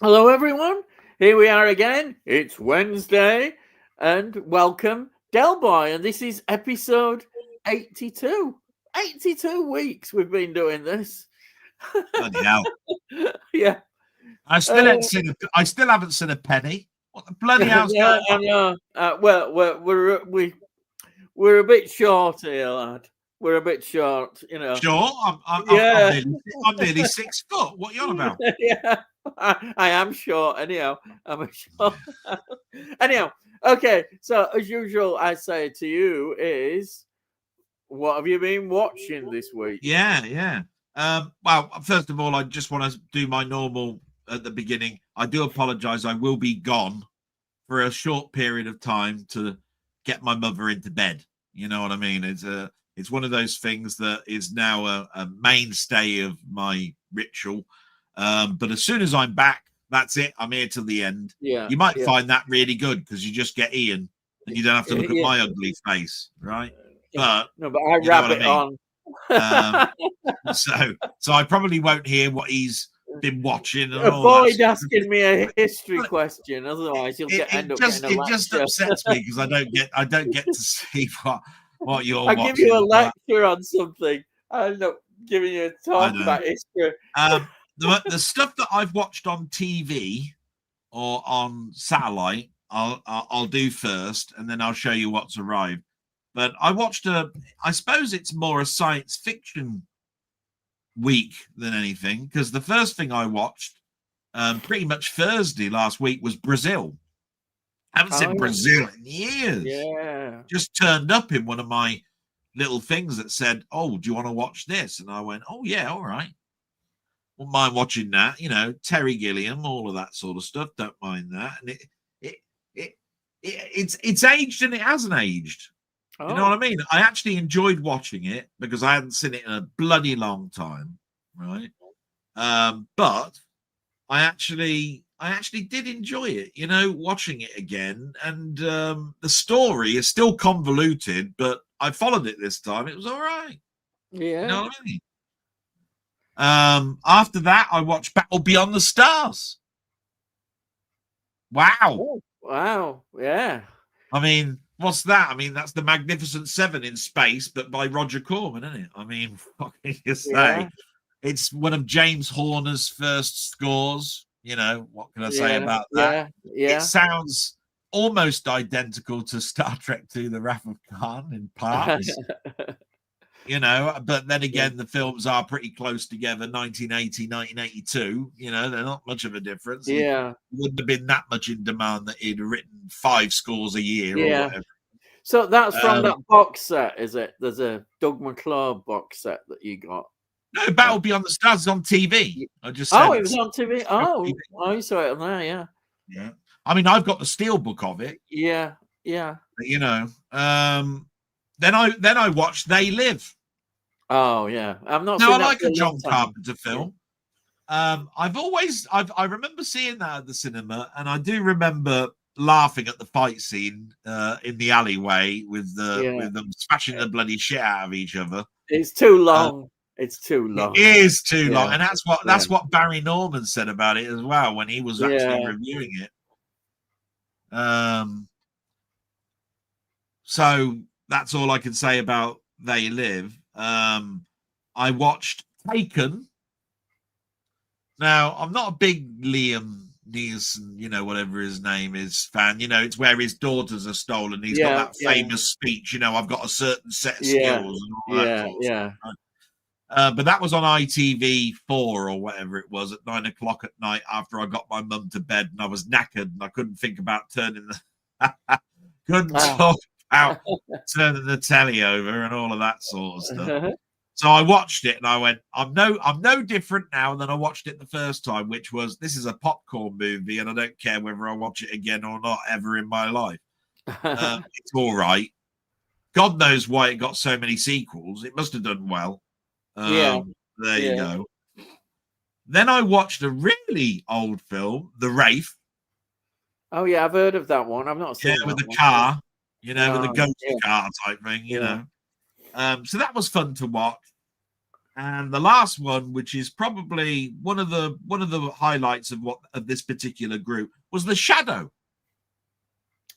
Hello, everyone. Here we are again. It's Wednesday, and welcome, Delboy. And this is episode 82. 82 weeks we've been doing this. Bloody hell! Yeah. I still Uh, haven't seen a. I still haven't seen a penny. What the bloody hell's yeah, going I on? know. Well, we're a bit short here, lad. We're a bit short, you know. Sure, Yeah. I'm nearly 6 foot. What are you on about? Yeah. I am short, anyhow. I'm a short. Anyhow, okay. So as usual, I say to you is, what have you been watching this week? Yeah, yeah. Well, first of all, I just want to do my normal at the beginning. I do apologise. I will be gone for a short period of time to get my mother into bed. You know what I mean? It's one of those things that is now a mainstay of my ritual. But as soon as I'm back, that's it. I'm here till the end. Yeah, You might yeah, find that really good because you just get Ian and you don't have to look at yeah, my ugly face, right? yeah. But No, but I you know what I rabbit mean. on. Um, so I probably won't hear what he's been watching and all that. Avoid asking me a history question, otherwise you'll end up getting a It just lecture. upsets me because I don't get to see what you're I give you watching. a But lecture on something. I end up giving you a I talk know. about history. The stuff that I've watched on TV or on satellite, I'll do first, and then I'll show you what's arrived. But I watched I suppose it's more a science fiction week than anything because the first thing I watched, pretty much Thursday last week, was Brazil. I haven't Oh seen Brazil in years. yeah. Just turned up in one of my little things that said, "Oh, do you want to watch this?" And I went, "Oh yeah, all right. Wouldn't mind watching that." You know, Terry Gilliam, all of that sort of stuff. Don't mind that. And it, it, it's aged and it hasn't aged. You know what I Oh mean? I actually enjoyed watching it because I hadn't seen it in a bloody long time, right? But I actually did enjoy it, you know, watching it again. And the story is still convoluted, but I followed it this time. It was all right. You yeah. know what I mean? After that, I watched Battle Beyond the Stars. Wow. Oh wow. Yeah. I mean, what's that? I mean, that's the Magnificent Seven in space, but by Roger Corman, isn't it? I mean, what can you say? Yeah. It's one of James Horner's first scores. You know, what can I say Yeah. about that? Yeah. It Yeah. sounds almost identical to Star Trek II, The Wrath of Khan in parts, you know, but then Yeah. again, the films are pretty close together, 1980, 1982, you know, they're not much of a difference. He Yeah. wouldn't have been that much in demand that he'd written 5 scores a year or Yeah. whatever. So that's from Um, that box set, is it? There's a Doug McClure box set that you got. no, Battle Beyond the Stars is on TV. Y- I just Oh, said it was it's on TV. on TV. Oh, you saw it on there, yeah. Yeah. I mean, I've got the steelbook of it, Yeah. Yeah. you know. Then I watched They Live. Oh, yeah. I've not Now I seen that like for a a long John time. Carpenter Yeah. film. I remember seeing that at the cinema, and I do remember laughing at the fight scene in the alleyway Yeah. with them smashing the bloody shit out of each other. It's too Uh, long. It's too it long. is too long, Yeah. and Yeah. that's what Barry Norman said about it as well when he was actually Yeah. reviewing it. Um, so that's all I can say about They Live. I watched Taken. Now, I'm not a big Liam Neeson, you know, whatever his name is, fan. You know, it's where his daughters are stolen. He's got Yeah. that Yeah. famous speech, you know, I've got a certain set of Yeah. skills and all that Yeah. sort of stuff. Yeah. Right? But that was on ITV4 or whatever it was at 9 o'clock at night after I got my mum to bed and I was knackered and I couldn't think about turning the couldn't Ah. talk about turning the telly over and all of that sort of stuff. So I watched it and I went, I'm no different now than I watched it the first time, which was this is a popcorn movie and I don't care whether I watch it again or not ever in my life. It's all right. God knows why it got so many sequels. It must have done well. Yeah. There you Yeah. go. Then I watched a really old film, The Wraith. Oh, yeah. I've heard of that one. I've not Yeah, seen with that the one. car, you know, with the Oh, ghost yeah. car type thing, you Yeah. know. So that was fun to watch. And the last one, which is probably one of the highlights of this particular group, was The Shadow.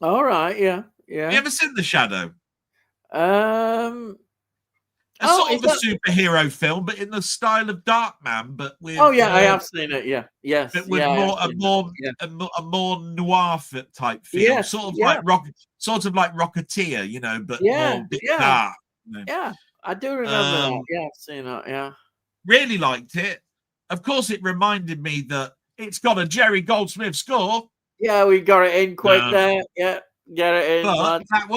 All right, yeah. Have you ever seen The Shadow? A Oh, sort of a superhero film, but in the style of Darkman, but with I have seen it. Yeah, yes, but with a more noir type feel, yes, sort of like Rocketeer, but more dark. Yeah, I do remember that. Yeah, I've seen that. Yeah, really liked it. Of course, it reminded me that it's got a Jerry Goldsmith score. Yeah, we got it in quick there. Yeah, get it in. But that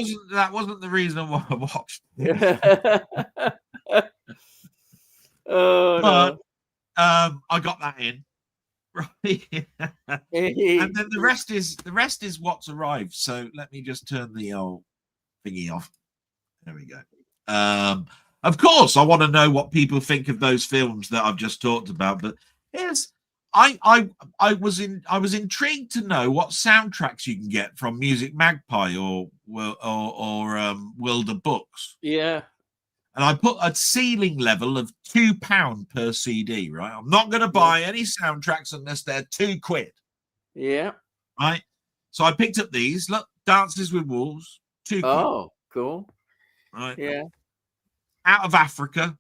wasn't the reason why I watched it. No. I got that in. Right. And then the rest is what's arrived. So let me just turn the old thingy off. There we go. Of course, I want to know what people think of those films that I've just talked about. But I was intrigued to know what soundtracks you can get from Music Magpie or World of Books. Yeah. And I put a ceiling level of £2 per CD, right? I'm not going to buy any soundtracks unless they're £2. Yeah. Right. So I picked up these. Look, Dances with Wolves, £2. Oh, cool. Right. Yeah. Out of Africa,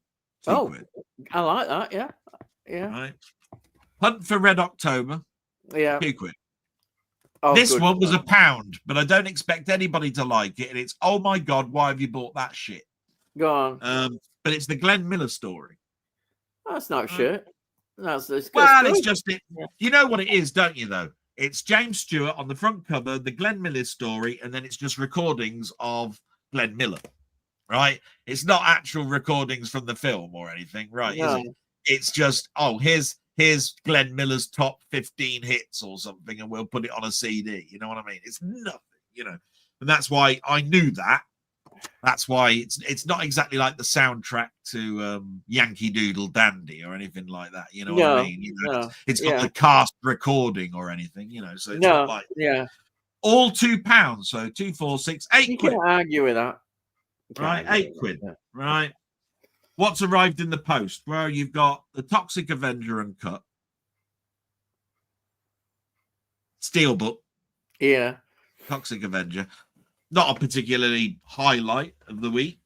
£2. I like that. Yeah. Yeah. Right. Hunt for Red October, yeah, £2. Oh, this one was £1, but I don't expect anybody to like it. And it's, oh my God, why have you bought that shit? Go on. But it's the Glenn Miller story. That's not shit. It's just it. You know what it is, don't you? Though it's James Stewart on the front cover, the Glenn Miller story, and then it's just recordings of Glenn Miller. Right? It's not actual recordings from the film or anything, right? No. Is it? It's just here's Glenn Miller's top 15 hits or something, and we'll put it on a CD. You know what I mean? It's nothing, and that's why I knew that. That's why it's not exactly like the soundtrack to Yankee Doodle Dandy or anything like that. You know what I mean? It's not the cast recording or anything. So it's not like all £2. So 2, 4, 6, 8 you quid. Can't argue with that. Right, 8 quid. Yeah. Right. What's arrived in the post? Well, you've got the Toxic Avenger Uncut, Steelbook. Yeah. Toxic Avenger. Not a particularly highlight of the week.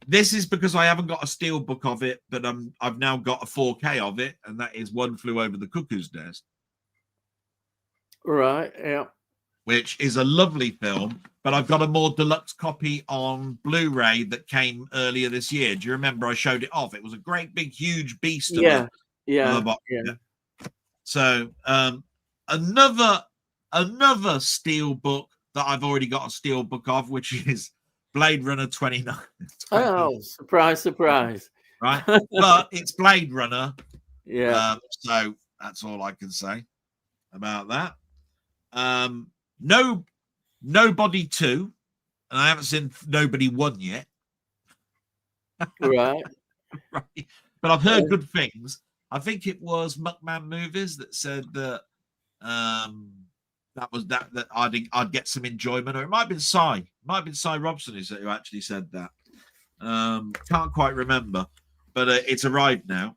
This is because I haven't got a Steelbook of it, but I've now got a 4K of it, and that is One Flew Over the Cuckoo's Nest. Right, yeah. Which is a lovely film, but I've got a more deluxe copy on Blu-ray that came earlier this year. Do you remember I showed it off? It was a great big huge beast. Yeah. So another Steelbook that I've already got a Steelbook of, which is Blade Runner 29. Oh, surprise. Right, but it's Blade Runner. Yeah. So that's all I can say about that. Nobody 2, and I haven't seen Nobody 1 yet. Right. Right. But I've heard good things. I think it was Muckman Movies that said that that I'd get some enjoyment, or it might have been Cy Robson who actually said that. Can't quite remember, but it's arrived now.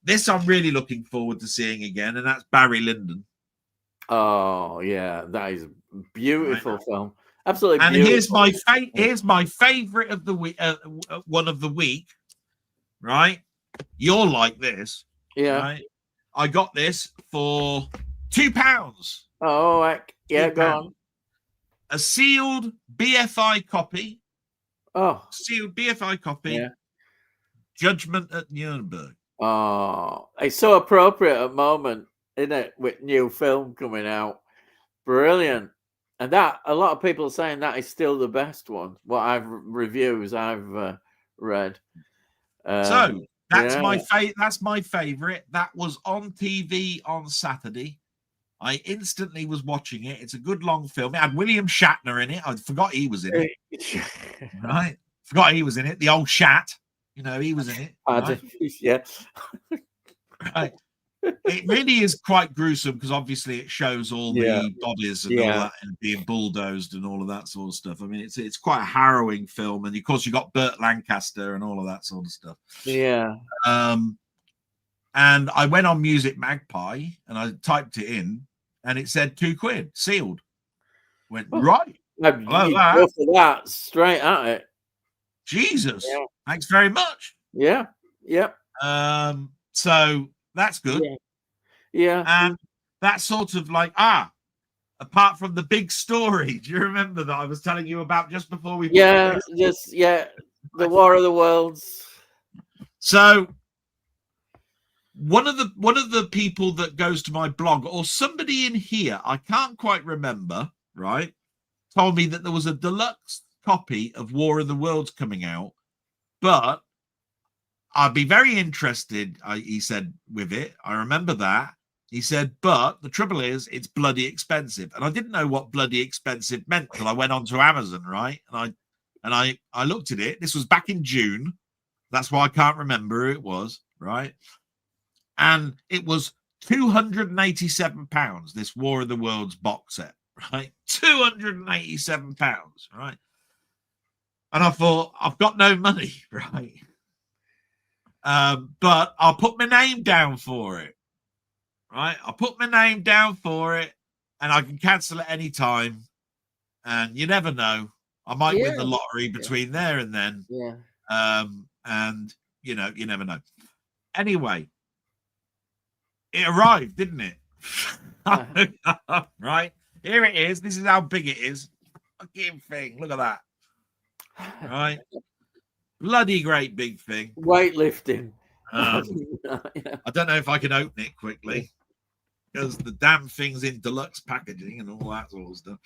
This I'm really looking forward to seeing again, and that's Barry Lyndon. Oh yeah, that is a beautiful film. Absolutely. And beautiful. here's my favorite of the week. One of the week, right? You'll like this. Yeah. Right? I got this for £2. Oh, yeah. Go on. A sealed BFI copy. Oh, sealed BFI copy. Yeah. Judgment at Nuremberg. Oh, it's so appropriate at the moment, isn't it? With new film coming out, brilliant. And that a lot of people are saying that is still the best one. What reviews I've read. So that's my favorite. That was on TV on Saturday. I instantly was watching it. It's a good long film. It had William Shatner in it. I forgot he was in it. Right? Forgot he was in it. The old Shat. He was in it. Right? Yeah. Right. It really is quite gruesome because obviously it shows all the bodies and all that and being bulldozed and all of that sort of stuff. I mean, it's quite a harrowing film, and of course you got Burt Lancaster and all of that sort of stuff. Yeah. And I went on Music Magpie and I typed it in, and it said £2 sealed. Went right. Go for that straight at it. Jesus, thanks very much. Yeah. So that's good. Yeah. And that's sort of like, apart from the big story, do you remember that I was telling you about just before we? The War of the Worlds. So one of the people that goes to my blog, or somebody in here, I can't quite remember, right, told me that there was a deluxe copy of War of the Worlds coming out, but I'd be very interested, he said, with it. I remember that. He said, but the trouble is, it's bloody expensive. And I didn't know what bloody expensive meant until I went onto Amazon, right? And I looked at it. This was back in June. That's why I can't remember who it was, right? And it was £287, this War of the Worlds box set, right? £287, right? And I thought, I've got no money, right? But I'll put my name down for it, right? I'll put my name down for it, and I can cancel at any time. And you never know. I might win the lottery between there and then. Yeah. And you never know. Anyway, it arrived, didn't it? Right. Here it is. This is how big it is. Fucking thing. Look at that. Right. Bloody great big thing. Weightlifting. I don't know if I can open it quickly because the damn thing's in deluxe packaging and all that sort of stuff.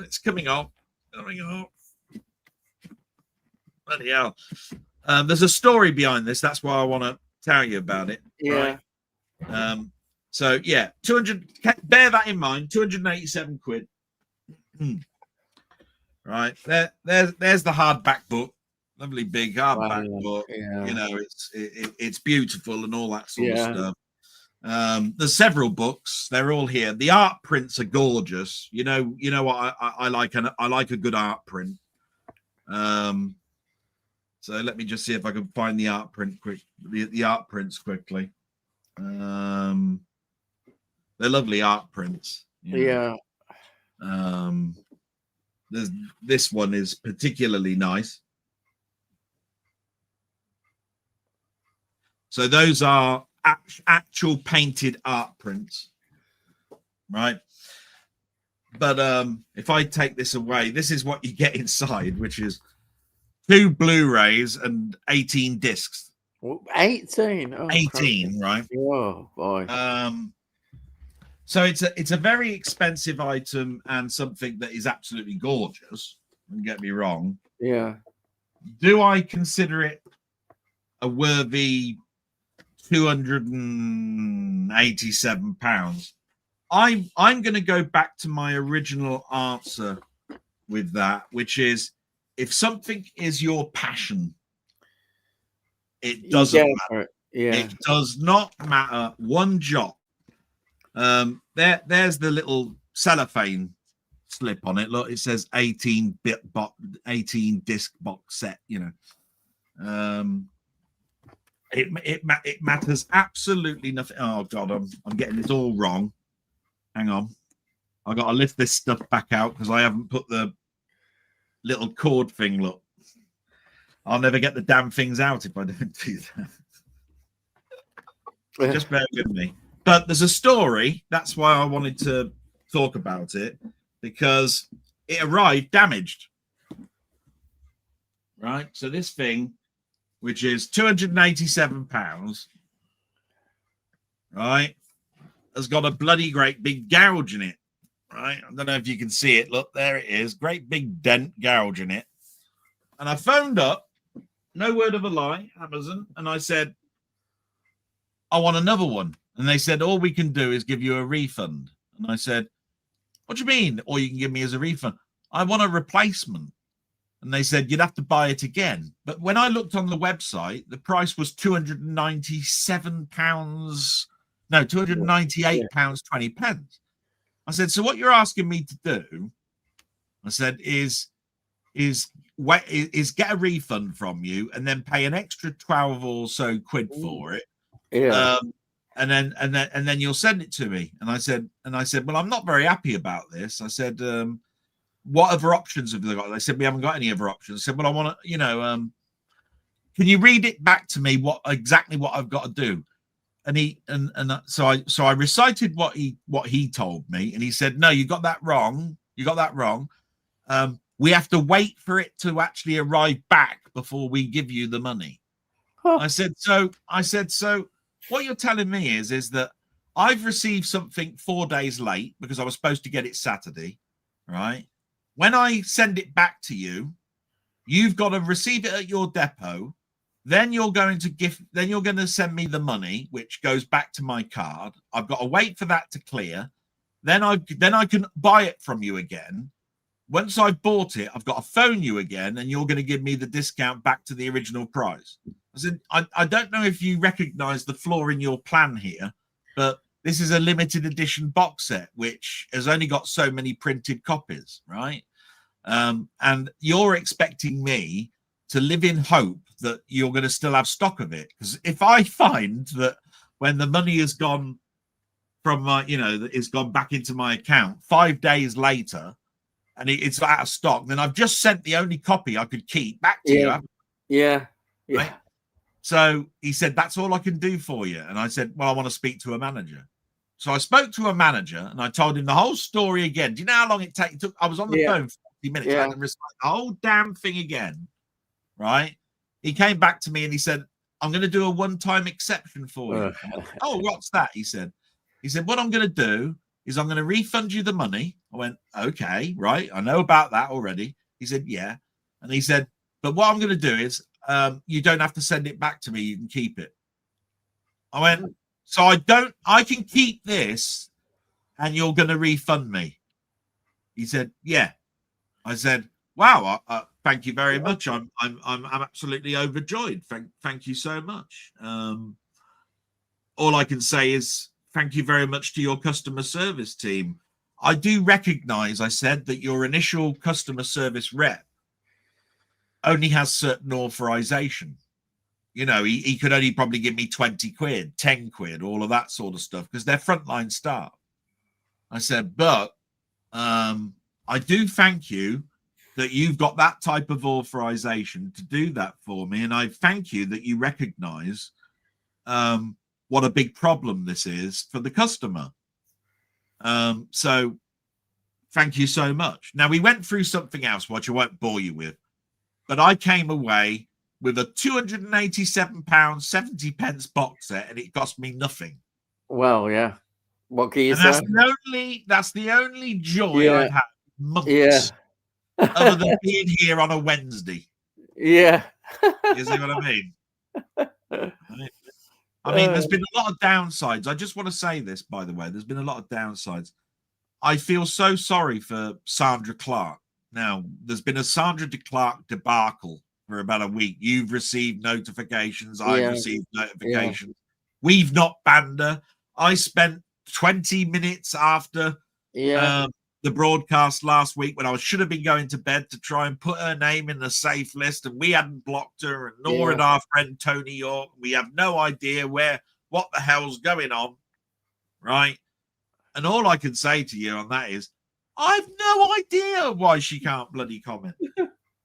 It's coming off. Bloody hell. There's a story behind this. That's why I want to tell you about it. Yeah. Right? So yeah, 200. Bear that in mind. £287. Right there's the hardback book, lovely big hardback book. It's beautiful and all that sort of stuff. There's several books, they're all here. The art prints are gorgeous. You know what I like, and I like a good art print. So let me just see if I can find the art print the art prints quickly. They're lovely art prints. This one is particularly nice. So those are actual painted art prints, right? But if I take this away, this is what you get inside, which is 2 Blu-rays and 18 discs. 18. Oh, 18, right? Oh boy. So it's a very expensive item and something that is absolutely gorgeous. Don't get me wrong. Yeah. Do I consider it a worthy £287? I'm going to go back to my original answer with that, which is, if something is your passion, it doesn't matter. It does not matter one jot. There's the little cellophane slip on it. Look, it says 18 disc box set. It matters absolutely nothing. Oh God, I'm getting this all wrong. Hang on, I got to lift this stuff back out because I haven't put the little cord thing. Look, I'll never get the damn things out if I don't do that. Just bear with me. But there's a story. That's why I wanted to talk about it, because it arrived damaged. Right. So this thing, which is £287, right, has got a bloody great big gouge in it. Right. I don't know if you can see it. Look, there it is. Great big dent gouge in it. And I phoned up, no word of a lie, Amazon, and I said, I want another one. And they said, all we can do is give you a refund. And I said, what do you mean? All you can give me is a refund? I want a replacement. And they said you'd have to buy it again. But when I looked on the website, the price was £297. No, £298.20. I said, so what you're asking me to do, I said, is get a refund from you and then pay an extra 12 or so quid for it. Yeah. And then you'll send it to me. And I said, well, I'm not very happy about this. I said, what other options have they got? They said, we haven't got any other options. I said, well, I want to, can you read it back to me exactly what I've got to do? And so I recited what he told me, and he said, no, you got that wrong. We have to wait for it to actually arrive back before we give you the money. Huh. I said, so what you're telling me is that I've received something 4 days late because I was supposed to get it Saturday, right? When I send it back to you, you've got to receive it at your depot. Then you're going to send me the money, which goes back to my card. I've got to wait for that to clear. Then I can buy it from you again. Once I've bought it, I've got to phone you again, and you're going to give me the discount back to the original price. I said, I don't know if you recognize the flaw in your plan here, but this is a limited edition box set, which has only got so many printed copies, right? And you're expecting me to live in hope that you're going to still have stock of it. Because if I find that when the money has gone from my, it's gone back into my account 5 days later, and it's out of stock, then I've just sent the only copy I could keep back to you. Yeah. Right? So he said, that's all I can do for you. And I said, well, I want to speak to a manager. So I spoke to a manager and I told him the whole story again. Do you know how long it took? I was on the phone for 40 minutes. I had to recite the whole damn thing again. Right? He came back to me and he said, I'm going to do a one-time exception for you. Oh, what's that? He said, what I'm going to do is I'm going to refund you the money. I went, okay, right. I know about that already. He said, yeah. And he said, but what I'm going to do is you don't have to send it back to me. You can keep it. I went, so I can keep this and you're going to refund me. He said, yeah. I said, wow, thank you very much. I'm absolutely overjoyed. Thank you so much. All I can say is thank you very much to your customer service team. I do recognize, I said, that your initial customer service rep only has certain authorization. He could only probably give me 20 quid, 10 quid, all of that sort of stuff, because they're frontline staff. I said, but I do thank you that you've got that type of authorization to do that for me. And I thank you that you recognize what a big problem this is for the customer. So thank you so much. Now, we went through something else, which I won't bore you with, but I came away with a £287.70 box set, and it cost me nothing. Well, yeah. What can you say? That's the only joy I've had in months, other than being here on a Wednesday. Yeah. You see what I mean? I mean, there's been a lot of downsides. I just want to say this, by the way. There's been a lot of downsides. I feel so sorry for Sandra Clark. Now, there's been a Sandra Clark debacle for about a week. You've received notifications. I've received notifications. We've not banned her. I spent 20 minutes after the broadcast last week when I should have been going to bed to try and put her name in the safe list, and we hadn't blocked her, and nor had our friend Tony York. We have no idea what the hell's going on, right? And all I can say to you on that is, I've no idea why she can't bloody comment.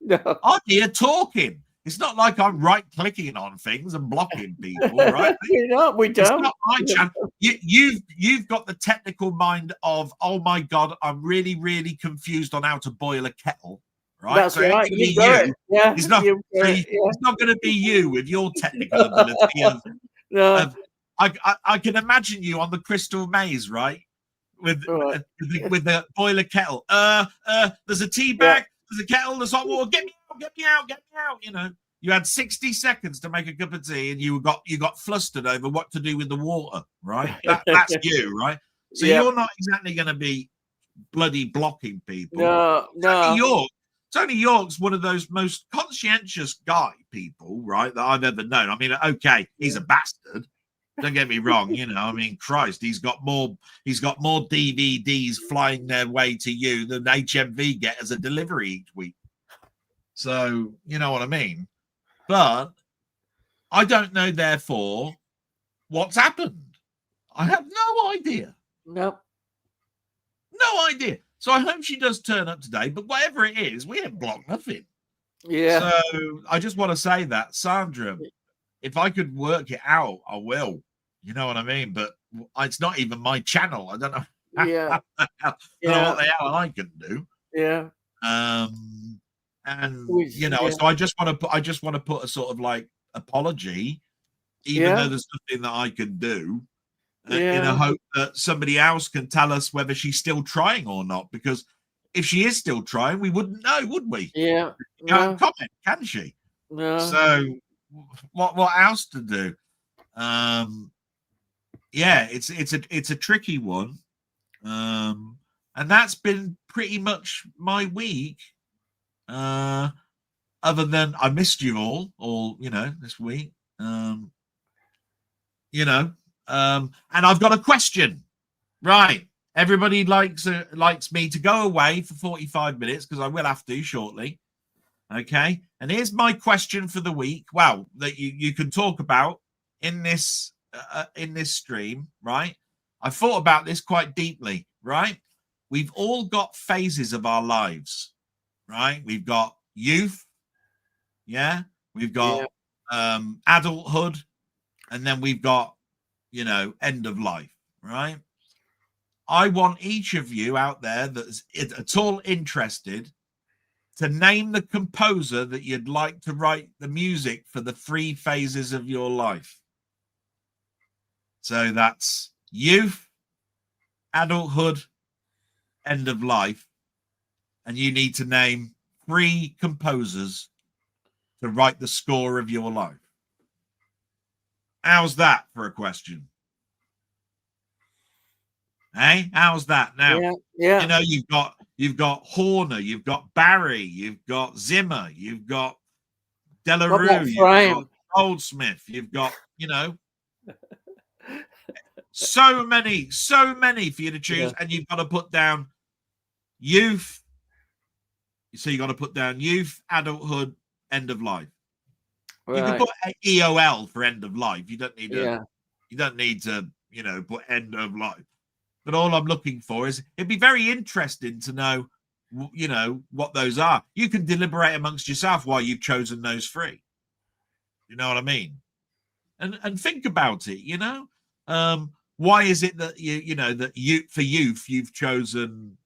No. I'm here talking. It's not like I'm right-clicking on things and blocking people, right? We don't. It's not my chance. You've got the technical mind of, oh my God, I'm really, really confused on how to boil a kettle, right? That's so right. You. Yeah, it's not going to be you with your technical ability. I can imagine you on the Crystal Maze, right? With the boiler kettle. There's a tea bag. There's a kettle. There's hot water. Get me out. You had 60 seconds to make a cup of tea, and you got flustered over what to do with the water, right? That's you, right? So you're not exactly going to be bloody blocking people. No. York, Tony York's one of those most conscientious people, right, that I've ever known. I mean, okay, he's a bastard. Don't get me wrong, I mean, Christ, he's got more DVDs flying their way to you than HMV get as a delivery each week. So, you know what I mean? But I don't know, therefore, what's happened. I have no idea. Nope. No idea. So I hope she does turn up today, but whatever it is, we ain't blocked nothing. Yeah. So I just want to say that, Sandra, if I could work it out, I will. You know what I mean? But it's not even my channel. I don't know. Yeah. I don't know what the hell I can do. Yeah. And Yeah. so I just want to put a sort of like apology, even though there's nothing that I can do, in a hope that somebody else can tell us whether she's still trying or not. Because if she is still trying, we wouldn't know, would we? Yeah. She can't comment, can she? No. So what else to do? Yeah, it's a tricky one. And that's been pretty much my week. Other than I missed you all, this week. And I've got a question. Right. Everybody likes me to go away for 45 minutes because I will have to shortly. Okay. And here's my question for the week. Well, that you can talk about in this stream, right? I thought about this quite deeply, right? We've all got phases of our lives, right? We've got youth, yeah. We've got adulthood, and then we've got, end of life, right? I want each of you out there that's at all interested to name the composer that you'd like to write the music for the 3 phases of your life. So that's youth, adulthood, end of life. And you need to name 3 composers to write the score of your life. How's that for a question? Hey, how's that now? Yeah. You've got Horner, you've got Barry, you've got Zimmer, you've got Delarue, you've got Goldsmith, you've got, so many for you to choose, and you've got to put down youth. So you got to put down youth, adulthood, end of life. Right. You can put EOL for end of life. You don't need to. You don't need to. Put end of life. But all I'm looking for is it'd be very interesting to know, what those are. You can deliberate amongst yourself why you've chosen those 3. You know what I mean? And think about it. Why is it that for youth you've chosen,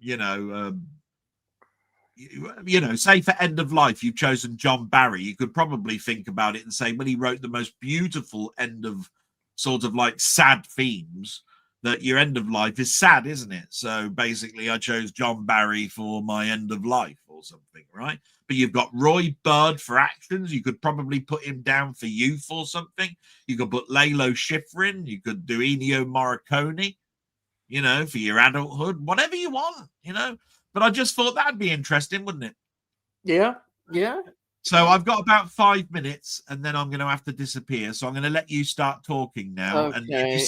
say for end of life you've chosen John Barry? You could probably think about it and say, well, he wrote the most beautiful end of sort of like sad themes. That your end of life is sad, isn't it? So basically, I chose John Barry for my end of life or something, right? But you've got Roy Bird for actions. You could probably put him down for youth or something. You could put Lalo Schifrin. You could do Ennio Morricone, for your adulthood, whatever you want, But I just thought that'd be interesting, wouldn't it? Yeah. So I've got about 5 minutes, and then I'm going to have to disappear. So I'm going to let you start talking now. Okay. And if you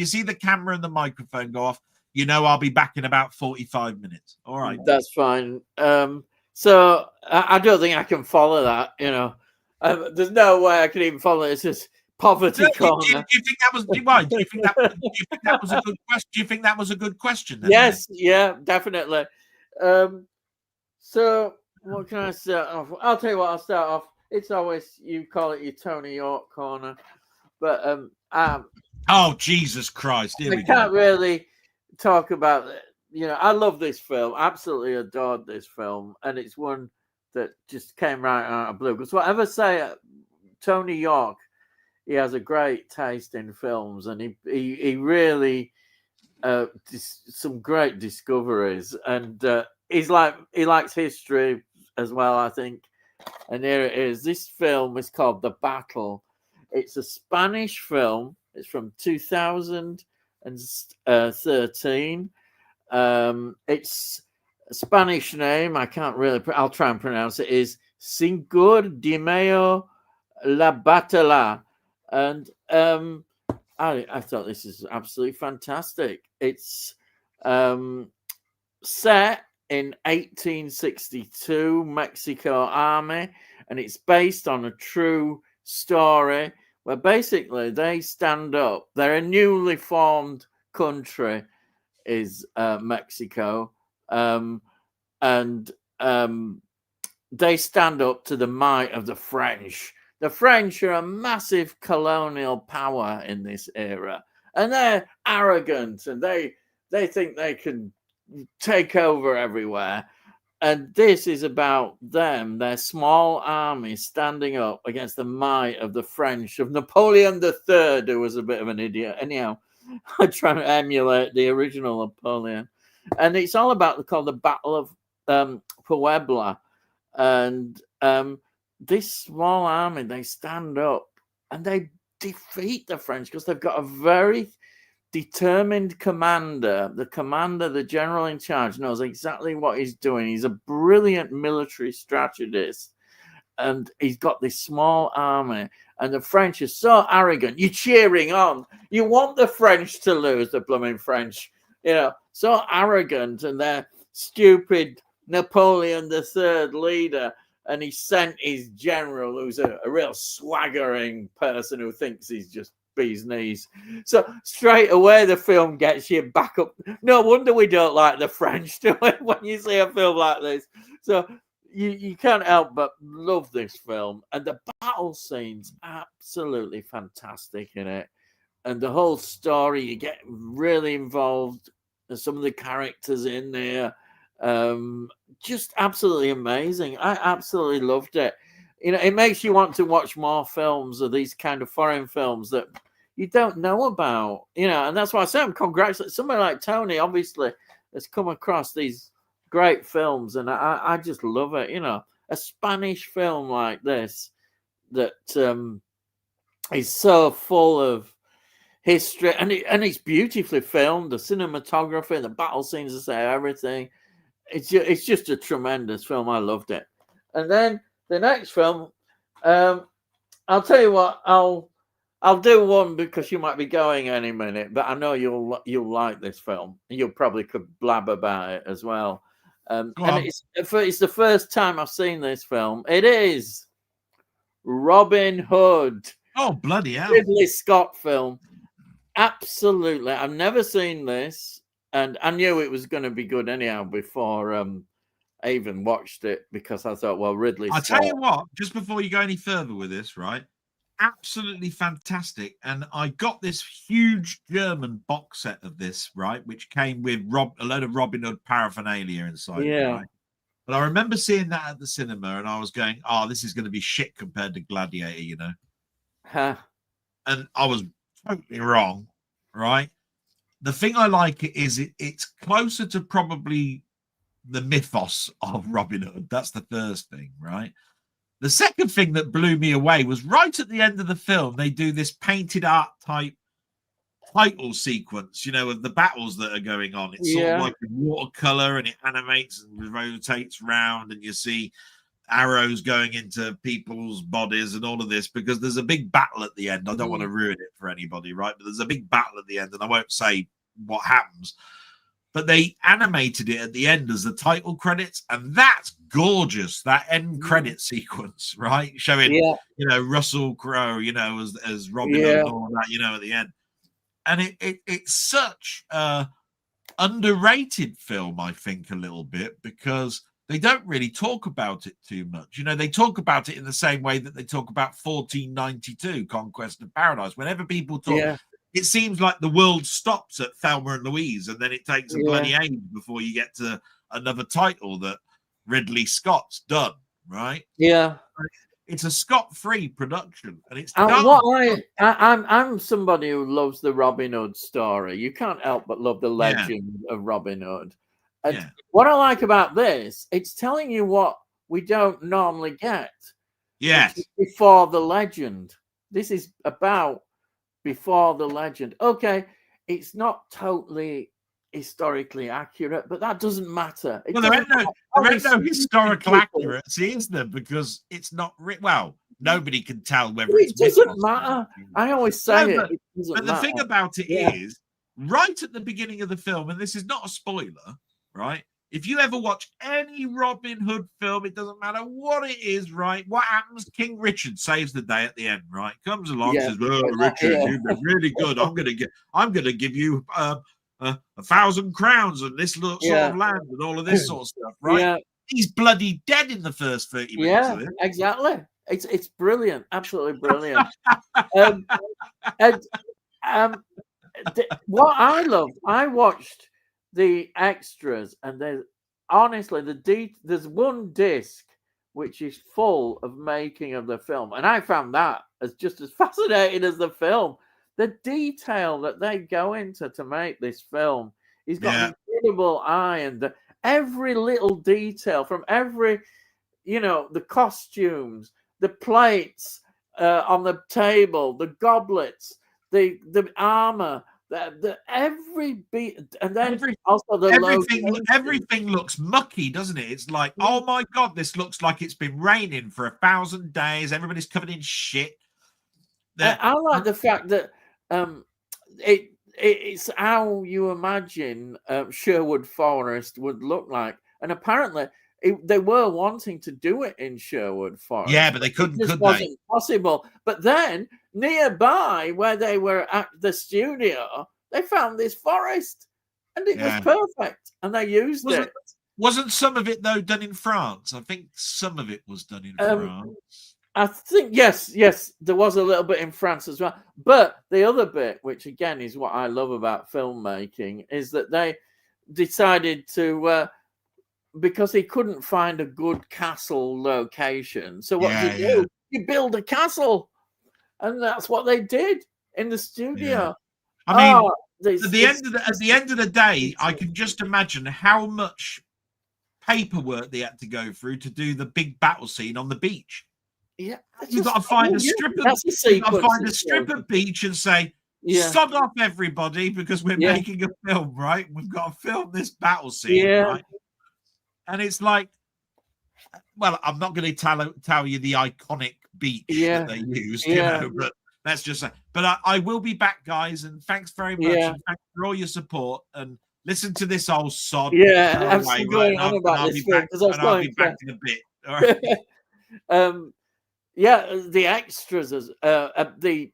see the camera and the microphone go off, I'll be back in about 45 minutes. All right, that's fine. So I don't think I can follow that. There's no way I can even follow it. It's just poverty corner. Do you think that was why? Do you think that was a good question? Do you think that was a good question? Then, yes, yeah, definitely. So. What can I start off? I'll tell you what. I'll start off. It's always you call it your Tony York corner, but oh Jesus Christ! I can't really talk about it. I love this film. Absolutely adored this film, and it's one that just came right out of blue. Because whatever say, Tony York, he has a great taste in films, and he really some great discoveries, and he likes history as well, I think. And here it is. This film is called The Battle. It's a Spanish film. It's from 2013. It's Spanish name, I can't really, I'll try and pronounce it, is Cinco de Mayo La Batalla. And I thought this is absolutely fantastic. It's set in 1862 Mexico Army, and it's based on a true story where basically they stand up. They're a newly formed country, is Mexico, and they stand up to the might of the French. The French are a massive colonial power in this era, and they're arrogant, and they think they can take over everywhere. And this is about them, their small army standing up against the might of the French, of Napoleon III, who was a bit of an idiot. Anyhow, I'm trying to emulate the original Napoleon. And it's all about called the Battle of Puebla. And this small army, they stand up and they defeat the French because they've got a very determined commander. The general in charge, knows exactly what he's doing. He's a brilliant military strategist, and he's got this small army. And the French are so arrogant. You're cheering on. You want the French to lose, the blooming French. So arrogant, and their stupid Napoleon III leader. And he sent his general, who's a real swaggering person who thinks he's just bee's knees. So straight away the film gets you back up. No wonder we don't like the French, do we, when you see a film like this? So you can't help but love this film. And the battle scenes, absolutely fantastic in it. And the whole story, you get really involved. There's some of the characters in there. Just absolutely amazing. I absolutely loved it. It makes you want to watch more films of these kind of foreign films that you don't know about, and that's why I say I'm congratulating somebody like Tony, obviously, has come across these great films, and I just love it. A Spanish film like this that is so full of history, and it's beautifully filmed. The cinematography, the battle scenes, I say everything. It's just a tremendous film. I loved it. And then the next film, I'll tell you what, I'll do one because you might be going any minute, but I know you'll like this film. You probably could blab about it as well. And it's the first time I've seen this film. It is Robin Hood. Oh, bloody hell! Ridley Scott film. Absolutely, I've never seen this, and I knew it was going to be good anyhow before I even watched it, because I thought, well, Ridley Scott. I'll tell you what, just before you go any further with this, right? Absolutely fantastic. And I got this huge German box set of this, right, which came with a load of Robin Hood paraphernalia inside. Yeah. Right? But I remember seeing that at the cinema, and I was going, oh, this is going to be shit compared to Gladiator, Huh. And I was totally wrong, right? The thing I like is it's closer to probably the mythos of Robin Hood. That's the first thing, right? The second thing that blew me away was right at the end of the film, they do this painted art type title sequence, of the battles that are going on. It's sort of like a watercolor, and it animates and rotates round, and you see arrows going into people's bodies and all of this, because there's a big battle at the end. I don't want to ruin it for anybody, right? But there's a big battle at the end, and I won't say what happens. But they animated it at the end as the title credits, and that's gorgeous. That end credit sequence, right, showing Russell Crowe, as Robin Hood and all that, at the end. And it's such a underrated film, I think, a little bit, because they don't really talk about it too much. They talk about it in the same way that they talk about 1492, Conquest of Paradise. Whenever people talk, it seems like the world stops at Thelma and Louise, and then it takes a bloody age before you get to another title that Ridley Scott's done, right? Yeah. It's a Scott-free production, and it's I'm somebody who loves the Robin Hood story. You can't help but love the legend of Robin Hood. And what I like about this, it's telling you what we don't normally get. Yes. Before the legend. This is about before the legend. Okay, it's not totally historically accurate, but that doesn't matter. Well, there ain't no historical accuracy, is there? Because it's not well, nobody can tell whether it it's doesn't matter. I always say it doesn't but the matter. thing about it is, right at the beginning of the film, and this is not a spoiler, right? If you ever watch any Robin Hood film, it doesn't matter what it is, right? What happens? King Richard saves the day at the end, right? Comes along, says, "Oh, Richard, you've been really good. I'm gonna give you 1,000 crowns and this sort of land and all of this sort of stuff, right?" Yeah. He's bloody dead in the first 30 minutes of it. Exactly. It's brilliant, absolutely brilliant. What I loved, I watched the extras, and there's honestly there's one disc which is full of making of the film, and I found that as just as fascinating as the film. The detail that they go into to make this film, he's got an incredible eye, and every little detail from every, the costumes, the plates on the table, the goblets, the armor, the every beat, and then also the everything looks mucky, doesn't it? It's like, oh my god, this looks like it's been raining for 1,000 days. Everybody's covered in shit. I like the fact that it's how you imagine Sherwood Forest would look like, and apparently they were wanting to do it in Sherwood Forest. Yeah, but they couldn't. It just wasn't possible. But then nearby, where they were at the studio, they found this forest, and it was perfect, and they used it. Wasn't some of it though done in France? I think some of it was done in France. I think yes, there was a little bit in France as well. But the other bit, which again is what I love about filmmaking, is that they decided to. Because he couldn't find a good castle location. So what do? You build a castle. And that's what they did in the studio. I mean, at the end of the day, I can just imagine how much paperwork they had to go through to do the big battle scene on the beach. Yeah. You've got to find a strip of beach and say, sod off everybody, because we're making a film, right? We've got to film this battle scene, right? And it's like, well, I'm not going to tell you the iconic beach that they used, but let's just say. But I will be back, guys, and thanks very much. And thanks for all your support. And listen to this old sod. I'm still going on about this film because I'll be back in a bit. All right. The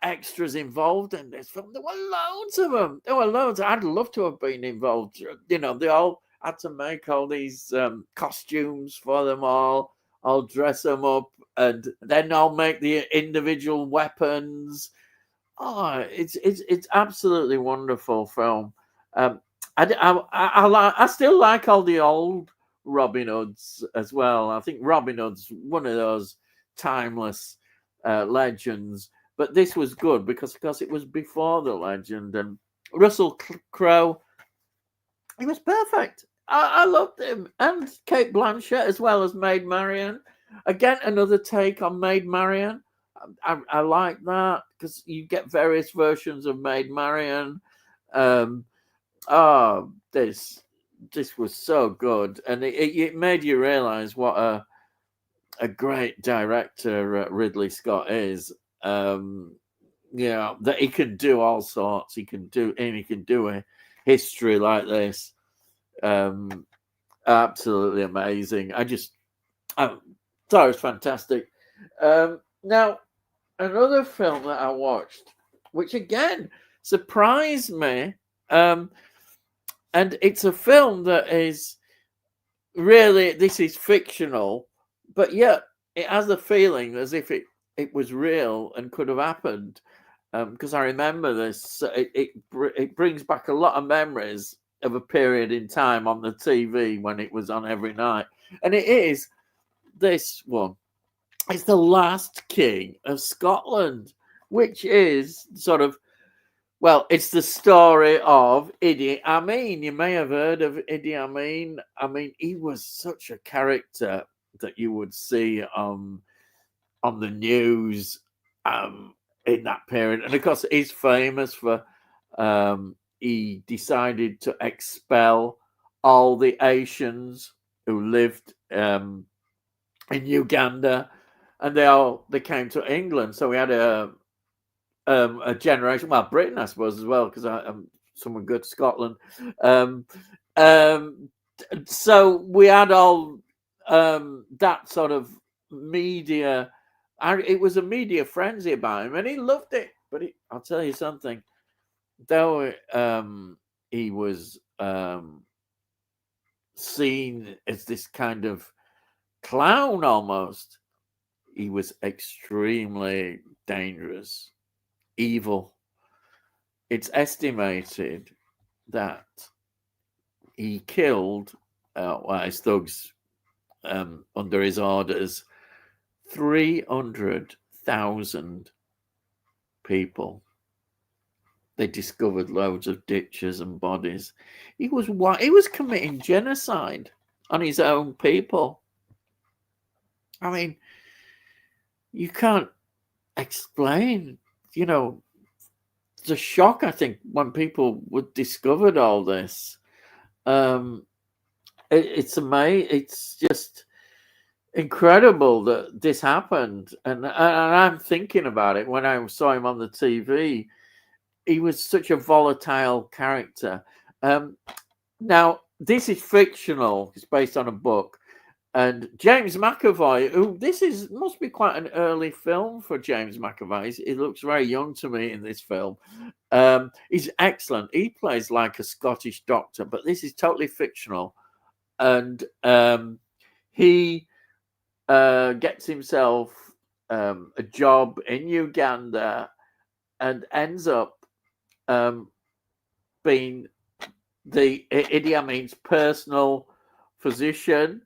extras involved in this film. There were loads of them. I'd love to have been involved. They all had to make all these costumes for them all. I'll dress them up, and then I'll make the individual weapons. Oh, it's absolutely wonderful film. I still like all the old Robin Hoods as well. I think Robin Hood's one of those timeless legends. But this was good because it was before the legend, and Russell Crowe, he was perfect. I loved him, and Kate Blanchett as well as Maid Marian. Again, another take on Maid Marian. I like that because you get various versions of Maid Marian. This was so good, and it made you realize what a great director Ridley Scott is. That he can do all sorts. He can do a history like this. Absolutely amazing. I thought it was fantastic. Now, another film that I watched, which again surprised me, and it's a film that is really, this is fictional, but yet it has a feeling as if it was real and could have happened. Because I remember this, it brings back a lot of memories of a period in time on the TV when it was on every night. And it is this one. It's The Last King of Scotland, which is sort of, well, it's the story of Idi Amin. You may have heard of Idi Amin. I mean, he was such a character that you would see on the news in that period. And of course, he's famous for he decided to expel all the Asians who lived in Uganda, and they came to England. So we had a generation, well, Britain, I suppose, as well, because I'm someone good, Scotland. So we had all that sort of media. It was a media frenzy about him, and he loved it. But I'll tell you something, though he was seen as this kind of clown almost, he was extremely dangerous, evil. It's estimated that he killed, his thugs under his orders, 300,000 people. They discovered loads of ditches and bodies. He was committing genocide on his own people. I mean, you can't explain, the shock, I think, when people would discovered all this. It's amazing. It's just incredible that this happened. And I'm thinking about it when I saw him on the TV. He was such a volatile character. Now, this is fictional. It's based on a book. And James McAvoy, who must be quite an early film for James McAvoy. He looks very young to me in this film. He's excellent. He plays like a Scottish doctor, but this is totally fictional. And he gets himself a job in Uganda and ends up being the Idi Amin's personal physician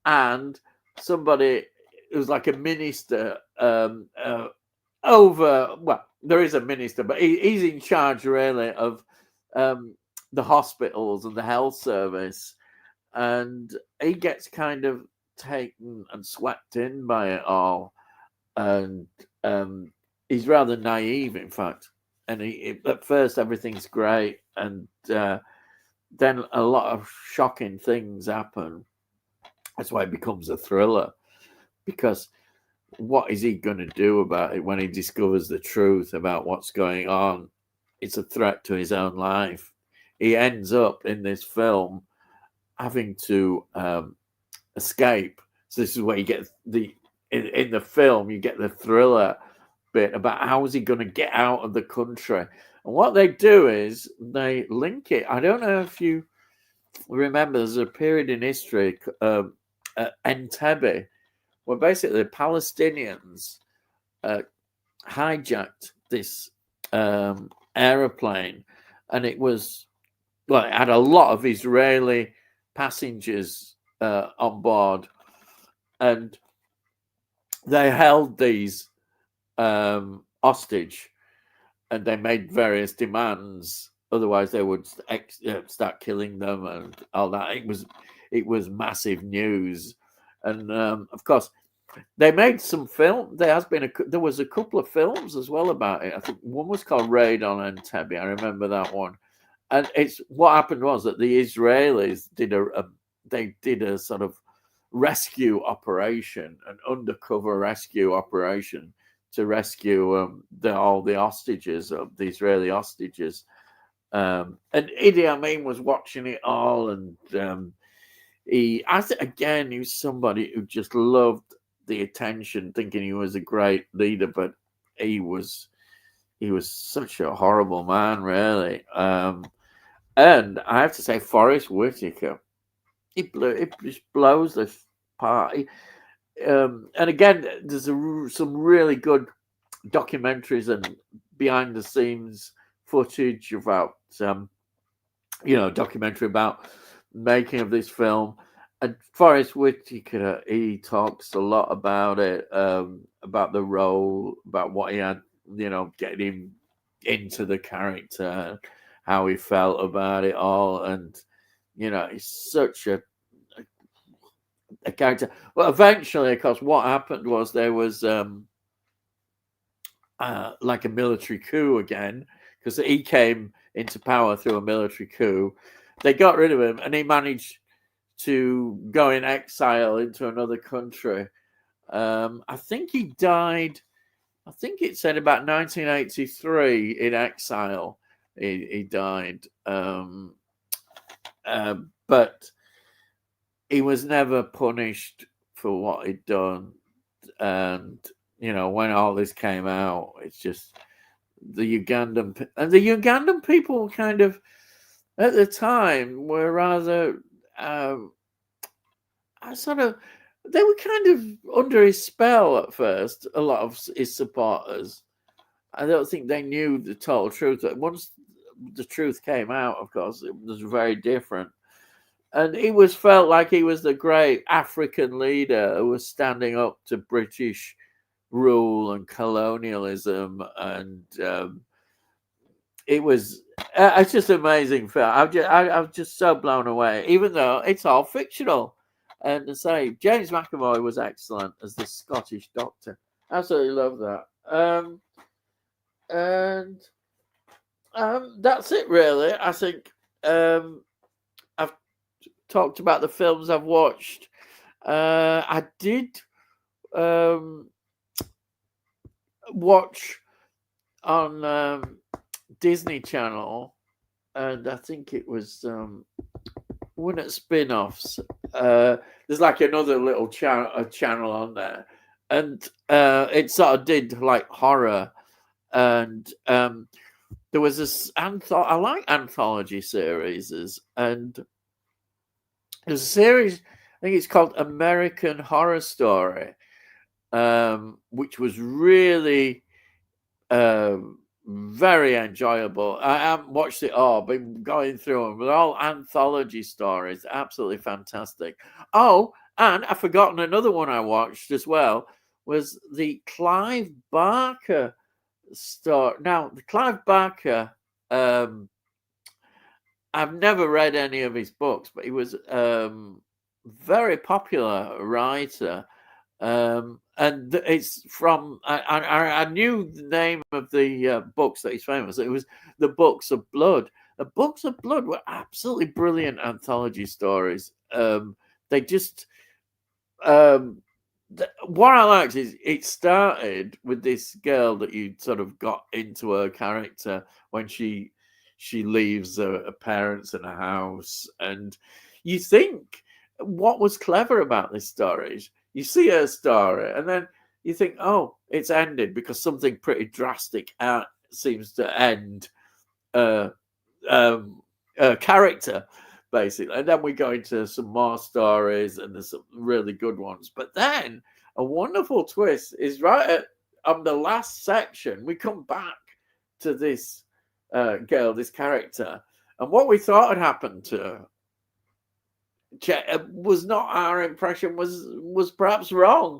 and somebody who's like a minister there is a minister, but he's in charge really of the hospitals and the health service, and he gets kind of taken and swept in by it all, and he's rather naive, in fact, and at first everything's great, and then a lot of shocking things happen. That's why it becomes a thriller, because what is he going to do about it when he discovers the truth about what's going on? It's a threat to his own life. He ends up in this film having to escape. So this is where you get in the film, you get the thriller bit about how is he going to get out of the country. And what they do is they link it. I don't know if you remember, there's a period in history, Entebbe, where basically the Palestinians hijacked this aeroplane, and it had a lot of Israeli passengers on board, and they held these hostage, and they made various demands. Otherwise, they would start killing them and all that. It was massive news, and of course, they made some film. There was a couple of films as well about it. I think one was called Raid on Entebbe. I remember that one. And what happened was that the Israelis did a sort of rescue operation, an undercover rescue operation to rescue all the hostages, the Israeli hostages. And Idi Amin was watching it all, and he was somebody who just loved the attention, thinking he was a great leader, but he was such a horrible man, really. And I have to say, Forrest Whitaker, it just blows the part. And again, there's some really good documentaries and behind the scenes footage about documentary about making of this film. And Forrest Whitaker, he talks a lot about it, about the role, about what he had, getting him into the character, how he felt about it all. And he's such a character. Well, eventually, of course, what happened was there was like a military coup again, because he came into power through a military coup. They got rid of him, and he managed to go in exile into another country. I think he died. I think it said about 1983 in exile. He died, but he was never punished for what he'd done. And when all this came out, it's just the Ugandan people kind of at the time were rather they were kind of under his spell at first. A lot of his supporters, I don't think they knew the total truth. Once the truth came out, of course, it was very different. And he felt like he was the great African leader who was standing up to British rule and colonialism, and it's just amazing film. I was just so blown away, even though it's all fictional. And to say James McAvoy was excellent as the Scottish Doctor. Absolutely love that. That's it, really. I think I've talked about the films I've watched. I did watch on Disney Channel, and I think it was one of spin-offs. There's like another little channel on there, and it sort of did like horror, and there was this I like anthology series, and there's a series, I think it's called American Horror Story, which was really very enjoyable. I haven't watched it all, been going through them. They're all anthology stories, absolutely fantastic. Oh, and I've forgotten another one I watched as well, was the Clive Barker story. Now, the Clive Barker, I've never read any of his books, but he was very popular writer. And it's from I knew the name of the books that he's famous. It was the Books of Blood. The Books of Blood were absolutely brilliant anthology stories. They just what I liked is it started with this girl that you sort of got into her character when she leaves her parents and a house, and you think what was clever about this story is you see her story and then you think, oh, it's ended because something pretty drastic seems to end character, basically. And then we go into some more stories, and there's some really good ones. But then a wonderful twist is right on the last section. We come back to this girl, this character, and what we thought had happened to her was not our impression, was perhaps wrong,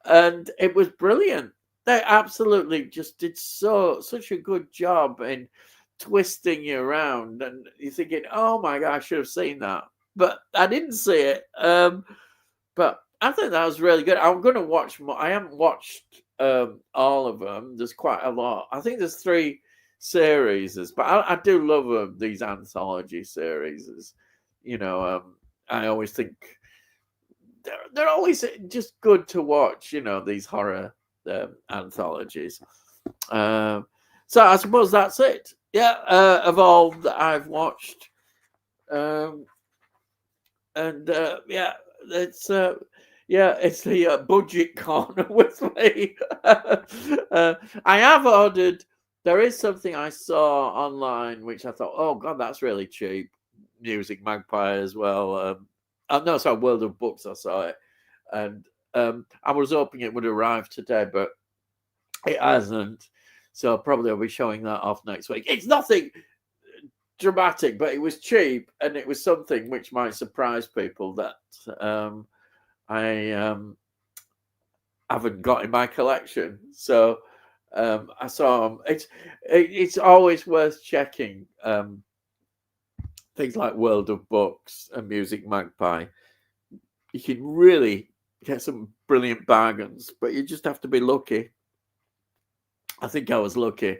and it was brilliant. They absolutely just did such a good job in twisting you around, and you're thinking, oh my god, I should have seen that, but I didn't see it. But I think that was really good. I'm going to watch more. I haven't watched all of them. There's quite a lot. I think there's 3 series, but I do love these anthology series. I always think they're always just good to watch, these horror anthologies. So I suppose that's it. Yeah, of all that I've watched. And it's the budget corner with me. I have ordered. There is something I saw online which I thought, oh god, that's really cheap. Music Magpie as well. No, sorry, World of Books. I saw it, and I was hoping it would arrive today, but it hasn't. So probably I'll be showing that off next week. It's nothing dramatic, but it was cheap, and it was something which might surprise people that I haven't got in my collection. So I saw it's always worth checking. Things like World of Books and Music Magpie, you can really get some brilliant bargains, but you just have to be lucky. I think I was lucky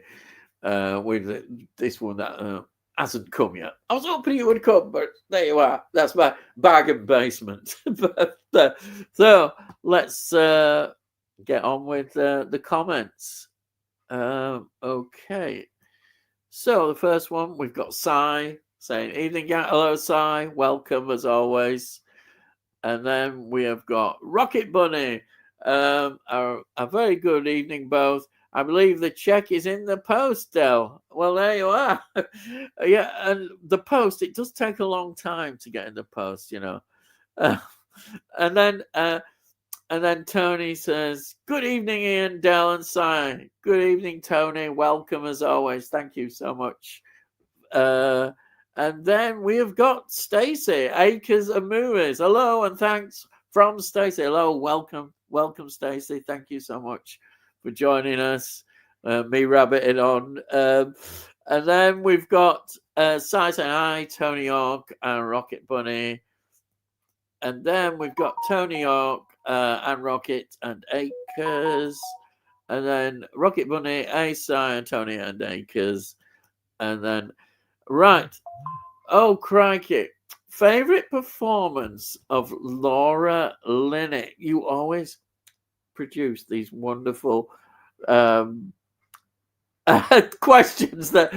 with this one that hasn't come yet. I was hoping you would come, but there you are. That's my bargain basement. So let's get on with the comments. Okay. So the first one, we've got Cy saying, evening, hello, Cy. Welcome as always. And then we have got Rocket Bunny. A very good evening, both. I believe the check is in the post, Del. Well, there you are. Yeah, and the post, it does take a long time to get in the post, you know. And then Tony says, good evening, Ian, Del, and Si. Good evening, Tony. Welcome as always. Thank you so much. And then we have got Stacey, Acres and Movies. Hello, and thanks from Stacey. Hello, welcome, Stacey. Thank you so much for joining us. Me rabbiting on. And then we've got Si saying hi, Tony York and Rocket Bunny. And then we've got Tony York and Rocket and Acres. And then Rocket Bunny, Si and Tony and Acres. And then, right. Oh, crikey. Favorite performance of Laura Linney. You always produce these wonderful questions that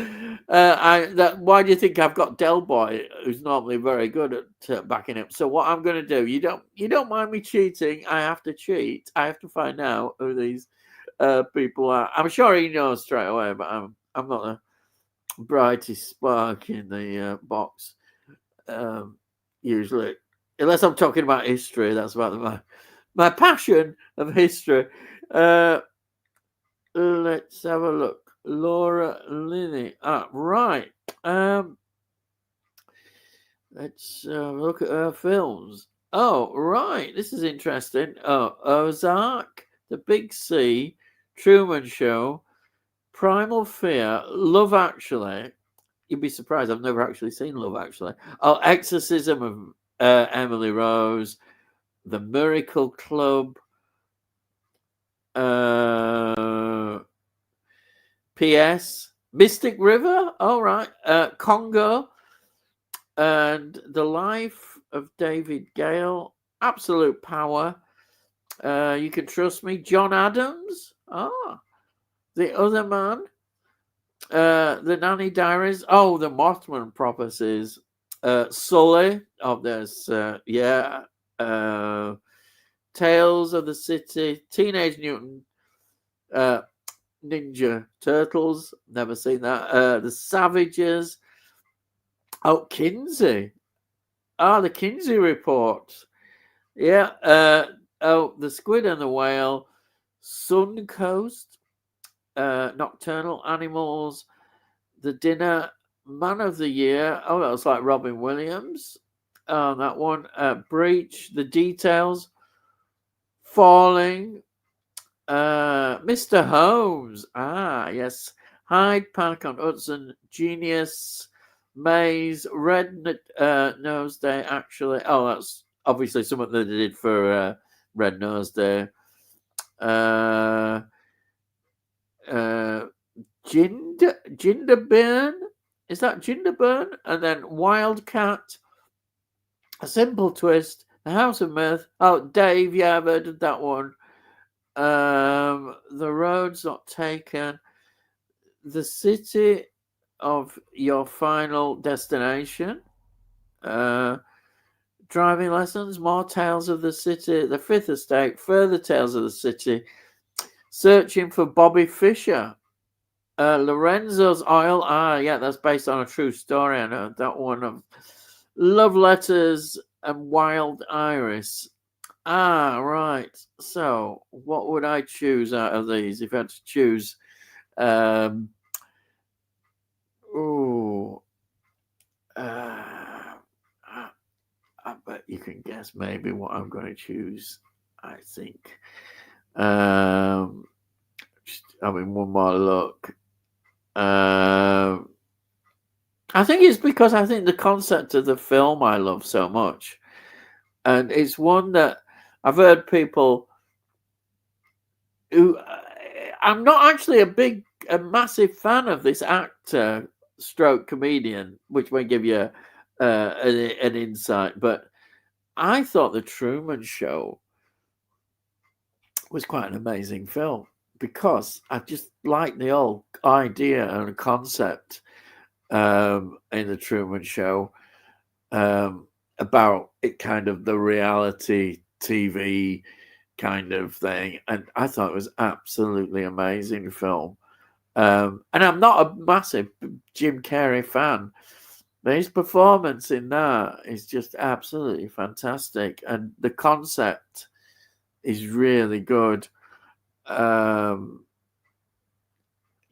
why do you think I've got Delboy, who's normally very good at backing up? So what I'm going to do, you don't mind me cheating? I have to cheat. I have to find out who these people are. I'm sure he knows straight away, but I'm not the brightest spark in the box usually, unless I'm talking about history. That's about my passion of history. Let's have a look. Laura Linney. Right. Let's look at her films. Oh, right. This is interesting. Oh, Ozark, The Big C, Truman Show, Primal Fear, Love Actually. You'd be surprised. I've never actually seen Love Actually. Oh, Exorcism of Emily Rose, The Miracle Club, P.S. Mystic River. All right. Congo, and The Life of David Gale, Absolute Power, You Can Trust Me, John Adams. The Other Man. The Nanny Diaries. Oh, The Mothman Prophecies. Sully. Oh, there's Tales of the City. Teenage Mutant Ninja Turtles. Never seen that. The Savages. Oh, Kinsey. The Kinsey Report. Yeah. The Squid and the Whale. Sun Coast. Nocturnal Animals, The Dinner, Man of the Year. Oh, that was like Robin Williams. That one. Breach, The Details, Falling, Mr. Holmes. Yes. Hyde Park on Hudson, Genius, Maze, Red Nose Day, actually. Oh, that's obviously something that they did for Red Nose Day. Ginderburn, is that Ginderburn? And then Wildcat, A Simple Twist, The House of Myth. Oh, Dave, yeah, I've heard of that one. The Road's Not Taken, The City of Your Final Destination, Driving Lessons, More Tales of the City, The Fifth Estate, Further Tales of the City, Searching for Bobby Fischer, Lorenzo's Oil. Yeah, that's based on a true story. I know that one. Of Love Letters and Wild Iris. Right. So, what would I choose out of these if I had to choose? I bet you can guess maybe what I'm going to choose. I think. Just having one more look. I think it's because I think the concept of the film I love so much, and it's one that I've heard people who I'm not actually a massive fan of this actor stroke comedian, which may give you an insight. But I thought The Truman Show was quite an amazing film because I just like the whole idea and concept in The Truman Show about it, kind of the reality TV kind of thing. And I thought it was absolutely amazing film. And I'm not a massive Jim Carrey fan, but his performance in that is just absolutely fantastic. And the concept is really good.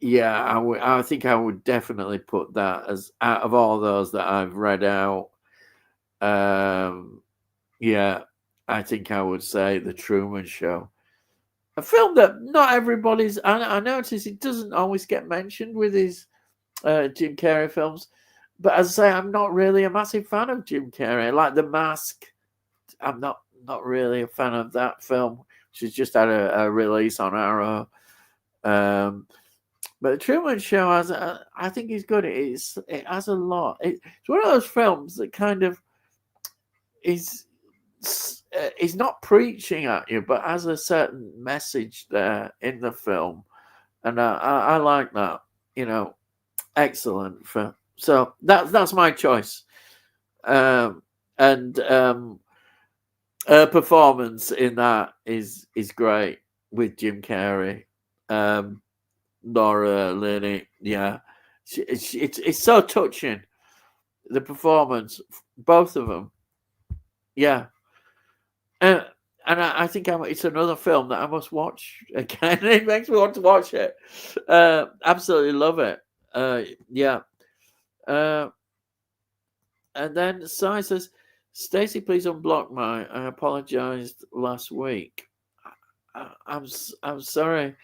Yeah, I think I would definitely put that as, out of all those that I've read out, yeah, I think I would say The Truman Show. A film that not everybody's. I notice it doesn't always get mentioned with his Jim Carrey films, but as I say, I'm not really a massive fan of Jim Carrey. Like The Mask, I'm not really a fan of that film. She's just had a release on Arrow. But The Truman Show has, I think, is good. It has a lot. It's one of those films that kind of is not preaching at you, but has a certain message there in the film, and I like that. You know, excellent film. So that's my choice. And her performance in that is great with Jim Carrey. Laura Linney, yeah, it's so touching, the performance, both of them, yeah. And I think it's another film that I must watch again. It makes me want to watch it. Absolutely love it. Yeah. And then Sai says, Stacey, please unblock my. I apologized last week. I'm sorry.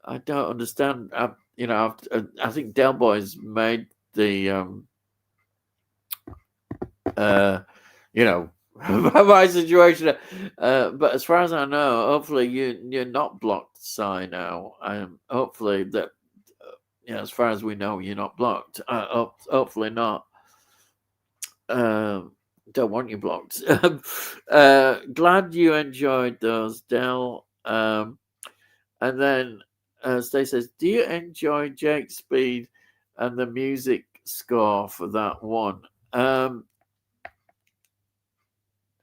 I don't understand. I think Delboy's made the my situation. But as far as I know, hopefully you're not blocked, Si. Now, hopefully that as far as we know, you're not blocked. Hopefully not. Don't want you blocked. Glad you enjoyed those, Del. And then Stacey says, do you enjoy Jake Speed and the music score for that one?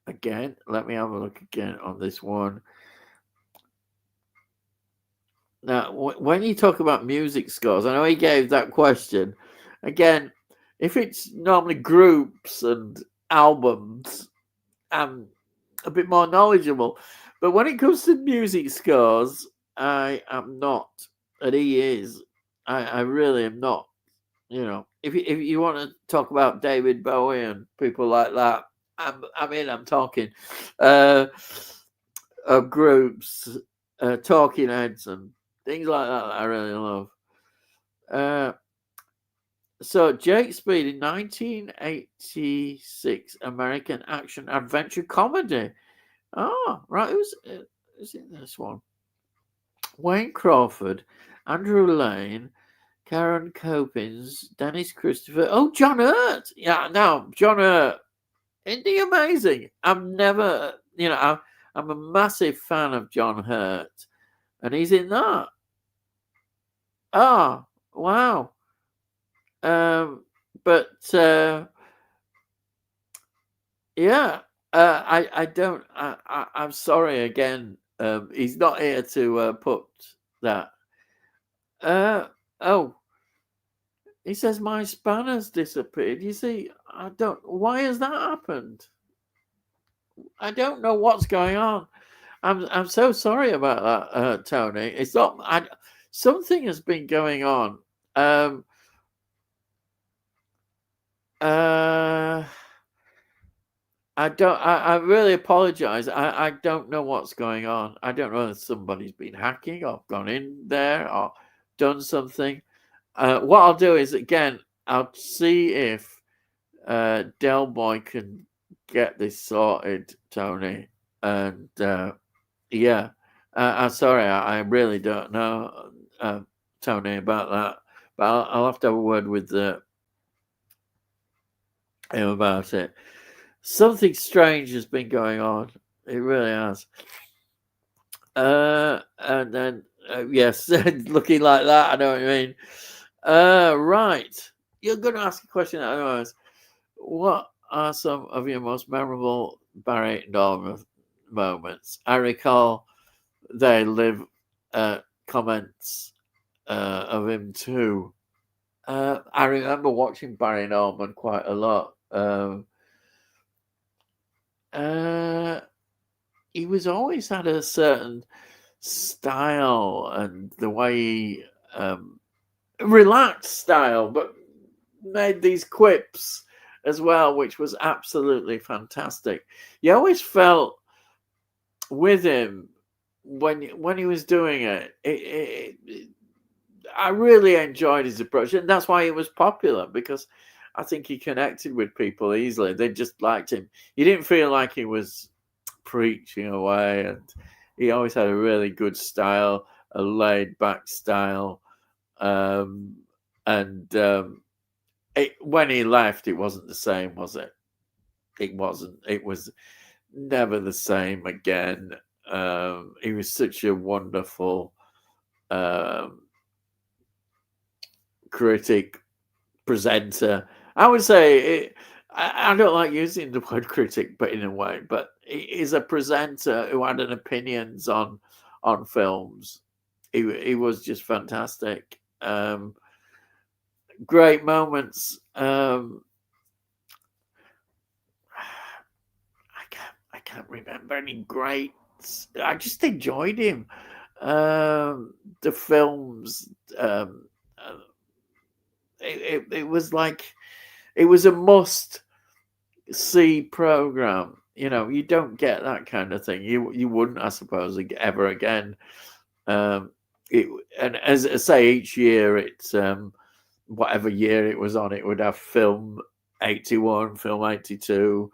Again, let me have a look again on this one. Now, when you talk about music scores, I know he gave that question. Again, if it's normally groups and albums, I'm a bit more knowledgeable. But when it comes to music scores, I am not, and he is. I really am not. You know, if you want to talk about David Bowie and people like that, I'm talking of groups, Talking Heads and things like that I really love. So Jake Speed in 1986, American action adventure comedy. Oh, right. Who's in this one? Wayne Crawford, Andrew Lane, Karen Copins, Dennis Christopher. Oh, John Hurt. Yeah, no, John Hurt. Isn't he amazing? I'm a massive fan of John Hurt, and he's in that. Oh, wow. But yeah, I don't. I'm sorry again. He's not here to put that. Oh, he says my spanner's disappeared. You see, I don't. Why has that happened? I don't know what's going on. I'm so sorry about that, Tony. It's not. Something has been going on. I really apologize. I don't know what's going on. I don't know if somebody's been hacking or gone in there or done something. What I'll do is, again, I'll see if Delboy can get this sorted, Tony. And yeah, I'm sorry. I really don't know, Tony, about that. But I'll have to have a word with him about it. Something strange has been going on. It really has. And then yes, looking like that. I know what you mean. Right. You're going to ask a question. Otherwise, what are some of your most memorable Barry Norman moments? I recall they live comments of him too. I remember watching Barry Norman quite a lot. He was always had a certain style and the way he relaxed style, but made these quips as well, which was absolutely fantastic. You always felt with him when he was doing it. I really enjoyed his approach, and that's why he was popular, because I think he connected with people easily. They just liked him. He didn't feel like he was preaching away, and he always had a really good style, a laid back style. When he left, it wasn't the same, was it? It wasn't. It was never the same again. He was such a wonderful critic, presenter. I would say I don't like using the word critic, but in a way, but he's a presenter who had an opinions on films. He was just fantastic. Great moments. I can't remember any great. I just enjoyed him. The films. It was like it was a must see program. You know, you don't get that kind of thing. You wouldn't, I suppose, ever again. And as I say, each year it's whatever year it was on, it would have film 81, film 82,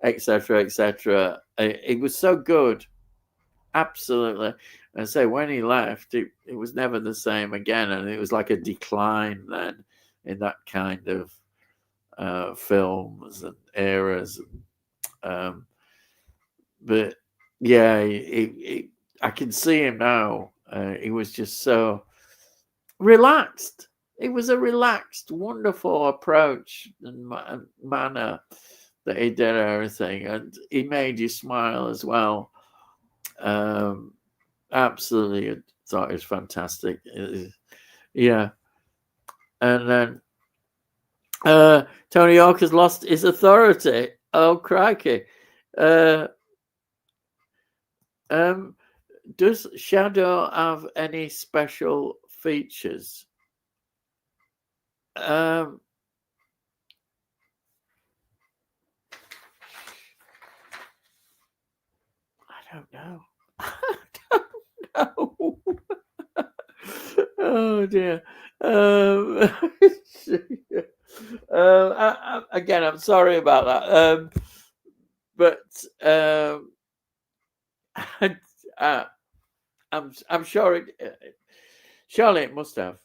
etc., etc. It was so good, absolutely. And so when he left, it was never the same again, and it was like a decline then in that kind of films and eras. But yeah, I can see him now. He was just so relaxed. It was a relaxed, wonderful approach and manner that he did everything, and he made you smile as well. Absolutely, I thought it was fantastic. Yeah, and then Tony Hawk has lost his authority. Oh, crikey! Does Shadow have any special features? I don't know. I don't know. Oh dear. Again, I'm sorry about that. But I'm sure it. Surely it must have.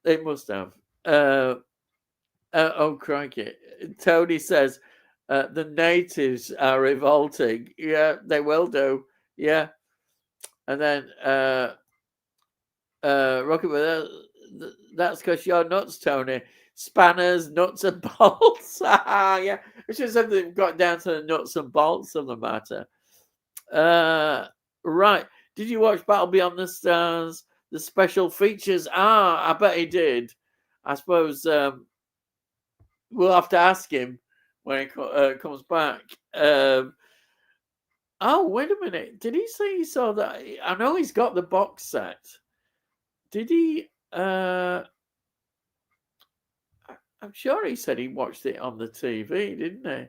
It must have. Oh crikey! Tony says the natives are revolting. Yeah, they will do. Yeah, and then Rocket. That's because you're nuts, Tony. Spanners, nuts and bolts. Yeah, it's just something got down to the nuts and bolts of the matter. Right. Did you watch Battle Beyond the Stars? The special features? I bet he did. I suppose we'll have to ask him when he comes back. Oh, wait a minute. Did he say he saw that? I know he's got the box set. Did he? I'm sure he said he watched it on the TV, didn't he?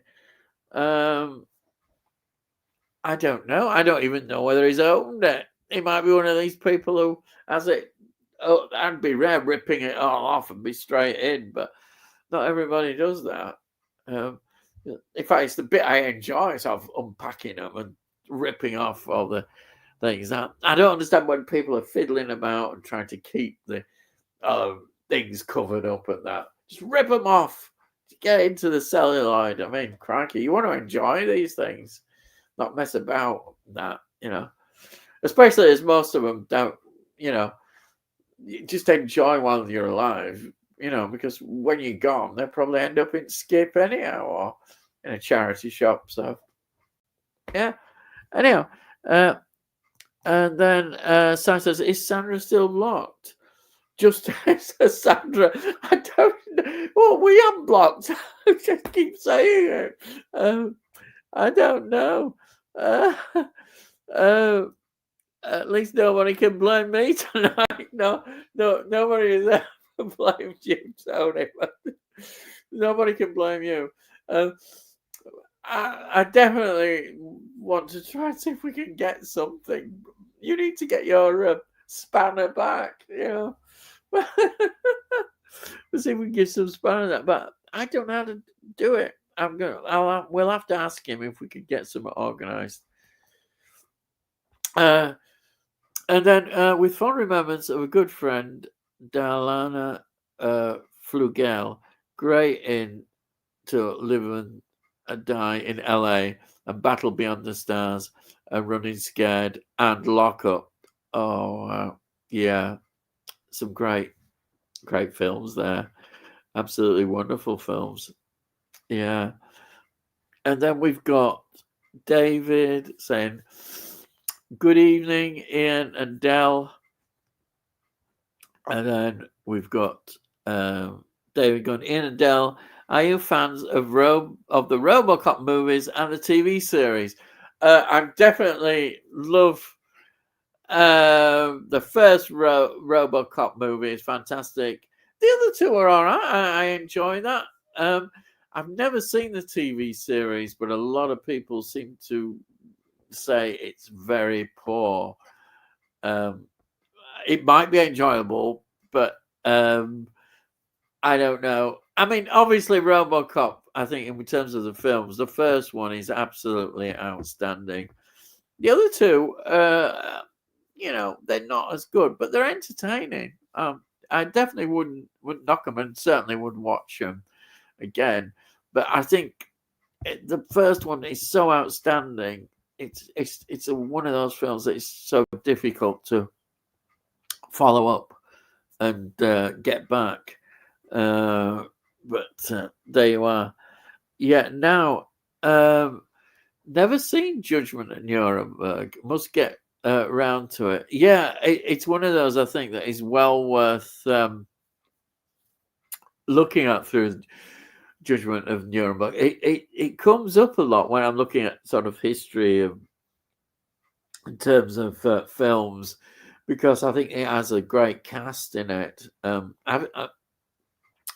I don't know. I don't even know whether he's opened it. He might be one of these people who has it. Oh, I'd be rare ripping it all off and be straight in, but not everybody does that. In fact, it's the bit I enjoy, sort of unpacking them and ripping off all the things. I don't understand when people are fiddling about and trying to keep the things covered up and that. Just rip them off. get into the celluloid. I mean, crikey, you want to enjoy these things, not mess about that, especially as most of them don't, you just enjoy while you're alive, because when you're gone, they'll probably end up in Skip anyhow or in a charity shop. So, yeah. Anyhow, and then Sam says, "Is Sandra still blocked?" Just as Sandra, I don't know. Well, we unblocked. I just keep saying it. I don't know. At least nobody can blame me tonight. No, nobody has ever blamed you, Tony. Nobody can blame you. I definitely want to try and see if we can get something. You need to get your spanner back, Let's see if we can get some spanner that, but I don't know how to do it. We'll have to ask him if we could get some organized. And then with fond remembrance of a good friend, Dalana Flugel, great in to live and die in LA, and Battle Beyond the Stars, and Running Scared, and Lock Up. Oh, yeah, some great films there. Absolutely wonderful films. Yeah. And then we've got David saying, "Good evening, Ian and Del." And then we've got David going, "Ian and Del, are you fans of the RoboCop movies and the TV series?" I definitely love the first RoboCop movie is fantastic. The other two are all right. I enjoy that. I've never seen the TV series, but a lot of people seem to say it's very poor. It might be enjoyable, but I don't know. I mean, obviously, RoboCop, I think in terms of the films, the first one is absolutely outstanding. The other two, they're not as good, but they're entertaining. I definitely wouldn't knock them, and certainly wouldn't watch them again. But I think the first one is so outstanding. It's one of those films that is so difficult to follow up and get back. But there you are. Yeah. Now, never seen Judgment at Nuremberg. Must get round to it. Yeah, it's one of those I think that is well worth looking at through Judgment of Nuremberg. It comes up a lot when I'm looking at sort of history in terms of films, because I think it has a great cast in it.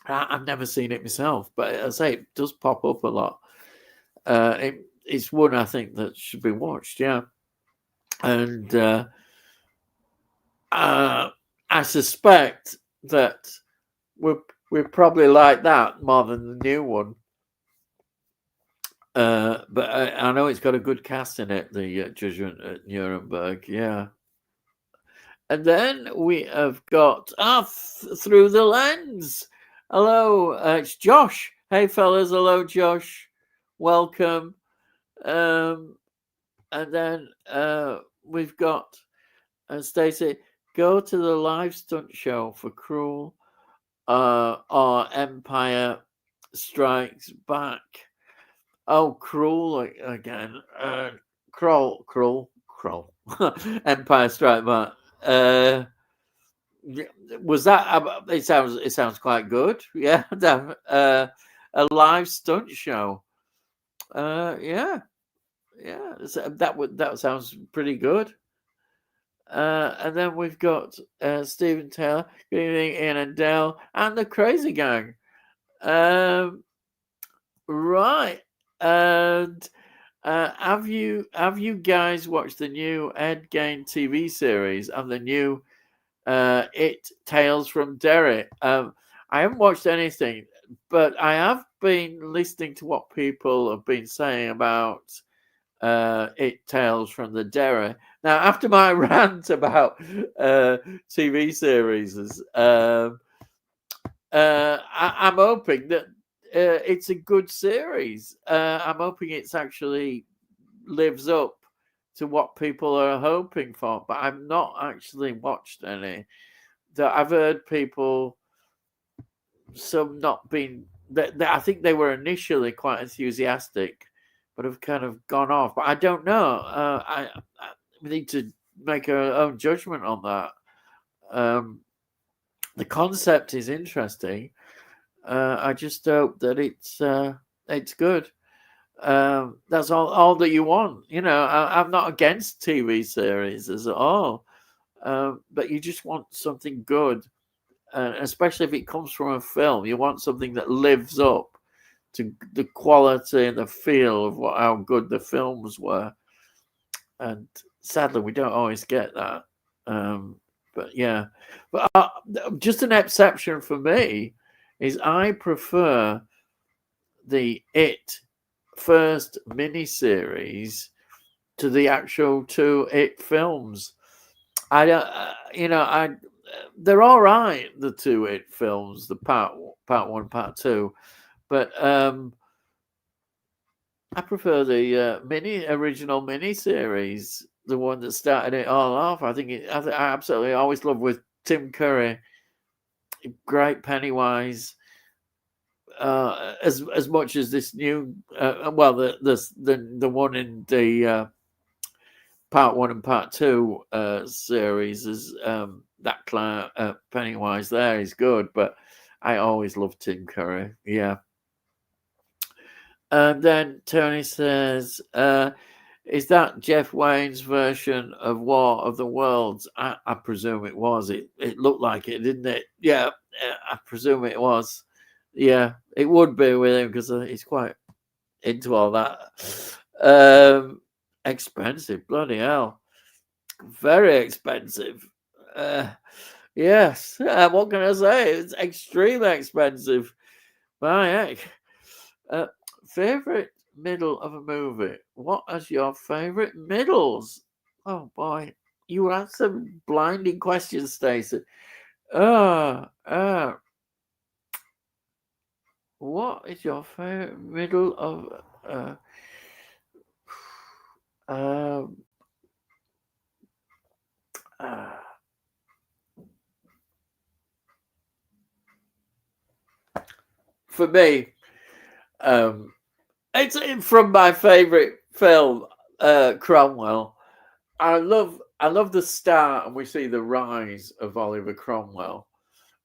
I've never seen it myself, but as I say, it does pop up a lot. It's one I think that should be watched, yeah. And I suspect that we're probably like that more than the new one. But I know it's got a good cast in it, the Judgment at Nuremberg, yeah. And then we have got Through the Lens. Hello, it's Josh. Hey, fellas. Hello, Josh. Welcome. And then we've got Stacey. Go to the live stunt show for Cruel or Empire Strikes Back. Oh, Cruel again. Cruel. Empire Strikes Back. Was that? It sounds quite good. Yeah, a live stunt show. Yeah. That sounds pretty good. And then we've got Stephen Taylor, good evening, Ian and Dell, and the Crazy Gang. Right. And have you guys watched the new Ed Gein TV series and the new It Tales from Derry? I haven't watched anything, but I have been listening to what people have been saying about It Tales from the Derry. Now, after my rant about TV series, I'm hoping that it's a good series. I'm hoping it's actually lives up to what people are hoping for, but I've not actually watched any. That I've heard people, some not been. I think they were initially quite enthusiastic, but have kind of gone off. But I don't know. We need to make our own judgment on that. The concept is interesting. I just hope that it's good. That's all that you want. You know, I'm not against TV series at all, but you just want something good, especially if it comes from a film. You want something that lives up to the quality and the feel of how good the films were. And sadly, we don't always get that. But yeah, but just an exception for me is I prefer the first miniseries to the actual two films. I don't, they're all right. The two films, the part one, part two, but I prefer the original miniseries, the one that started it all off. I absolutely always love with Tim Curry, great Pennywise. As much as this new, the one in the part one and part two series is that Pennywise there is good, but I always love Tim Curry. Yeah. And then Tony says, is that Jeff Wayne's version of War of the Worlds? I presume it was. It looked like it, didn't it? Yeah, I presume it was. Yeah, it would be with him because he's quite into all that. Expensive, bloody hell. Very expensive. Yes, what can I say? It's extremely expensive. My heck. Favorite middle of a movie. What is your favorite middles? Oh boy, you asked some blinding questions, Stacey. What is your favorite middle of? For me, it's from my favorite film, Cromwell. I love the start, and we see the rise of Oliver Cromwell,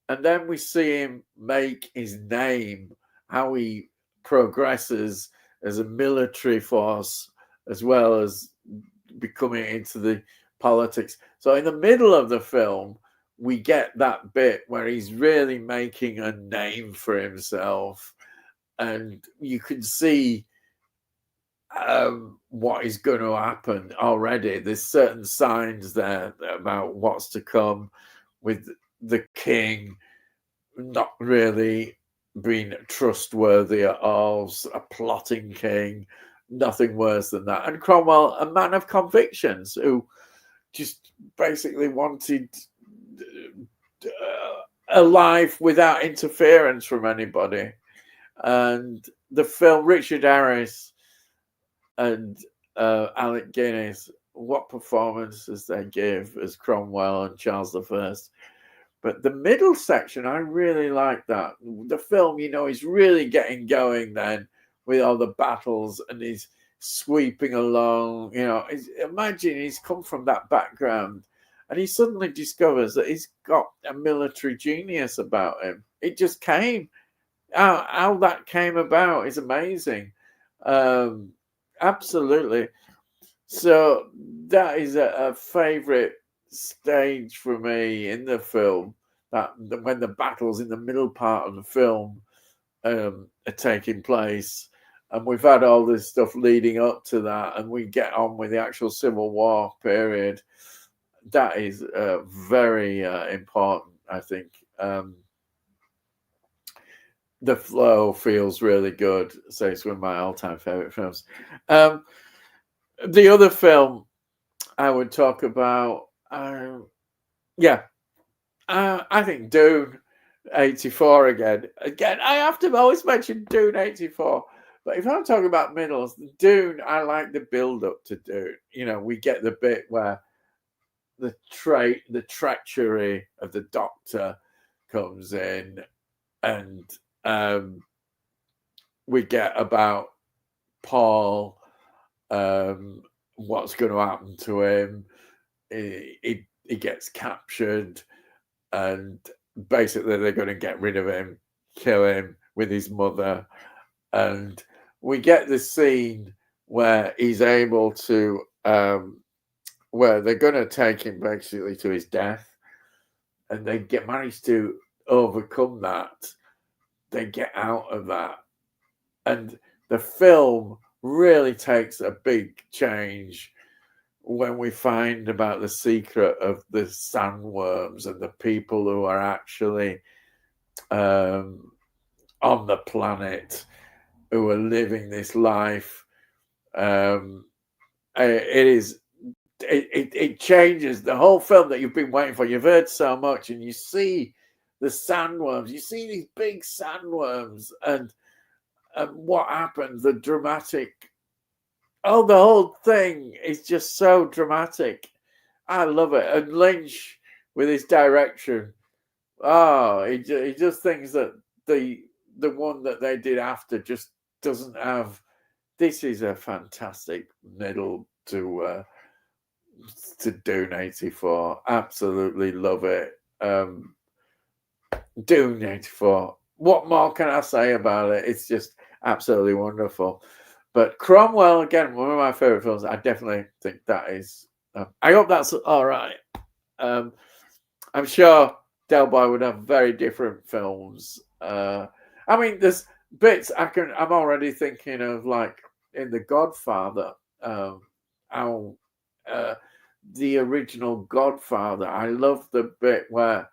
and then we see him make his name, how he progresses as a military force as well as becoming into the politics. So in the middle of the film, we get that bit where he's really making a name for himself, and you can see what is going to happen already. There's certain signs there about what's to come, with the king not really being trustworthy at all, a plotting king, nothing worse than that. And Cromwell, a man of convictions, who just basically wanted a life without interference from anybody. And the film, Richard Harris and Alec Guinness, what performances they give as Cromwell and Charles I. But the middle section, I really like that. The film, is really getting going then with all the battles, and he's sweeping along. Imagine he's come from that background, and he suddenly discovers that he's got a military genius about him. It just came. How that came about is amazing. Absolutely. So that is a favorite stage for me in the film, that when the battles in the middle part of the film are taking place, and we've had all this stuff leading up to that, and we get on with the actual Civil War period. That is very important, I think. The flow feels really good. So it's one of my all-time favorite films. The other film I would talk about, I think Dune. 84 again. I have to always mention Dune 84. But if I'm talking about middles, Dune, I like the build up to Dune. You know, we get the bit where the treachery of the Doctor comes in, and we get about Paul, what's going to happen to him. He gets captured, and basically they're going to get rid of him, kill him with his mother. And we get the scene where he's able to, where they're going to take him basically to his death, and they managed to overcome that. They get out of that, and the film really takes a big change when we find about the secret of the sandworms and the people who are actually on the planet, who are living this life. It changes the whole film that you've been waiting for. You've heard so much, and you see the sandworms. You see these big sandworms, and what happens, the dramatic. Oh, the whole thing is just so dramatic. I love it. And Lynch, with his direction, he just thinks that the one that they did after just doesn't have. This is a fantastic middle to Dune 84. Absolutely love it. Dune 84. What more can I say about it? It's just absolutely wonderful. But Cromwell, again, one of my favorite films. I definitely think that is. I hope that's all right. I'm sure Delboy would have very different films. I mean, there's bits I'm already thinking of, like in The Godfather. The original Godfather. I love the bit where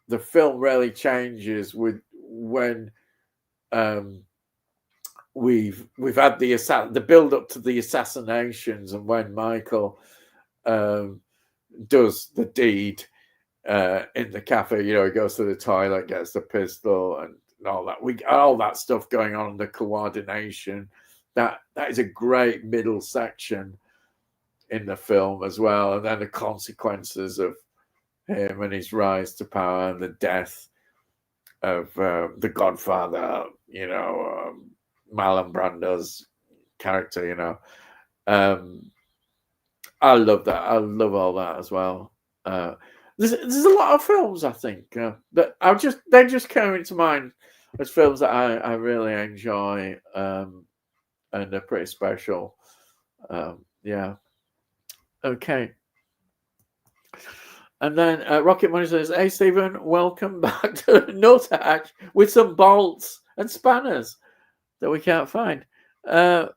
the film really changes with when. We've had the build up to the assassinations, and when Michael does the deed in the cafe, you know, he goes to the toilet, gets the pistol, and all that. All that stuff going on, the coordination. That is a great middle section in the film as well, and then the consequences of him and his rise to power and the death of the Godfather. You know. Marlon Brando's character, you know. I love that. I love all that as well. There's a lot of films, I think, that they just came into mind as films that I really enjoy, and they're pretty special. Yeah. Okay. And then Rocket Money says, "Hey Stephen, welcome back to the nut hatch with some bolts and spanners that we can't find." And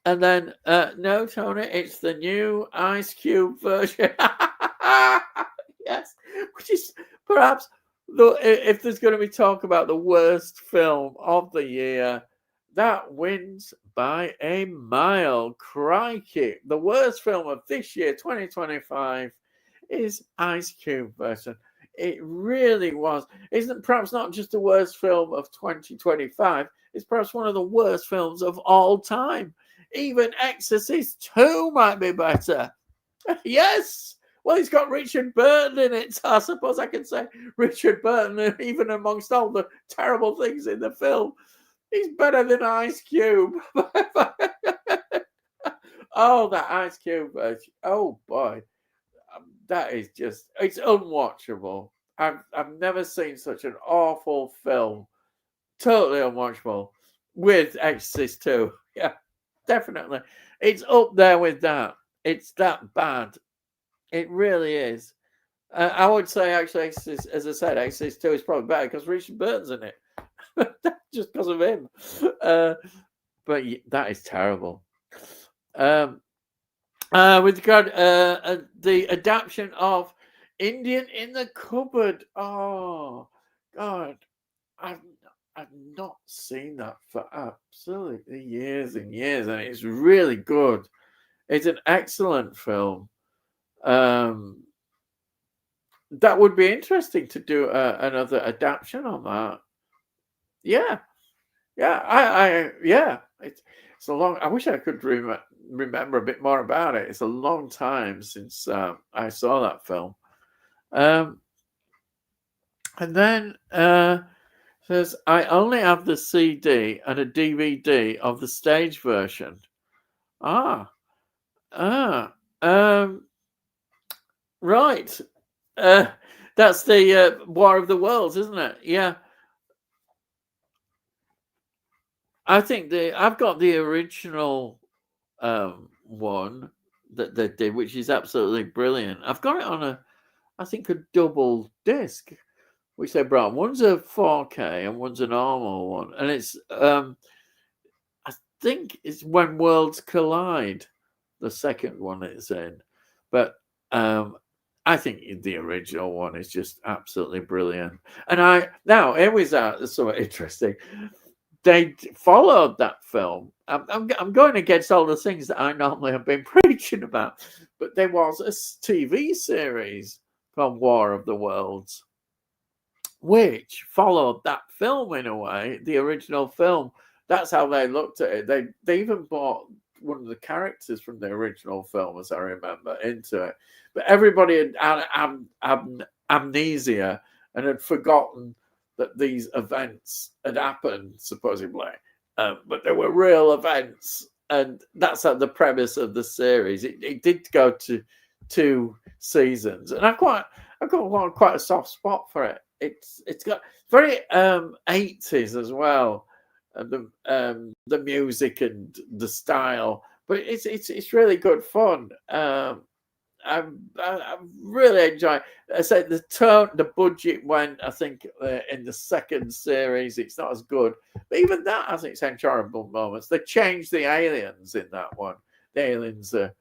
then, no, Tony, it's the new Ice Cube version. Yes, which is perhaps, if there's going to be talk about the worst film of the year, that wins by a mile. Crikey. The worst film of this year, 2025, is Ice Cube version. It really was. Isn't perhaps not just the worst film of 2025, it's perhaps one of the worst films of all time. Even Exorcist 2 might be better. Yes. Well, he's got Richard Burton in it, so I suppose I can say Richard Burton, even amongst all the terrible things in the film, he's better than Ice Cube. Oh, that Ice Cube version. Oh, boy. That is just, it's unwatchable. I've never seen such an awful film. Totally unwatchable with Exorcist 2. Yeah, definitely. It's up there with that. It's that bad. It really is. I would say, actually, Exorcist, as I said, Exorcist 2 is probably better because Richard Burton's in it. Just because of him. But that is terrible. With regard the adaptation of Indian in the Cupboard. Oh, God. I've not seen that for absolutely years and years, and it's really good. It's an excellent film. that would be interesting to do another adaptation on that. Yeah, yeah. It's a long. I wish I could remember a bit more about it. It's a long time since I saw that film. And then says, I only have the CD and a DVD of the stage version. Ah, right. That's the War of the Worlds, isn't it? Yeah. I think I've got the original one that they did, which is absolutely brilliant. I've got it on I think a double disc, which they brought. One's a 4K and one's a normal one, and it's I think it's When Worlds Collide, the second one it's in, but I think the original one is just absolutely brilliant. And now here was somewhat interesting. They followed that film. I'm going against all the things that I normally have been preaching about, but there was a TV series called War of the Worlds, which followed that film in a way, the original film. That's how they looked at it. They even brought one of the characters from the original film, as I remember, into it. But everybody had amnesia and had forgotten that these events had happened, supposedly. But they were real events. And that's the premise of the series. It did go to 2 seasons. And I've got quite a soft spot for it. It's got very 80s as well. The music and the style, but it's really good fun. I really enjoy. I said the budget went. I think in the second series, it's not as good, but even that has its enjoyable moments. They changed the aliens in that one. The aliens are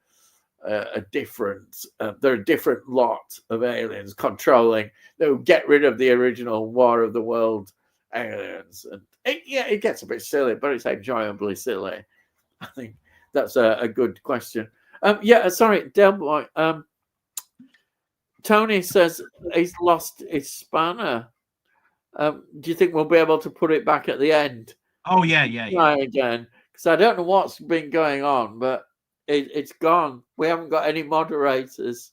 different. They're a different lot of aliens controlling. They'll get rid of the original War of the World aliens, and it gets a bit silly, but it's enjoyably silly. I think that's a good question. Sorry, Delboy. Tony says he's lost his spanner. Do you think we'll be able to put it back at the end? Oh yeah. Try again, because I don't know what's been going on, but it's gone. We haven't got any moderators.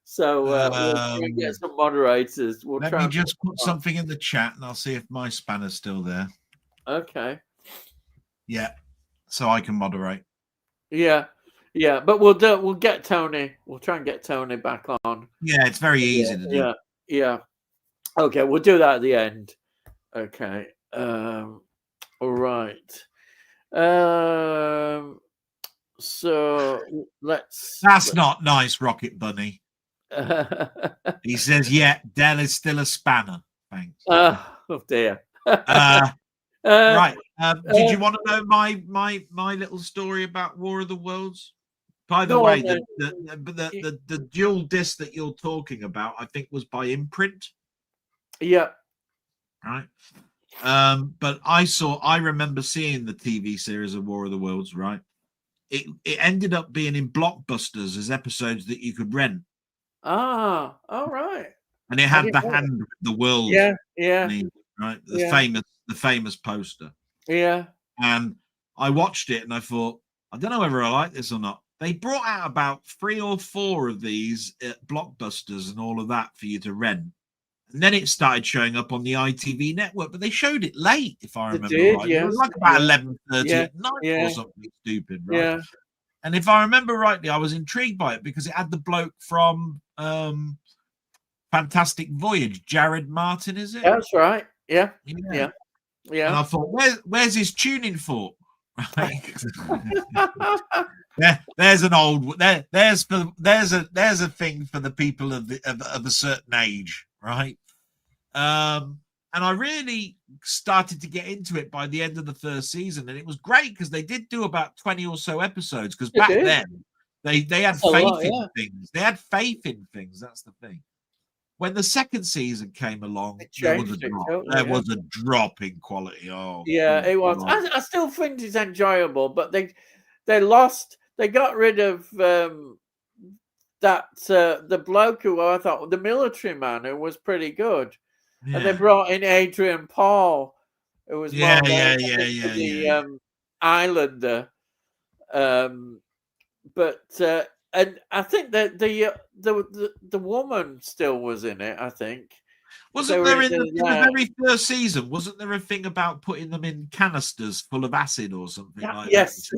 So we'll try and get some moderators. Let me just put something in the chat, and I'll see if my spanner's still there. Okay. Yeah, so I can moderate. Yeah, but we'll get Tony. We'll try and get Tony back on. Yeah, it's very easy to do. Yeah. Okay, we'll do that at the end. Okay. All right. So let's. That's not nice, Rocket Bunny. He says, "Yeah, Dell is still a spanner." Thanks. Oh dear. Right. Did you want to know my little story about War of the Worlds? By the way, the dual disc that you're talking about, I think, was by Imprint. Yeah. Right. But I remember seeing the TV series of War of the Worlds. Right. It ended up being in Blockbusters as episodes that you could rent. Ah, all right. And it had the hand with the world. Yeah. Right. The famous poster. Yeah. And I watched it and I thought, I don't know whether I like this or not. They brought out about 3 or 4 of these at Blockbusters and all of that for you to rent. And then it started showing up on the ITV network, but they showed it late, if I remember right. Yes. It was like about 11:30 at night or something stupid, right? Yeah. And if I remember rightly, I was intrigued by it because it had the bloke from Fantastic Voyage, Jared Martin, is it? That's right. Yeah. And I thought, where's his tuning fork? Right. There's an old there's a thing for the people of a certain age, right? And I really started to get into it by the end of the first season, and it was great because they did do about 20 or so episodes. Because back then they had faith in things. They had faith in things. That's the thing. When the second season came along, there was a drop. There was a drop in quality. Oh, yeah, it was. I still think it's enjoyable, but they lost. They got rid of. the bloke who I thought the military man who was pretty good, and they brought in Adrian Paul, who was more the Islander. But and I think that the woman still was in it. I think wasn't there in the very first season? Wasn't there a thing about putting them in canisters full of acid or something like yes,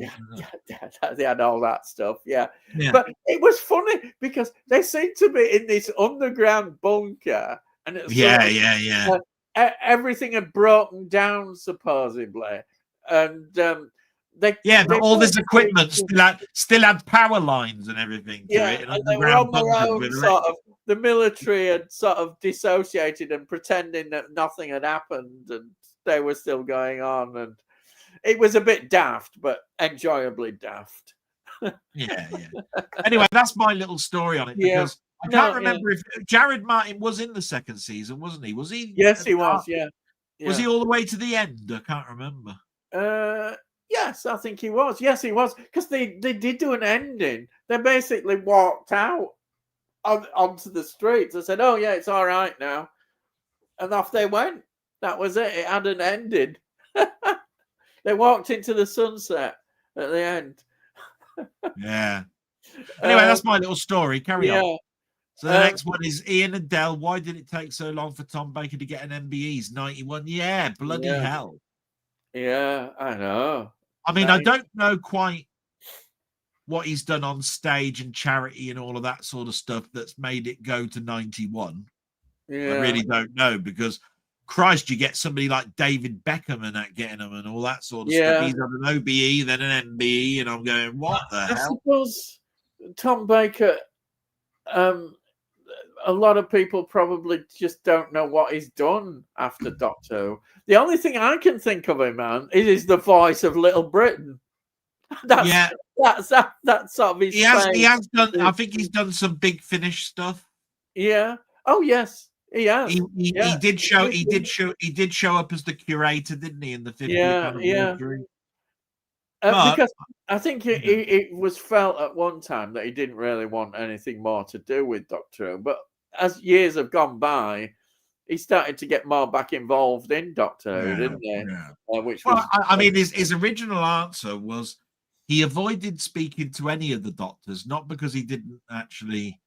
that? they had all that stuff. Yeah, but it was funny because they seemed to be in this underground bunker, and it's everything had broken down supposedly, and but all this equipment still had power lines and everything to it. And they were on their own sort of. The military had sort of dissociated and pretending that nothing had happened, and they were still going on, and it was a bit daft, but enjoyably daft. Anyway, that's my little story on it because I can't remember if Jared Martin was in the second season, wasn't he? Was he? Yes, he was. Yeah. Was he all the way to the end? I can't remember. Yes, I think he was. Yes, he was, because they did do an ending. They basically walked out onto the streets and said, "Oh yeah, it's all right now," and off they went. That was it. It hadn't ended. They walked into the sunset at the end. Anyway, that's my little story. Carry on. So the next one is Ian and Del. Why did it take so long for Tom Baker to get an MBE's 91? Yeah, bloody hell. Yeah, I know. I mean, I don't know quite what he's done on stage and charity and all of that sort of stuff that's made it go to 91. I really don't know, because Christ, you get somebody like David Beckham and that getting them and all that sort of stuff. He's had an OBE, then an MBE, and I'm going, what the hell? I suppose Tom Baker, a lot of people probably just don't know what he's done after Doctor Who. The only thing I can think of him, man, is the voice of Little Britain. That's sort of his. He has done. I think he's done some Big Finish stuff. Yeah. Oh yes, he has. He did show up as the curator, didn't he, in the 50th anniversary? Because I think it was felt at one time that he didn't really want anything more to do with Doctor Who, but as years have gone by, he started to get more back involved in Doctor Who, didn't he? I mean, his original answer was he avoided speaking to any of the doctors, not because he didn't actually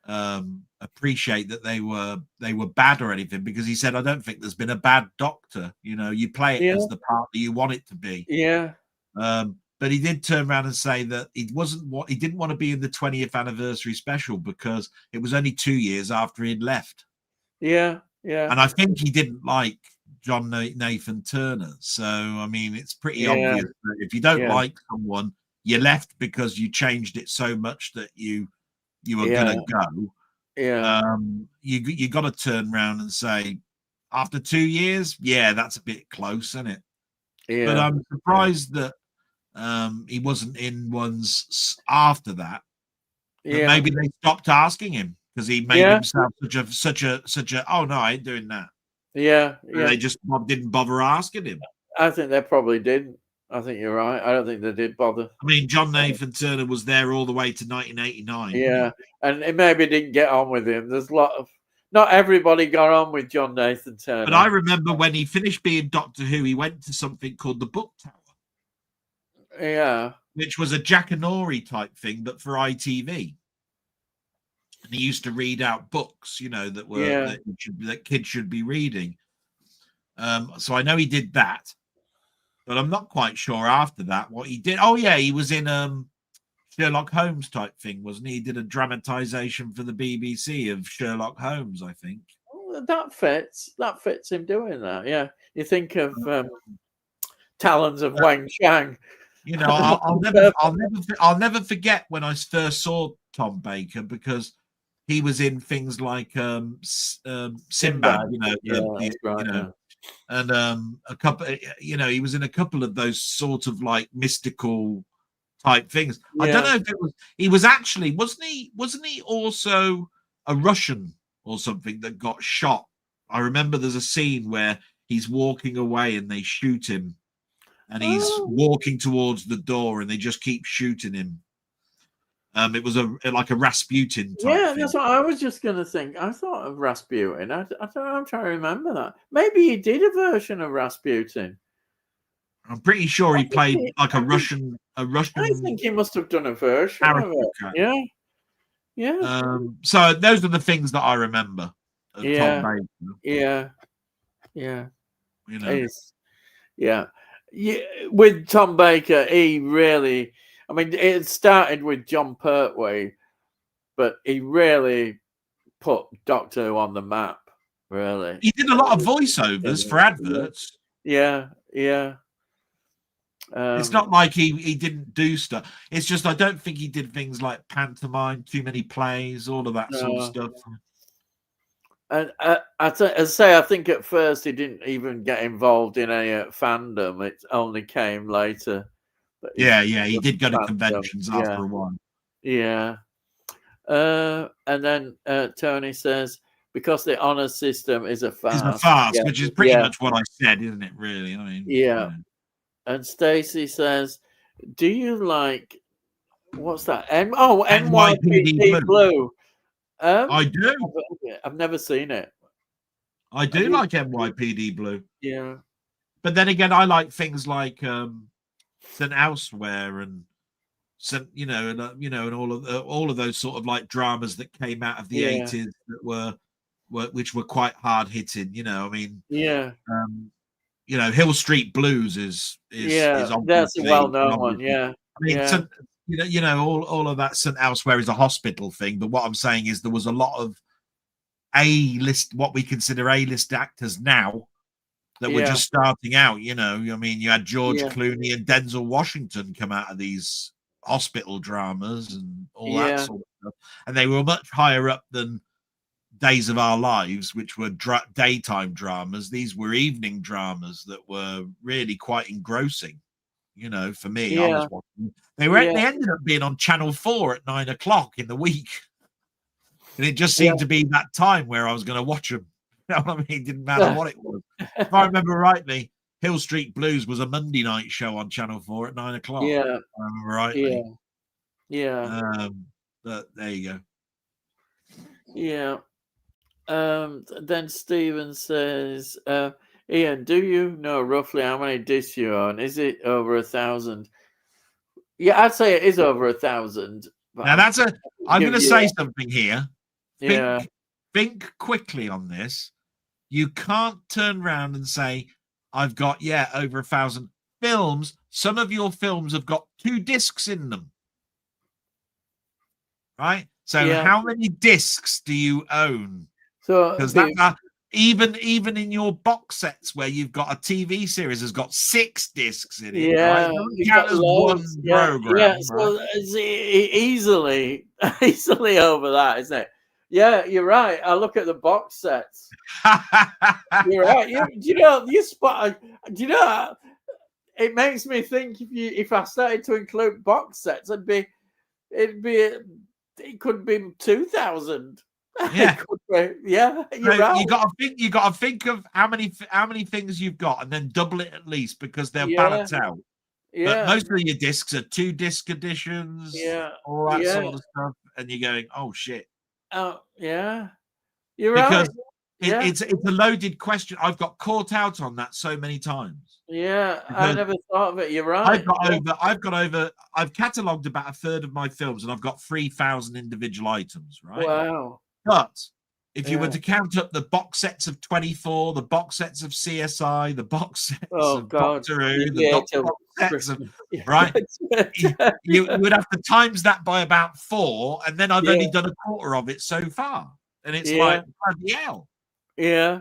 appreciate that they were bad or anything, because he said, I don't think there's been a bad doctor. You know, you play it as the part that you want it to be. But he did turn around and say that he didn't want to be in the 20th anniversary special because it was only 2 years after he'd left. And I think he didn't like John Nathan Turner. So I mean, it's pretty obvious that if you don't like someone, you left because you changed it so much that you were gonna go. You got to turn around and say, after 2 years, that's a bit close, isn't it? But I'm surprised that he wasn't in ones after that. Maybe they stopped asking him because he made himself such a oh no, I ain't doing that. They just didn't bother asking him. I think they probably didn't. I think you're right. I don't think they did bother. I mean, John Nathan Turner was there all the way to 1989. And it maybe didn't get on with him. There's a lot of not everybody got on with John Nathan Turner. But I remember when he finished being Doctor Who, he went to something called the Book Tower. Which was a Jackanory type thing, but for ITV. And he used to read out books, you know, that were that kids should be reading. So I know he did that, but I'm not quite sure after that what he did. Oh yeah, he was in Sherlock Holmes type thing, wasn't he? He did a dramatization for the BBC of Sherlock Holmes, I think. Oh, that fits. That fits him doing that. Yeah, you think of Talons of Wang Chang. You know, I'll never forget when I first saw Tom Baker, because he was in things like Sinbad, and a couple, he was in a couple of those sort of like mystical type things. I don't know if it was. He was actually wasn't he also a Russian or something that got shot? I remember there's a scene where he's walking away and they shoot him. And he's walking towards the door, and they just keep shooting him. It was like a Rasputin type Yeah, thing. that's what I was just going to think. I thought of Rasputin. I don't know. I'm trying to remember that. Maybe he did a version of Rasputin. I'm pretty sure he played like a Russian. I think he must have done a version of it. aristocrat. Yeah. So those are the things that I remember of Yeah. Tom Baker. Yeah. You know. Yeah. With Tom Baker, he really, I mean, it started with John Pertwee, but he really put Doctor Who on the map, really. He did a lot of voiceovers for adverts. Yeah. It's not like he didn't do stuff. It's just I don't think he did things like pantomime, too many plays, all of that sort of stuff. And I think at first he didn't even get involved in a fandom. It only came later. Yeah, he did go to conventions after a while. Yeah. And then Tony says, because the honor system is a farce. It's a farce, which is pretty much what I said, isn't it, really? I mean, yeah. And Stacey says, do you like, what's that? NYPD Blue. I do. I've never seen it. I do like NYPD Blue. Yeah. But then again, I like things like St. Elsewhere and St. And all of those sort of like dramas that came out of the 80s that which were quite hard hitting. I mean, Hill Street Blues is that's a well-known one. Yeah. I mean, all of that St. Elsewhere is a hospital thing. But what I'm saying is there was a lot of A-list, what we consider A-list actors now that were just starting out. I mean, you had George Clooney and Denzel Washington come out of these hospital dramas and all that sort of stuff, and they were much higher up than Days of Our Lives, which were daytime dramas. These were evening dramas that were really quite engrossing. For me, I was watching. They ended up being on Channel 4 at 9 o'clock in the week, and it just seemed to be that time where I was going to watch them. You know what I mean? It didn't matter what it was. If I remember rightly, Hill Street Blues was a Monday night show on Channel 4 at 9 o'clock. Yeah. If I remember rightly. Yeah. But there you go. Yeah. Then Stephen says, Ian, do you know roughly how many discs you own? Is it over 1,000? Yeah, I'd say it is over 1,000. Now I'm going to say something here. Yeah. Think quickly on this. You can't turn around and say, I've got, over 1,000 films. Some of your films have got 2 discs in them. Right? So how many discs do you own? So because even in your box sets where you've got a TV series has got 6 discs in it. Yeah, right? You count as one program. Yeah, so it's easily over that, isn't it? Yeah, you're right. I look at the box sets. You're right. It makes me think if I started to include box sets, it could be 2,000. Yeah, you're right. You got to think of how many things you've got, and then double it at least because they're balanced out. But most of your discs are 2 disc editions, all that sort of stuff, and you're going, oh shit. Oh yeah, you're because right. It's a loaded question. I've got caught out on that so many times. Yeah, I never thought of it. You're right. I've catalogued about 1/3 of my films, and I've got 3,000 individual items. Right? Wow. But if you were to count up the box sets of 24, the box sets of CSI, the box sets of Doctor Who, the box sets of right, you would have to times that by about 4, and then I've only done a quarter of it so far, and it's like bloody hell. Yeah.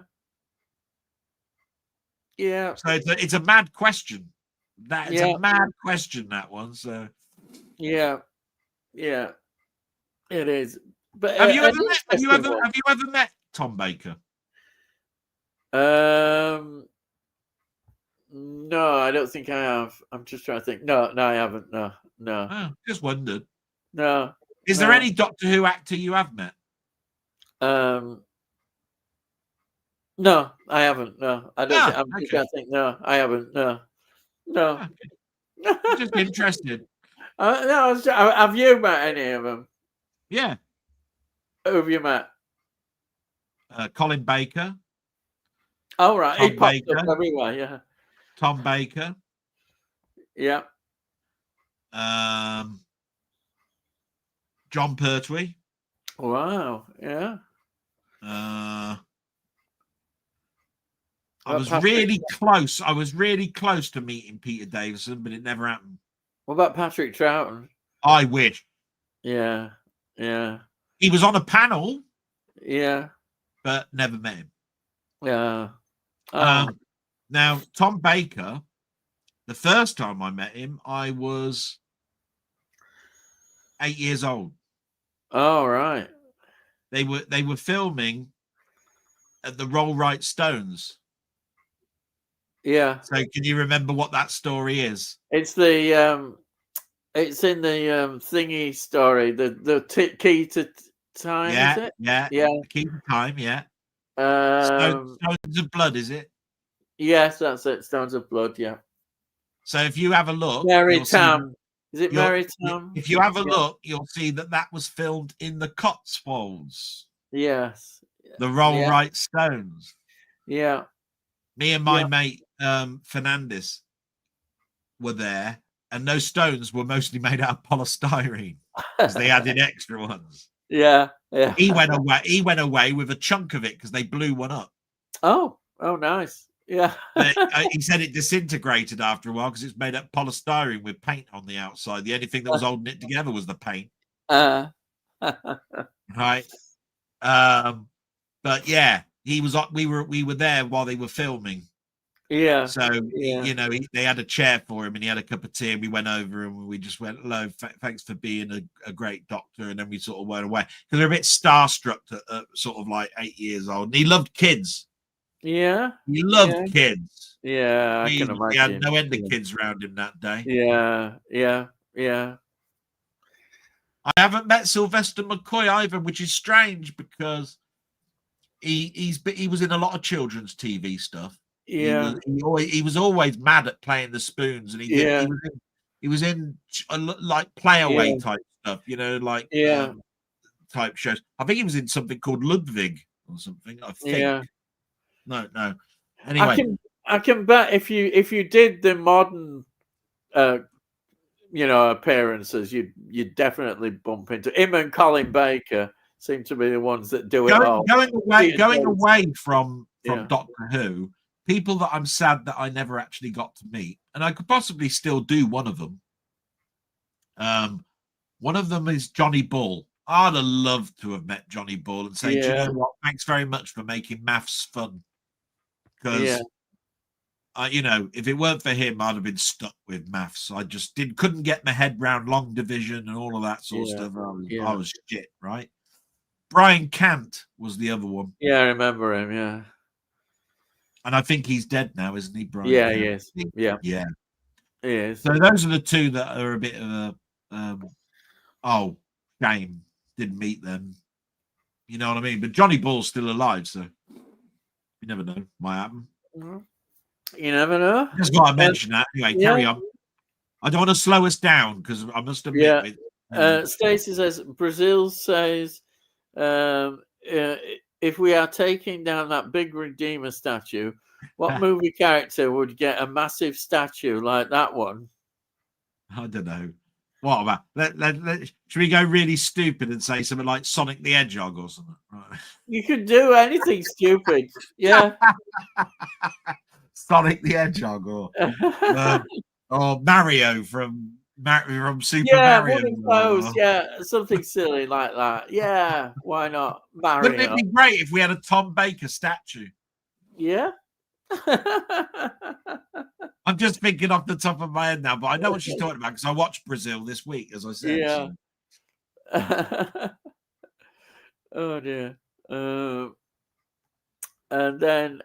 So it's a mad question. It's a mad question, that one. So yeah, it is. But have you ever met Tom Baker? No, I don't think I have. I'm just trying to think. No, I haven't. No. Oh, just wondered. No. Is there any Doctor Who actor you have met? No, I haven't. No, I don't. I'm just trying to think. No, I haven't. No. I'm just interested. No, have you met any of them? Yeah. Who have you met? Colin Baker, Oh, right. He Tom pops up Baker, everywhere. Yeah. Tom Baker, Yeah. John Pertwee. Wow. Yeah. I was really close. I was really close to meeting Peter Davison, but it never happened. What about Patrick Troughton? I wish. Yeah. Yeah. He was on a panel, Yeah. but never met him. Yeah. Oh. Now, Tom Baker, the first time I met him, I was 8 years old. Oh, right. They were filming at the Roll Right Stones. Yeah. So can you remember what that story is? It's the it's in the thingy story, the key to time, Yeah, is it? yeah. The Key to Time, yeah. Stones of Blood, is it? Yes, that's it. Stones of Blood, yeah. So if you have a look, Mary you'll see Tam. Is it Mary Tam? if you have a look, you'll see that was filmed in the Cotswolds. Yes. The Roll Right Stones. Yeah. Me and my mate Fernandez were there, and those stones were mostly made out of polystyrene because they added extra ones. Yeah. He went away with a chunk of it because they blew one up. Oh, nice. Yeah. But, he said it disintegrated after a while because it's made up polystyrene with paint on the outside. The only thing that was holding it together was the paint. Right. But yeah, we were there while they were filming. Yeah. So they had a chair for him, and he had a cup of tea, and we went over and we just went, "Hello, thanks for being a great doctor," and then we sort of went away because they're a bit starstruck at sort of like 8 years old, and he loved kids. Yeah. He loved kids. Yeah, I can imagine. He had no end of kids around him that day. Yeah. Yeah. I haven't met Sylvester McCoy either, which is strange because he was in a lot of children's TV stuff. Yeah. He was always mad at playing the spoons, and he was in like playaway type stuff, like type shows. I think he was in something called Ludwig or something. I think. Yeah. No. Anyway, I can bet if you did the modern appearances, you'd definitely bump into him, and Colin Baker seem to be the ones that do it all. Going away from Doctor Who, people that I'm sad that I never actually got to meet, and I could possibly still do one of them. One of them is Johnny Bull. I'd have loved to have met Johnny Bull and say, "Do you know what? Thanks very much for making maths fun." Because if it weren't for him, I'd have been stuck with maths. I just couldn't get my head round long division and all of that sort of stuff. I was shit, right? Brian Cant was the other one. Yeah, I remember him. Yeah, and I think he's dead now, isn't he, Brian? Yeah, he is. Yeah, he is. So those are the two that are a bit of a shame. Didn't meet them. You know what I mean? But Johnny Bull's still alive, so you never know. Might happen. You never know. Just got to mention that. Anyway, carry on. I don't want to slow us down because I must admit. Stacey says Brazil says if we are taking down that big Redeemer statue, what movie character would get a massive statue like that one? I don't know. What about? Should we go really stupid and say something like Sonic the Hedgehog or something? Right. You could do anything stupid. Yeah. Sonic the Hedgehog or Mario from Super Mario. One of those, something silly like that. Yeah, why not? Mario. Wouldn't it be great if we had a Tom Baker statue? Yeah. I'm just thinking off the top of my head now, but I know what she's talking about because I watched Brazil this week, as I said. Yeah. So. Oh dear. And then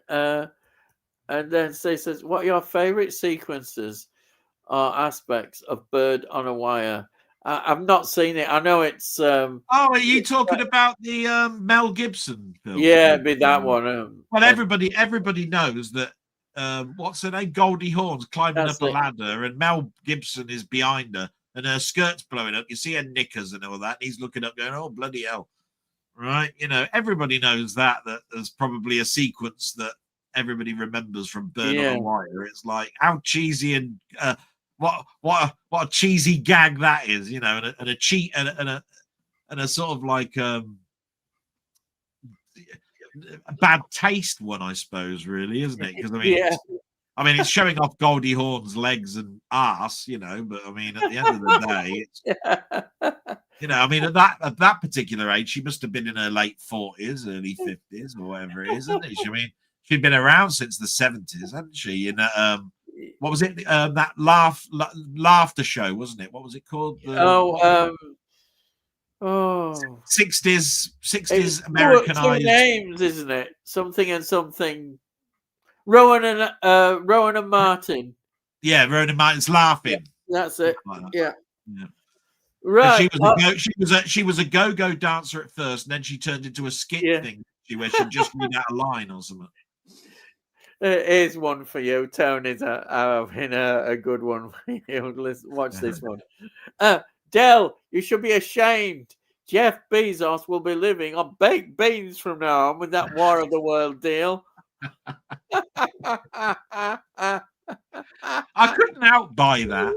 Stacey says, "What are your favourite sequences or aspects of Bird on a Wire?" I've not seen it. I know it's. Are you talking about the Mel Gibson film? Yeah, it'd be that one. Well, everybody knows that. What's her name? Goldie Hawn's climbing up a ladder, and Mel Gibson is behind her, and her skirt's blowing up. You see her knickers and all that. And he's looking up, going, "Oh bloody hell!" Right? Everybody knows that there's probably a sequence that everybody remembers from Bird on the Wire. It's like how cheesy and what a cheesy gag that is, and a cheat and a sort of like a bad taste one, I suppose, really, isn't it? Because I mean, it's showing off Goldie Hawn's legs and ass, but I mean, at the end of the day, it's, I mean, at that particular age, she must have been in her late 40s, early 50s, or whatever it is, isn't it? I mean, she'd been around since the 70s, hadn't she? And what was it? That laughter show, wasn't it? What was it called? 60s Americanized names, isn't it? Something and something. Rowan and Martin. Yeah, Rowan and Martin's Laughing. Yeah, that's it. Like that. Yeah. Right. She was a go-go dancer at first, and then she turned into a skit thing where she'd just read out a line or something. Here's one for you. Tony's having a good one for you. Watch this one. Del, you should be ashamed. Jeff Bezos will be living on baked beans from now on with that War of the World deal. I couldn't outbuy that.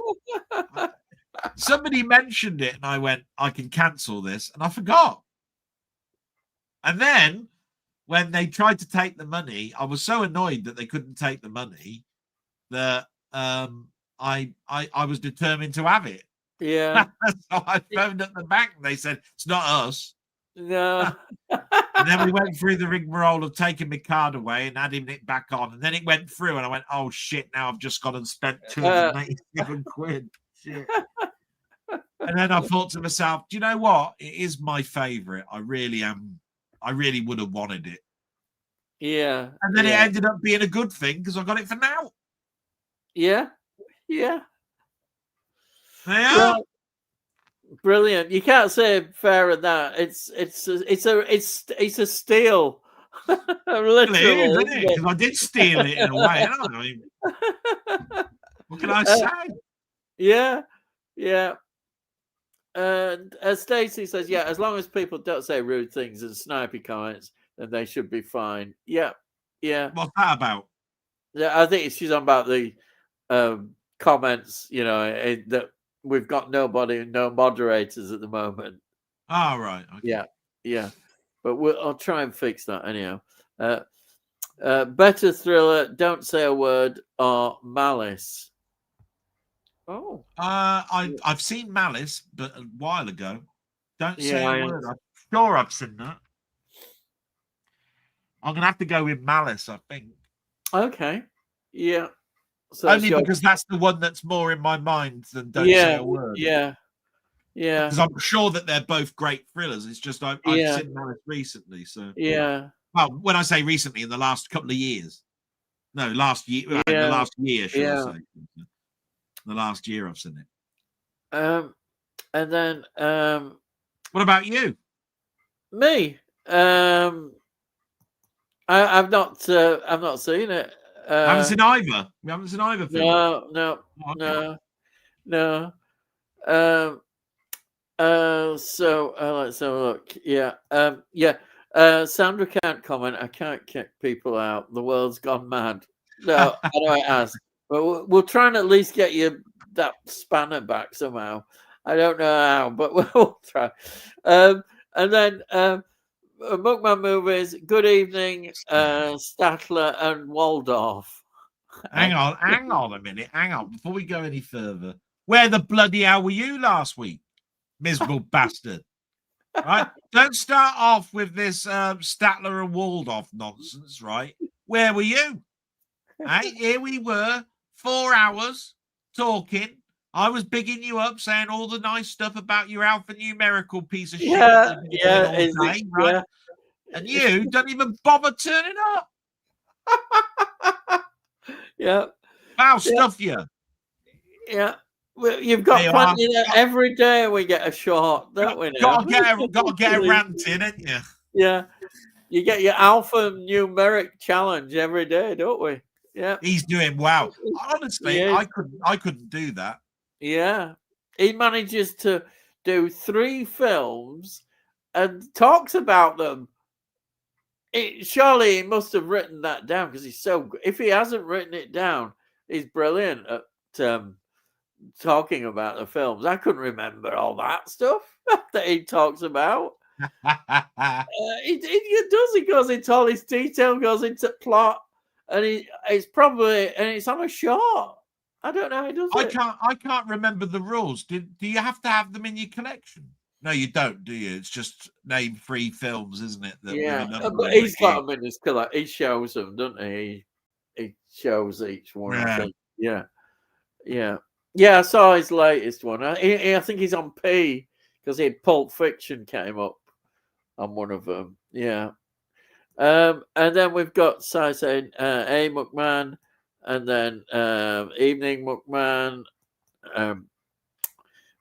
Somebody mentioned it and I went, I can cancel this, and I forgot. And then when they tried to take the money, I was so annoyed that they couldn't take the money that I was determined to have it. Yeah. So I phoned up the bank and they said, it's not us. No. And then we went through the rigmarole of taking my card away and adding it back on. And then it went through and I went, oh shit, now I've just gone and spent 287 quid. Shit. And then I thought to myself, do you know what? It is my favorite. I really would have wanted it. Yeah. And then it ended up being a good thing because I got it for now. Yeah. Yeah. Yeah. Well, brilliant. You can't say fair at that. It's a steal. Literally, isn't it? Because I did steal it in a way. I mean, what can I say? Yeah. And Stacey says, yeah, as long as people don't say rude things and snipey comments, then they should be fine. Yeah. What's that about? Yeah, I think she's on about the comments, that we've got no moderators at the moment. Oh, right. Okay. Yeah. But I'll try and fix that anyhow. Better thriller, don't say a word, or Malice. Oh. I've seen Malice, but a while ago. Don't say a word. I'm sure I've seen that. I'm going to have to go with Malice, I think. Okay. Yeah. So only because that's the one that's more in my mind than Don't Say a Word. Yeah. Because I'm sure that they're both great thrillers. It's just I've seen Malice recently. So well, when I say recently, in the last couple of years. No, last year. In the last year, should I say. The last year I've seen it. And then what about you? Me? I've not seen it. I haven't seen either. We haven't seen either film. No. So let's have a look. Sandra can't comment. I can't kick people out. The world's gone mad. No, I know I ask. But we'll try and at least get you that spanner back somehow. I don't know how, but we'll try. And then Bookman Movies, good evening, Statler and Waldorf. Hang on a minute. Hang on. Before we go any further, where the bloody hell were you last week? Miserable bastard. Right? Don't start off with this Statler and Waldorf nonsense, right? Where were you? Hey, here we were, 4 hours talking. I was bigging you up, saying all the nice stuff about your alphanumerical piece of shit. Right? And you don't even bother turning up. Foul stuff you. Yeah. Well, you've got plenty every day we get a shot, don't we? Got to get a rant in, ain't you? Yeah. You get your alphanumeric challenge every day, don't we? Yeah. He's doing well. Honestly, I couldn't do that. Yeah. he manages to do 3 films and talks about them. Surely he must have written that down because he's so good. If he hasn't written it down, he's brilliant at talking about the films. I couldn't remember all that stuff that he talks about. He does. He goes into all his detail, goes into plot, and it's on a short. I don't know how he does it. I can't remember the rules. Do you have to have them in your collection? No, you don't, do you? It's just name 3 films, isn't it? That Yeah, with a number but he's got them in his collection. He shows them, doesn't he? He shows each one. Yeah. I think. Yeah. I saw his latest one. I think he's on P because Pulp Fiction came up on one of them. Yeah. And then we've got saying A McMahon, and then Evening McMahon.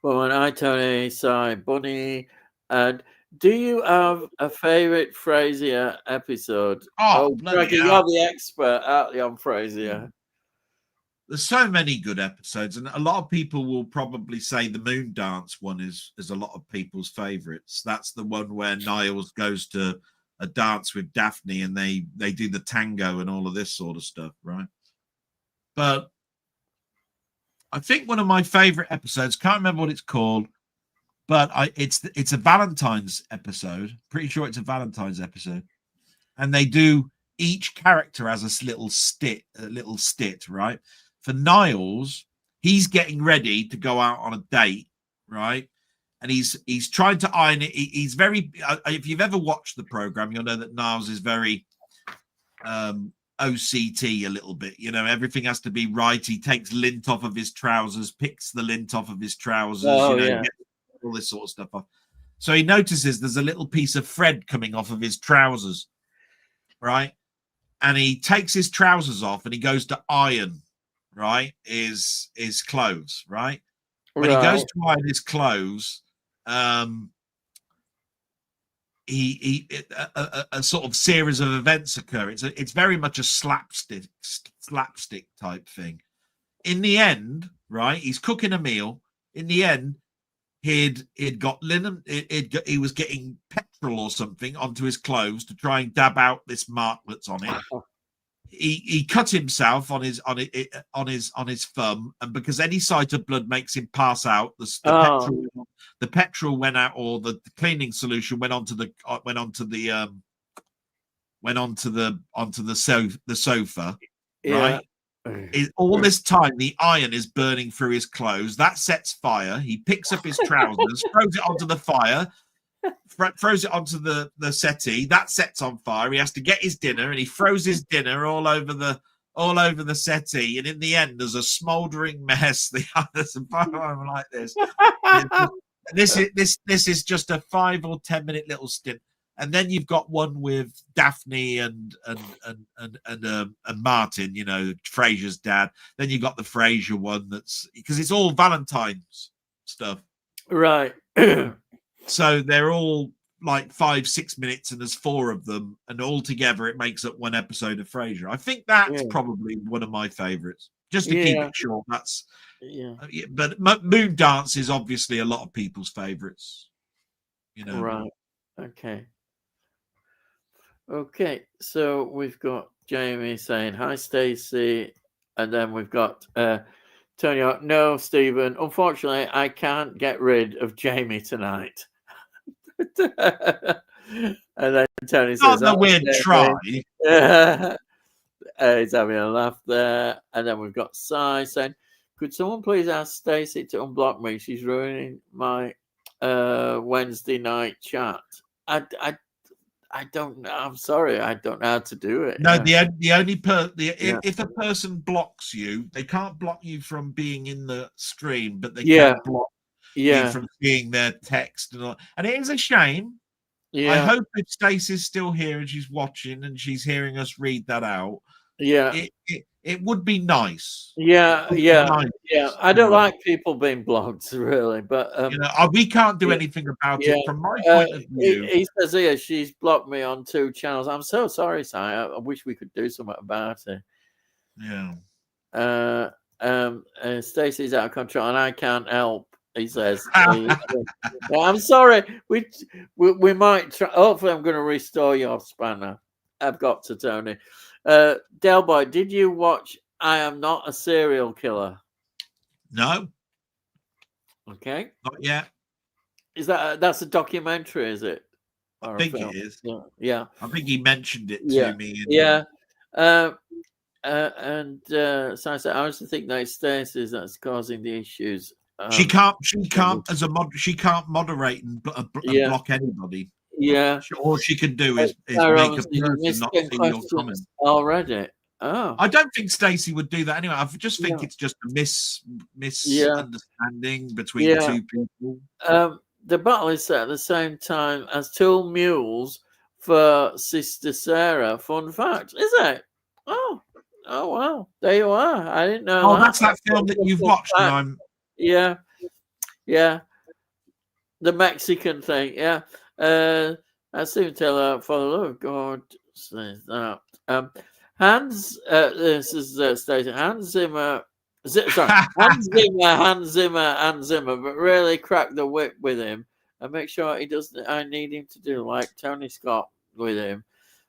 Well, I Tony, Cy Bunny, and do you have a favorite Frasier episode? Oh, Greg, you're the expert, aren't you, on Frasier? There's so many good episodes, and a lot of people will probably say the Moon Dance one is a lot of people's favorites. That's the one where Niles goes to a dance with Daphne, and they do the tango and all of this sort of stuff, right? But I think one of my favorite episodes, can't remember what it's called, but it's a Valentine's episode. Pretty sure it's a Valentine's episode, and they do each character has a little stit, right? For Niles, he's getting ready to go out on a date, right? And he's trying to iron it. He's very. If you've ever watched the program, you'll know that Niles is very OCT a little bit. You know, everything has to be right. He takes lint off of his trousers, picks the lint off of his trousers. Oh, you know, yeah. all this sort of stuff off. So he notices there's a little piece of thread coming off of his trousers, right? And he takes his trousers off and he goes to iron, right? His clothes, right? When he goes to iron his clothes, a sort of series of events occur. It's very much a slapstick type thing. In the end, right? He's cooking a meal. In the end, he'd got linen. He was getting petrol or something onto his clothes to try and dab out this mark that's on it. He cut himself on his thumb, and because any sight of blood makes him pass out, the petrol went out, or the cleaning solution went onto the sofa, right? All this time, the iron is burning through his clothes. That sets fire. He picks up his trousers, throws it onto the fire, throws it onto the settee. That sets on fire. He has to get his dinner, and he throws his dinner all over the settee. And in the end, there's a smouldering mess. There's a fire like this. This is just a 5 or 10 minute little stint. And then you've got one with Daphne and Martin, you know, Frasier's dad. Then you've got the Frasier one that's because it's all Valentine's stuff. Right. So they're all like 5-6 minutes, and there's 4 of them, and all together it makes up one episode of Frasier. I think that's probably one of my favorites. Just to keep it short, that's But Moon Dance is obviously a lot of people's favorites. You know. Right. Okay, so we've got Jamie saying, hi, Stacey. And then we've got Tony, no, Stephen, unfortunately, I can't get rid of Jamie tonight. And then Tony says, not a weird try. He's having a laugh there. And then we've got Cy saying, could someone please ask Stacey to unblock me? She's ruining my Wednesday night chat. I don't know. I'm sorry. I don't know how to do it. No, if a person blocks you, they can't block you from being in the stream, but they can block you from seeing their text and all. And it is a shame. I hope if Stacey's still here and she's watching and she's hearing us read that out. It would be nice. I don't like people being blocked, really, but we can't do anything about it from my point of view. He says here she's blocked me on 2 channels. I'm so sorry, Si. I wish we could do something about it. Yeah. Stacey's out of control, and I can't help. He says. I'm sorry. We might try. Hopefully, I'm going to restore your spanner. I've got to, Tony. Delboy, did you watch I Am Not a Serial Killer? No, Okay. not yet. Is that's a documentary? Is it? I think it is. Yeah. I think he mentioned it Yeah. to me. Yeah. So I said, I also think that it's stasis that's causing the issues. She can't moderate and block anybody. Yeah. All she can do is make a person not see your comments already. Oh, I don't think Stacey would do that anyway. I just think it's just a misunderstanding between two people. The battle is set at the same time as Two Mules for Sister Sarah. Fun fact, is it? Oh wow! There you are. I didn't know. That's that film that you've watched. Yeah. The Mexican thing. Yeah. I soon tell her for the love of God says that. Hans. This is stated. Hans Zimmer. Hans Zimmer, but really crack the whip with him and make sure he does what I need him to do, like Tony Scott with him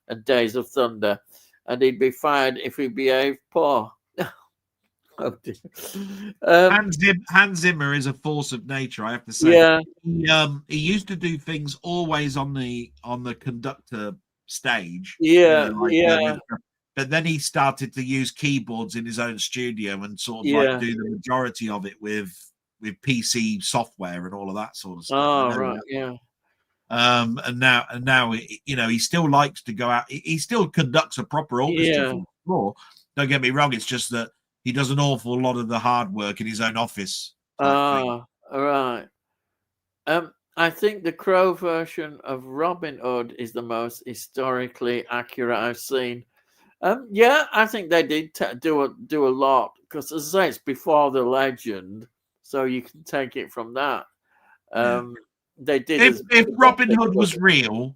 and Days of Thunder. And he'd be fired if he behaved poor. Oh dear. Hans Zimmer is a force of nature, I have to say. Yeah. He used to do things always on the conductor stage. Yeah. But then he started to use keyboards in his own studio and sort of like do the majority of it with PC software and all of that sort of stuff. Oh, right, yeah. And now, he still likes to go out. He still conducts a proper orchestra from the floor. Don't get me wrong. It's just that he does an awful lot of the hard work in his own office. All right. I think the Crow version of Robin Hood is the most historically accurate I've seen. I think they did do a lot because, as I say, it's before the legend, so you can take it from that. They did. If Robin Hood was real,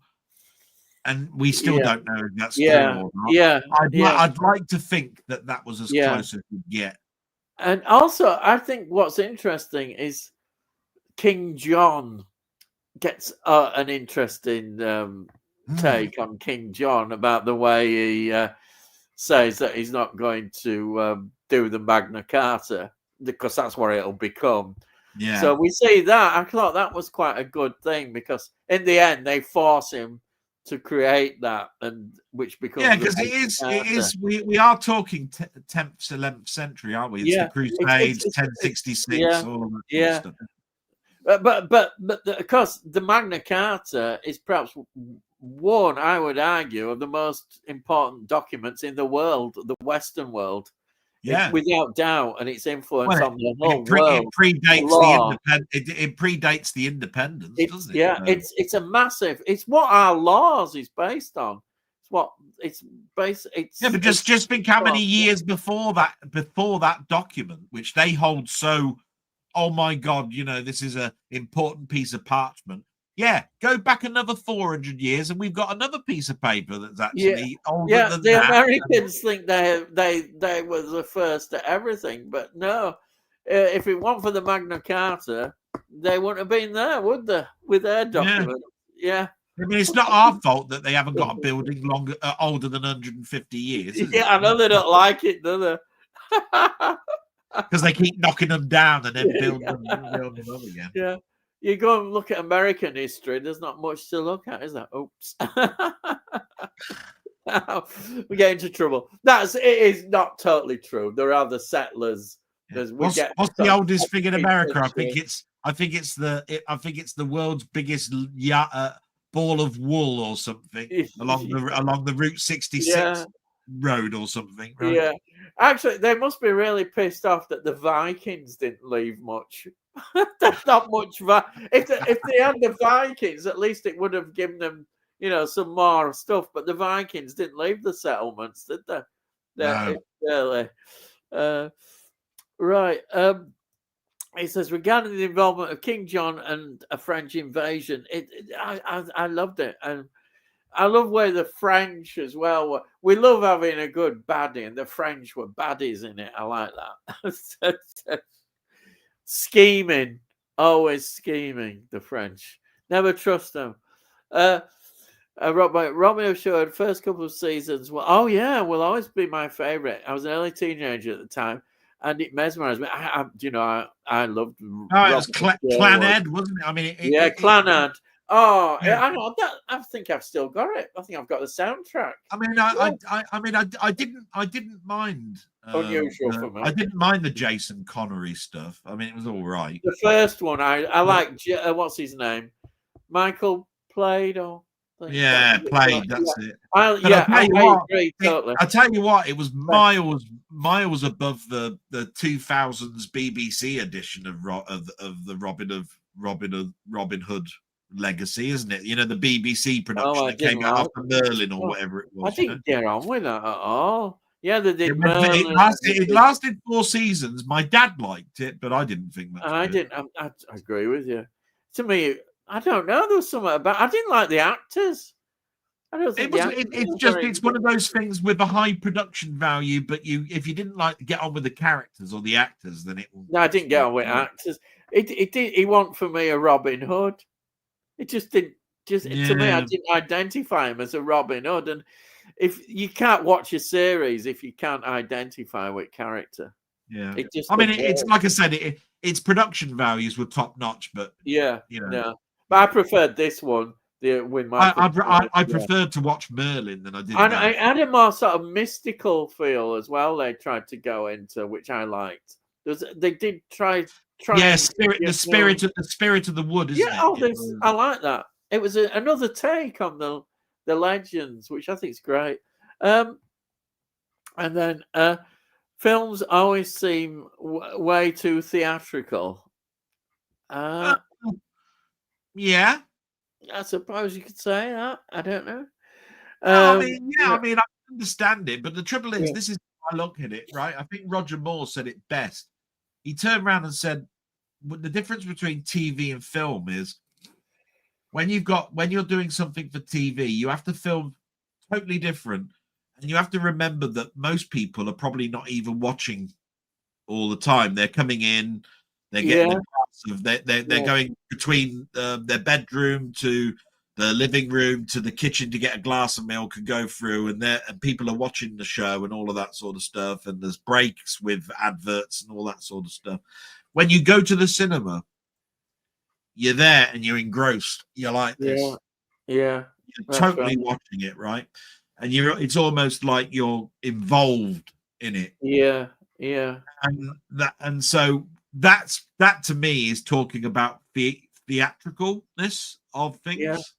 and we still don't know if that's true or not. I'd like to think that was as close as we get. And also, I think what's interesting is King John gets an interesting take on King John about the way he says that he's not going to do the Magna Carta because that's what it'll become. Yeah. So we see that. I thought that was quite a good thing because in the end they force him to create that, and which becomes because it is. We are talking 10th, 11th century, aren't we? It's the Crusades, 1066, all of that sort of stuff. But of course, the Magna Carta is perhaps one, I would argue, of the most important documents in the world, the Western world. Yeah, without doubt, and its influence on the whole world. It predates the independence, doesn't it? Yeah, it's a massive. It's what our laws is based on. It's what it's based. It's but just think how many years before that document, which they hold so. Oh my God! This is an important piece of parchment. Yeah, go back another 400 years, and we've got another piece of paper that's actually older than that. Americans think they were the first to everything, but no. If it weren't for the Magna Carta, they wouldn't have been there, would they? With their document, I mean, it's not our fault that they haven't got a building older than 150 years. I know they don't like it, do they? Because they keep knocking them down and then building them up again. Yeah. You go and look at American history, there's not much to look at, is there? Oops. We get into trouble. It is not totally true. There are the settlers. What's the oldest thing in America? I think it's the world's biggest ball of wool or something along the Route 66 road or something. Right? Yeah. Actually, they must be really pissed off that the Vikings didn't leave much. There's not much. If they had the Vikings, at least it would have given them, some more stuff. But the Vikings didn't leave the settlements, did they? No. Right. It says regarding the involvement of King John and a French invasion, I loved it, and I love where the French as well. We love having a good baddie, and the French were baddies in it. I like that. Scheming, Always scheming, the French. Never trust them. Romeo Showed first couple of seasons. Well, oh yeah, will always be my favorite. I was an early teenager at the time, and it mesmerized me. I loved. Oh, it was Clan Ed, wasn't it? I mean, Clan Ed. Oh, yeah. I think I've still got it. I think I've got the soundtrack. I mean, I didn't mind. Unusual for me. I didn't mind the Jason Connery stuff. I mean, it was all right. The first one, I like. What's his name? Michael Played or. Yeah, Played. That's it. I agree totally. I tell you what, it was miles above the 2000s BBC edition of the Robin Hood legacy, isn't it? You know, the BBC production that came out after Merlin or whatever it was. I didn't get on with that at all. Yeah, they did. It lasted 4 seasons. My dad liked it, but I didn't think much. I didn't. I agree with you. To me, I don't know. There was something about. I didn't like the actors. I don't think it's one of those things with a high production value, but if you didn't like to get on with the characters or the actors, then it will. No, I didn't get on with actors. It did. He want for me a Robin Hood. It just didn't. To me, I didn't identify him as a Robin Hood, and if you can't watch a series if you can't identify with character. Yeah, it's like I said, its production values were top notch, but but I preferred this one. I preferred to watch Merlin than I did. And I had a more sort of mystical feel as well. They tried to go into, which I liked. They did try. Yeah, the spirit of the wood. Isn't it? I like that. It was another take on the legends, which I think is great. And then films always seem way too theatrical. Yeah. I suppose you could say that. I don't know. I mean, I understand it, but the trouble is, this is how I look at it, right? I think Roger Moore said it best. He turned around and said, the difference between TV and film is when you're doing something for TV, you have to film totally different, and you have to remember that most people are probably not even watching all the time. They're coming in. They're getting they're going between their bedroom to the living room to the kitchen to get a glass of milk and go through, and people are watching the show and all of that sort of stuff. And there's breaks with adverts and all that sort of stuff. When you go to the cinema, you're there and you're engrossed. You're like this. Yeah. You're totally watching it, right? And it's almost like you're involved in it. Yeah. And so that to me is talking about the theatricalness of things,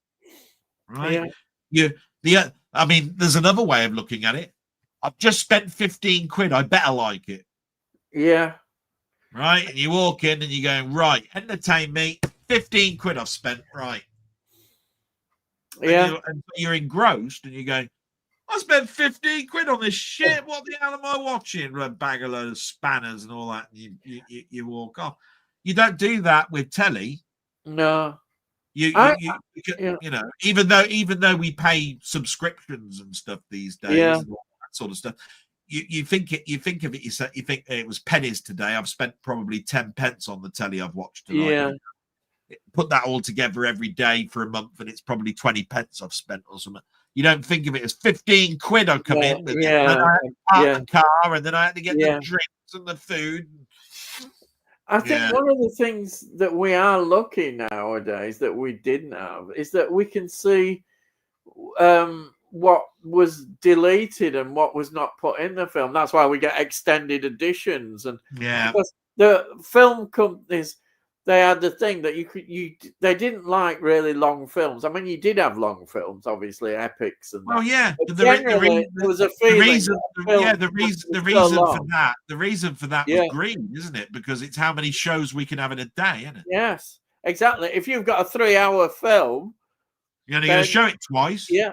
right? I mean, there's another way of looking at it. I've just spent 15 quid. I better like it. Yeah. Right, and you walk in and you're going, right, entertain me. 15 quid I've spent, right? Yeah. And you're engrossed, and you're going, I spent 15 quid on this shit. What the hell am I watching? A bag of loads of spanners and all that. And you walk off. You don't do that with telly. No. You know, even though we pay subscriptions and stuff these days, and all that sort of stuff. You think of it. You think it was pennies today. I've spent probably 10 pence on the telly I've watched tonight. Yeah. Put that all together every day for a month, and it's probably 20 pence I've spent or something. You don't think of it as 15 quid I've come in with, and I had to park the car, and then I had to get the drinks and the food. I think one of the things that we are lucky nowadays that we didn't have is that we can see what was deleted and what was not put in the film. That's why we get extended editions, and because the film companies, they had the thing that they didn't like really long films. I mean, you did have long films, obviously, epics and that. But there was a feeling. The reason for that was green, isn't it? Because it's how many shows we can have in a day, isn't it? Yes, exactly. If you've got a 3-hour film, you're only going to show it twice. Yeah.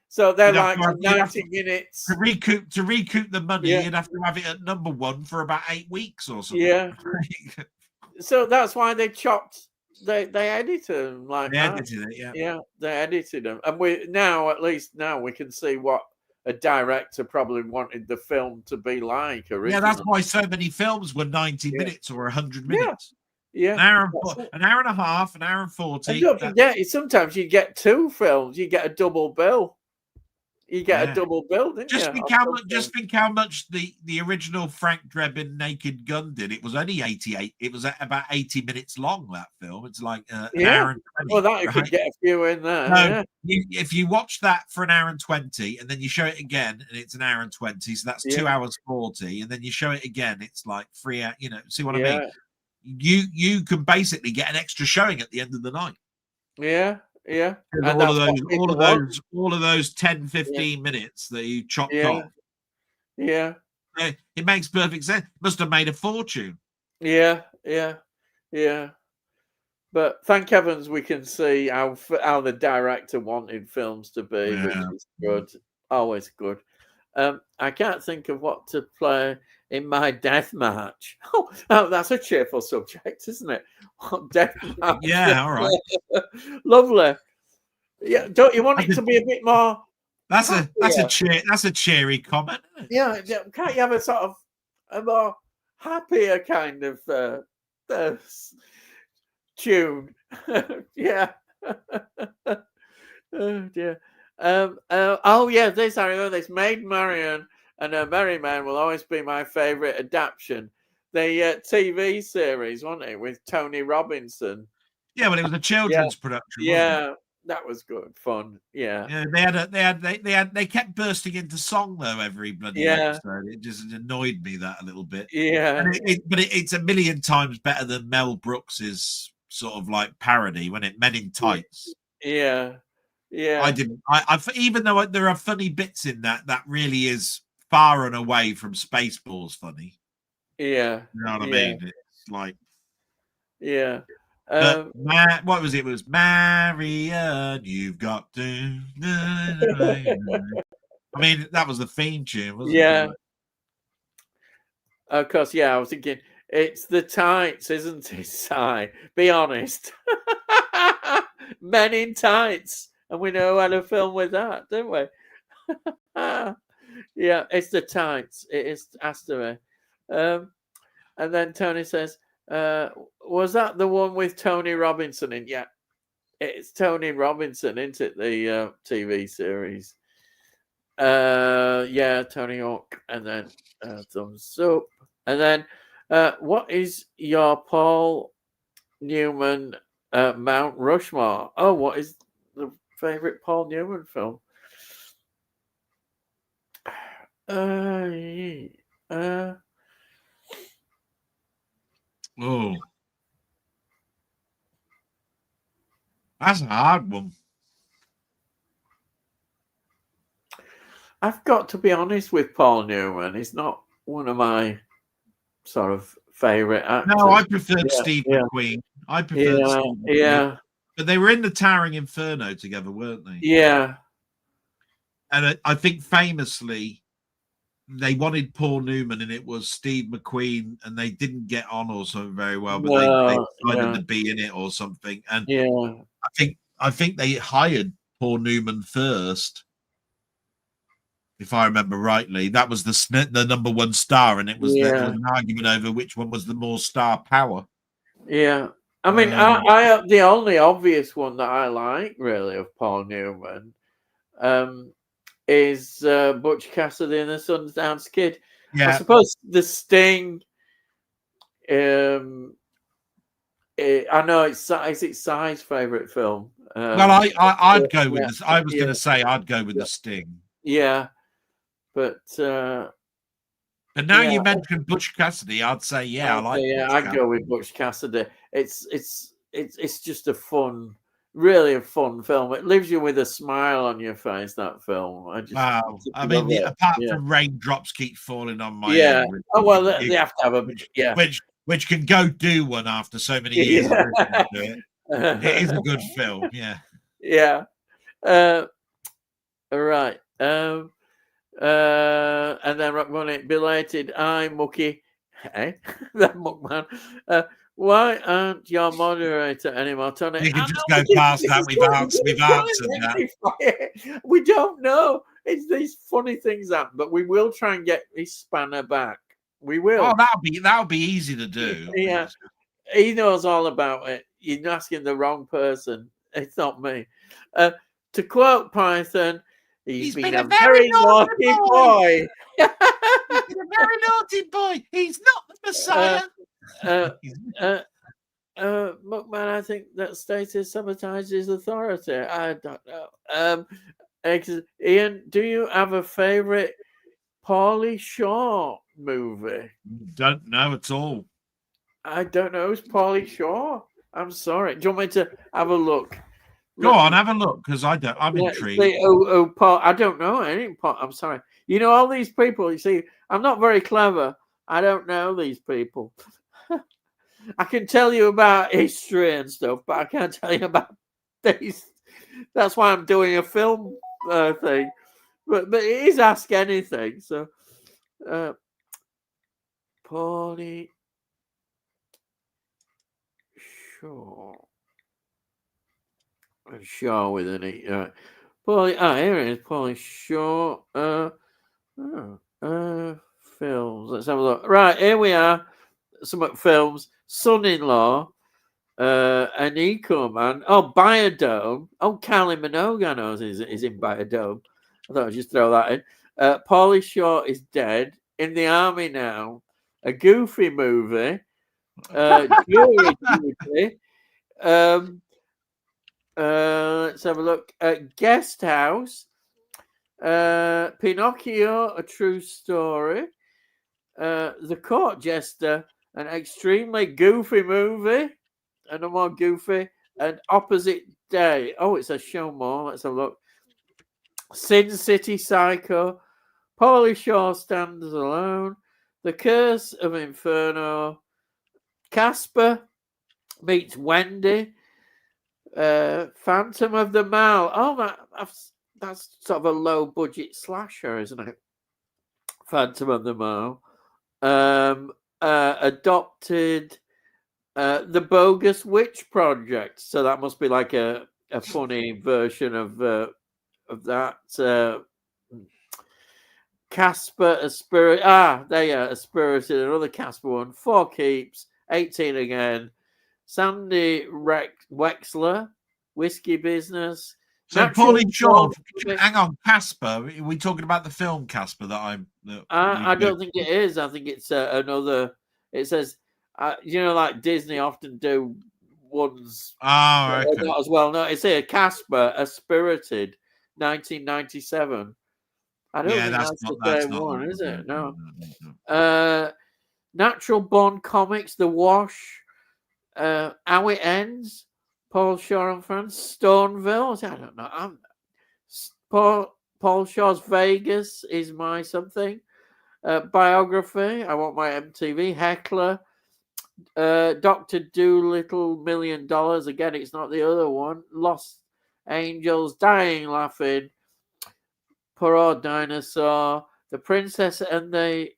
So they're like 90 minutes to recoup the money. You'd have to have it at number 1 for about 8 weeks or something. Yeah. So that's why they chopped. They edited them like that. Edited it. Yeah, they edited them, and at least now we can see what a director probably wanted the film to be like originally. Yeah, that's why so many films were 90 minutes or 100 minutes. Yeah. An hour and a half, an hour and 40. And don't forget, sometimes you get 2 films. You get a double bill. You get a double bill, didn't Just you? think how much the original Frank Drebin Naked Gun did. It was only 88. It was about 80 minutes long, that film. It's like an hour and 20. Well, that right? could get a few in there. No, if you watch that for an hour and 20 and then you show it again and it's an hour and 20, so that's 2 hours 40, and then you show it again, it's like 3 hours, see what I mean? You can basically get an extra showing at the end of the night. Yeah. And all of those 10, 15 minutes that you chopped off. Yeah. It makes perfect sense. Must have made a fortune. Yeah. But thank heavens we can see how the director wanted films to be, which is good. Always good. I can't think of what to play in my death match. Oh, that's a cheerful subject, isn't it? Death match. Yeah, all right. Lovely. Yeah, don't you want it to be a bit more? That's a cheery comment, isn't it? Yeah, can't you have a sort of a more happier kind of tune? Yeah. Oh dear. This Maid Marian and Her Merry Men will always be my favourite adaptation. The TV series, wasn't it, with Tony Robinson? Yeah, well, it was a children's production. Yeah, that was good fun. Yeah. They kept bursting into song though every bloody episode. It just annoyed me that a little bit. Yeah. But it's a million times better than Mel Brooks's sort of like parody when it Men in Tights. Yeah. I even though there are funny bits in that really is far and away from Spaceballs funny. Yeah. You know what I mean? It's like what was it? It was Marian, you've got to. I mean, that was the theme tune, wasn't it? Of course, I was thinking it's the Tights, isn't it, Si? Be honest. Men in Tights. And we know how to film with that, don't we? Yeah, it's the Tights. It has to be. And then Tony says, was that the one with Tony Robinson in? Yeah, it's Tony Robinson, isn't it? The TV series. Tony Hawk. And then thumbs up. And then what is your Paul Newman Mount Rushmore? Oh, what is the favorite Paul Newman film? Oh, that's a hard one. I've got to be honest with Paul Newman. He's not one of my sort of favorite actors. No, I preferred Steve McQueen. I preferred Steve McQueen. But they were in the Towering Inferno together, weren't they? Yeah. And I think famously they wanted Paul Newman and it was Steve McQueen, and they didn't get on or something very well, but they decided to be in it or something. And I think they hired Paul Newman first, if I remember rightly. That was the number one star, and there was an argument over which one was the more star power. Yeah. I mean, the only obvious one that I like, really, of Paul Newman is Butch Cassidy and the Sundance Kid. Yeah. I suppose The Sting. I know is it Si's favorite film? Well, I'd go with this. I was going to say I'd go with The Sting. Yeah, but now you mentioned Butch Cassidy, I'd say I'd go with Butch Cassidy. It's just a fun. Really a fun film. It leaves you with a smile on your face, that film. I mean, apart from Raindrops Keep Falling on My Head. Oh, well, they have to have a... Which can go do one after so many years. It is a good film, yeah. Yeah. Right. And then when it belated, I'm Mucky. Hey, that Muckman. Why aren't your moderator anymore, Tony? You can just go past that. We've answered that. We don't know. It's these funny things happen, but we will try and get his spanner back. We will. Oh, that'll be easy to do. Yeah. He knows all about it. You're asking the wrong person. It's not me. To quote Python, he's been a very very naughty naughty boy. boy. He's been a very naughty boy. He's not the Messiah. McMahon, I think that status sabotages authority. I don't know. Ian, do you have a favourite Paulie Shaw movie? Don't know at all. I don't know. Who's Paulie Shaw? I'm sorry. Do you want me to have a look? Go on, have a look, because I'm intrigued. Paul, I don't know any. Paul, I'm sorry. You know all these people. You see, I'm not very clever. I don't know these people. I can tell you about history and stuff, but I can't tell you about these. That's why I'm doing a film thing. But it is Ask Anything. So, Paulie Shaw. Shaw with an E. Paulie. Here it is. Paulie Shaw. Films. Let's have a look. Right, here we are. Some films. Son-in-Law. An Eco-Man. Oh, Biodome. Oh, Kylie Minogue, I know, is in Biodome. I thought I'd just throw that in. Paulie Shaw is dead. In the army now. A Goofy movie. Jury Duty. Let's have a look. Guest House. Pinocchio, A True Story. The Court Jester. An extremely goofy movie. And a more goofy. And Opposite Day. Oh, it's a show more. Let's have a look. Sin City Psycho. Paulie Shaw Stands Alone. The Curse of Inferno. Casper meets Wendy. Phantom of the Mall. Oh, that's sort of a low budget slasher, isn't it? Phantom of the Mall. Adopted. The Bogus Witch Project. So that must be like a funny version of that. Casper, a spirit. There you are, a spirited. Another Casper one. 4 Keeps. 18 again. Sandy Wexler. Whiskey Business. So Paulie Shaw. Hang on, Casper. Are we talking about the film Casper that I don't think it is. I think it's another. It says. Like Disney often do ones okay. not as well. No, it's here Casper, A Spirited, 1997. I don't think that's the same one, is it? No. Natural Born Comics, The Wash, How It Ends, Paul Shaw and Friends, Stoneville. I don't know. Paul Shaw's Vegas is my something. Biography, I Want My MTV, Heckler. Dr. Doolittle, $1 Million. Again, it's not the other one. Lost Angels, Dying Laughing, Poor Old Dinosaur, The Princess and the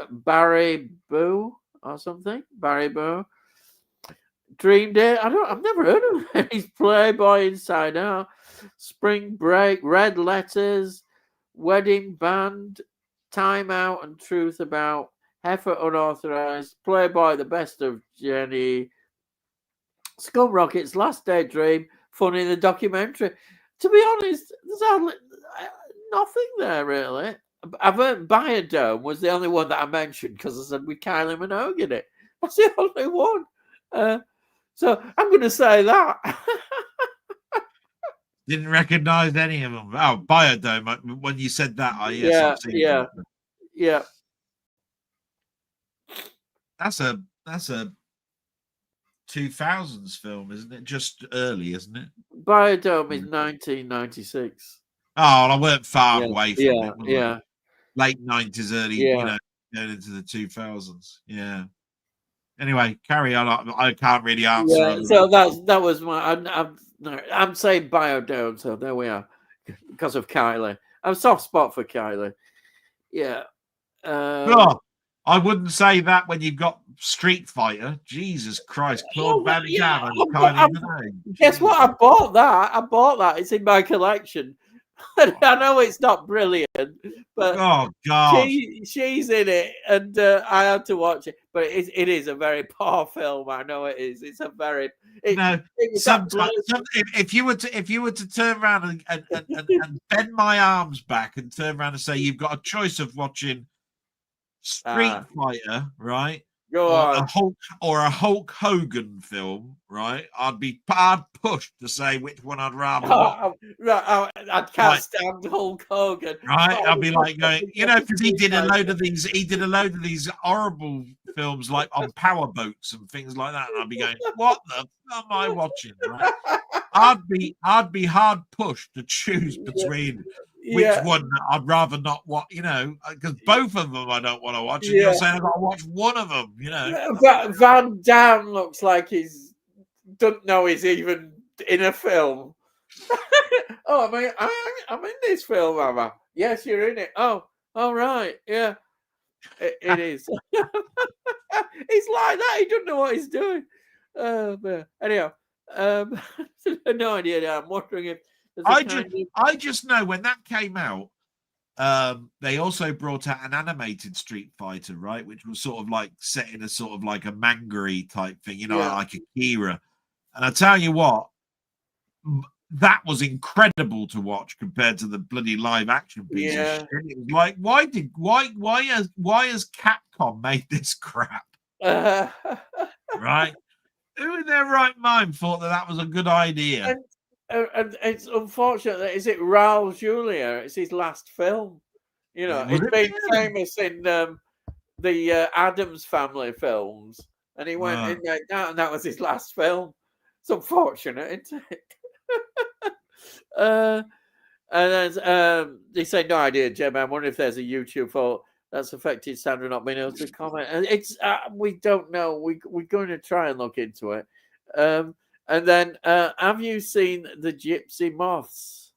Barry Boo or something. Barry Boo. Dream Day. I've never heard of it. He's Playboy Inside Out. Spring Break, Red Letters, Wedding Band, Time Out and Truth About. Heifer Unauthorized, Playboy, The Best of Jenny, Scum Rockets, Last Day Dream, Funny the Documentary. To be honest, there's hardly nothing there really. I've heard Biodome was the only one that I mentioned because I said with Kylie Minogue in it. That's the only one. So I'm going to say that. Didn't recognise any of them. Oh, Biodome. When you said that, I've seen it. Yeah. That's a 2000s film, isn't it? Just early, isn't it? Biodome is 1996. Oh, I weren't far away from it. Yeah. Late 90s, early, going into the 2000s. Yeah. Anyway, carry on. I can't really answer. Yeah, so that was my. I'm saying Biodome, so there we are, because of Kylie. I'm a soft spot for Kylie. Yeah. I wouldn't say that when you've got Street Fighter. Jesus Christ, Claude Van Damme and Kylie Minogue. Guess what? I bought that. It's in my collection. I know it's not brilliant, but Oh God! she's in it, and I had to watch it. But it is a very poor film. I know it is. It's a very No, it was that sometimes if you were to turn around and bend my arms back and turn around and say you've got a choice of watching Street Fighter, right? Go Or on. a Hulk Hogan film, right? I'd be hard pushed to say which one I'd rather watch. I can't stand Hulk Hogan. Right? I'd be like going, because he did a load of these horrible films like on power boats and things like that. And I'd be going, what the f am I watching? Right? I'd be hard pushed to choose between which one I'd rather not watch, because both of them I don't want to watch, and you're saying I've got to watch one of them, Van Damme looks like he's don't know he's even in a film. Oh, I mean, I'm in this film, am I? Yes, you're in it. Oh, all right, yeah, it is. He's like that. He doesn't know what he's doing. But anyhow, no idea. I'm wondering if I just know when that came out, they also brought out an animated Street Fighter, right, which was sort of like set in a sort of like a manga type thing, like Akira. And I tell you what, that was incredible to watch compared to the bloody live action piece of shit. It was like, why has Capcom made this crap? Right? Who in their right mind thought that was a good idea? And it's unfortunate that is it Raul Julia? It's his last film. It's been famous in the Addams Family films, and he went in there, and that was his last film. It's unfortunate, isn't it? And then they say no idea, Jim. I wonder if there's a YouTube fault that's affected Sandra not being able to comment. And it's we don't know. We're going to try and look into it. And then have you seen the Gypsy Moths?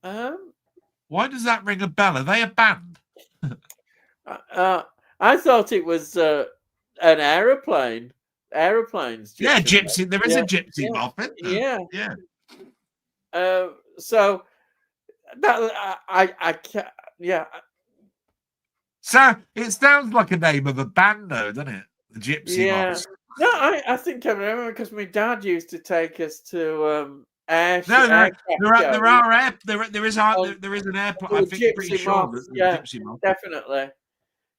Why does that ring a bell? Are they a band? I thought it was an aeroplane. Aeroplanes. Gypsy. There is a Gypsy Moth, isn't there? Yeah. So that I can't. Yeah. So it sounds like a name of a band, though, doesn't it? The Gypsy Moths. No, I think I remember because my dad used to take us to there is an airport. I think pretty sure Gypsy Moth. Definitely.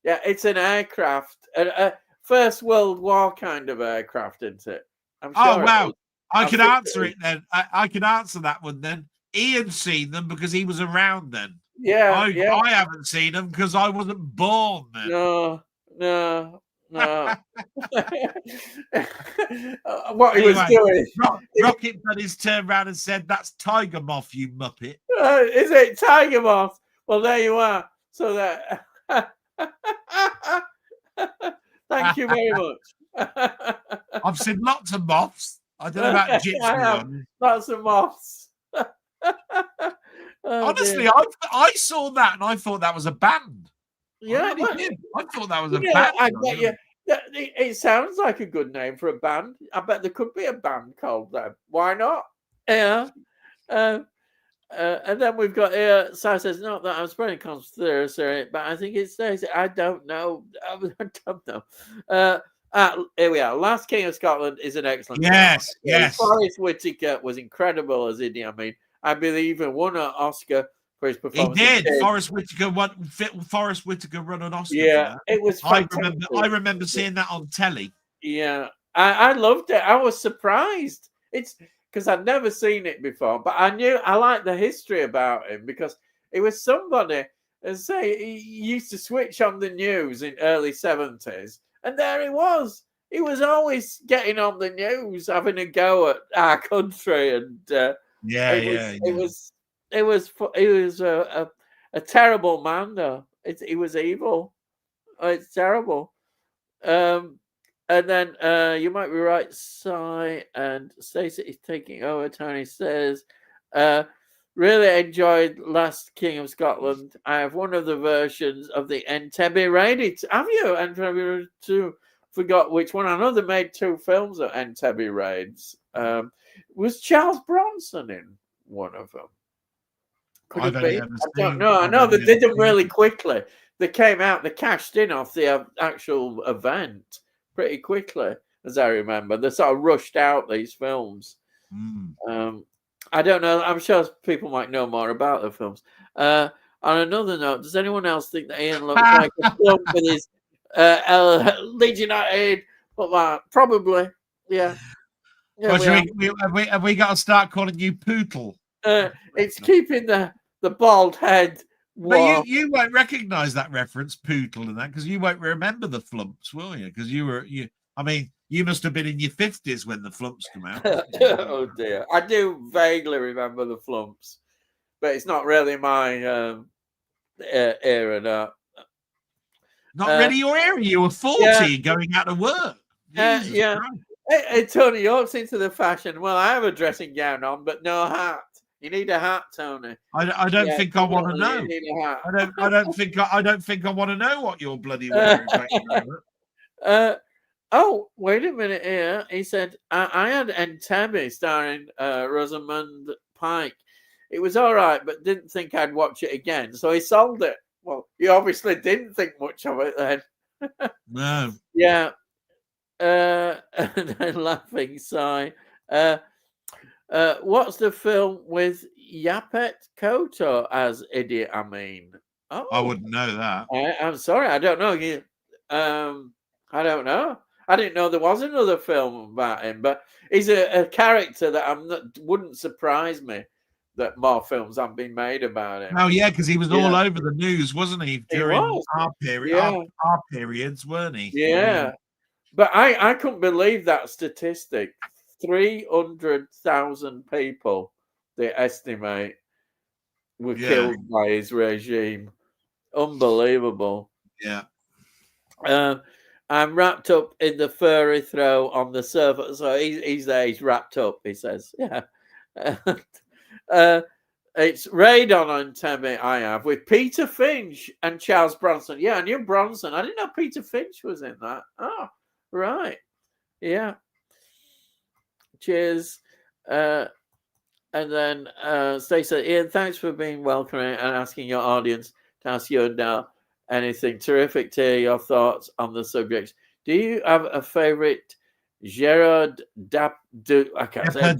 Yeah, it's an aircraft, a First World War kind of aircraft, isn't it? I'm sure. Oh wow! I can answer it then. I can answer that one then. Ian's seen them because he was around then. Yeah, I haven't seen them because I wasn't born then. No. What he was doing. Rocket Buddies turned around and said, "That's Tiger Moth, you muppet." Is it Tiger Moth? Well, there you are. So that. Thank you very much. I've seen lots of moths. I don't know about Gypsy ones. Lots of moths. Honestly, I saw that and I thought that was a band. Yeah, I thought that was a band. I bet you. It sounds like a good name for a band. I bet there could be a band called that. Why not? Yeah. And then we've got here. Si says, "Not that I'm spreading conspiracy, but I think it says I don't know. I don't know." Here we are. Last King of Scotland is an excellent. Yes. Forrest Whitaker was incredible as Indy. I mean, I believe he won an Oscar for his performance. He did. Forrest Whitaker won an Oscar. Yeah, it was. I remember seeing that on telly. Yeah, I loved it. I was surprised. It's because I'd never seen it before, but I liked the history about him because it was somebody, and say he used to switch on the news in early 70s, and there he was. He was always getting on the news, having a go at our country, and it was a terrible man, though. He was evil. It's terrible. And then you might be right, Si, and Stacey is taking over. Tony says, really enjoyed Last King of Scotland. I have one of the versions of the Entebbe Raid. Have you? Entebbe 2? Forgot which one. I know they made 2 films of Entebbe Raids. Was Charles Bronson in one of them? Could I've have only been. ever I don't seen. know. I I've know only they ever did them seen really them. quickly. They came out, they cashed in off the actual event pretty quickly, as I remember. They sort of rushed out these films. I don't know. I'm sure people might know more about the films. On another note, does anyone else think that Ian looks like a flump with his Leeds United? Probably. Yeah. Yeah, Well, have we got to start calling you Pootle? It's keeping the bald head But warm. you won't recognise that reference, Pootle, and that, because you won't remember the flumps, will you? Because I mean, you must have been in your 50s when the flumps come out. Oh dear, I do vaguely remember the flumps, but it's not really my era. No. Not really your area. You were 40 going out to work. Jesus Christ. Hey, Tony, you're into the fashion. Well, I have a dressing gown on, but no hat. You need a hat, Tony. I don't think I want to know. You need a hat. I don't think I want to know what you're bloody wearing. Oh, wait a minute here. He said, I had Entebbe starring Rosamund Pike. It was all right, but didn't think I'd watch it again. So he sold it. Well, you obviously didn't think much of it then. No. Yeah. And then laughing sigh. What's the film with Yapet Koto as Idiot Amin? Oh, I wouldn't know that. I'm sorry, I don't know. I don't know. I didn't know there was another film about him, but he's a character that wouldn't surprise me that more films haven't been made about him. Oh yeah, because he was all over the news, wasn't he? During our period, our periods, weren't he? Yeah. But I couldn't believe that statistic. 300,000 people, they estimate, were killed by his regime. Unbelievable. Yeah. I'm wrapped up in the furry throw on the sofa. So he's there. He's wrapped up, he says. Yeah. It's Radon on Temi I have with Peter Finch and Charles Bronson. Yeah, I knew Bronson. I didn't know Peter Finch was in that. Oh, right. Yeah. Cheers. And then Stacey, Ian, thanks for being welcoming and asking your audience to ask you now anything. Terrific to hear your thoughts on the subject. Do you have a favorite Gerard Depardieu? I can't say Alain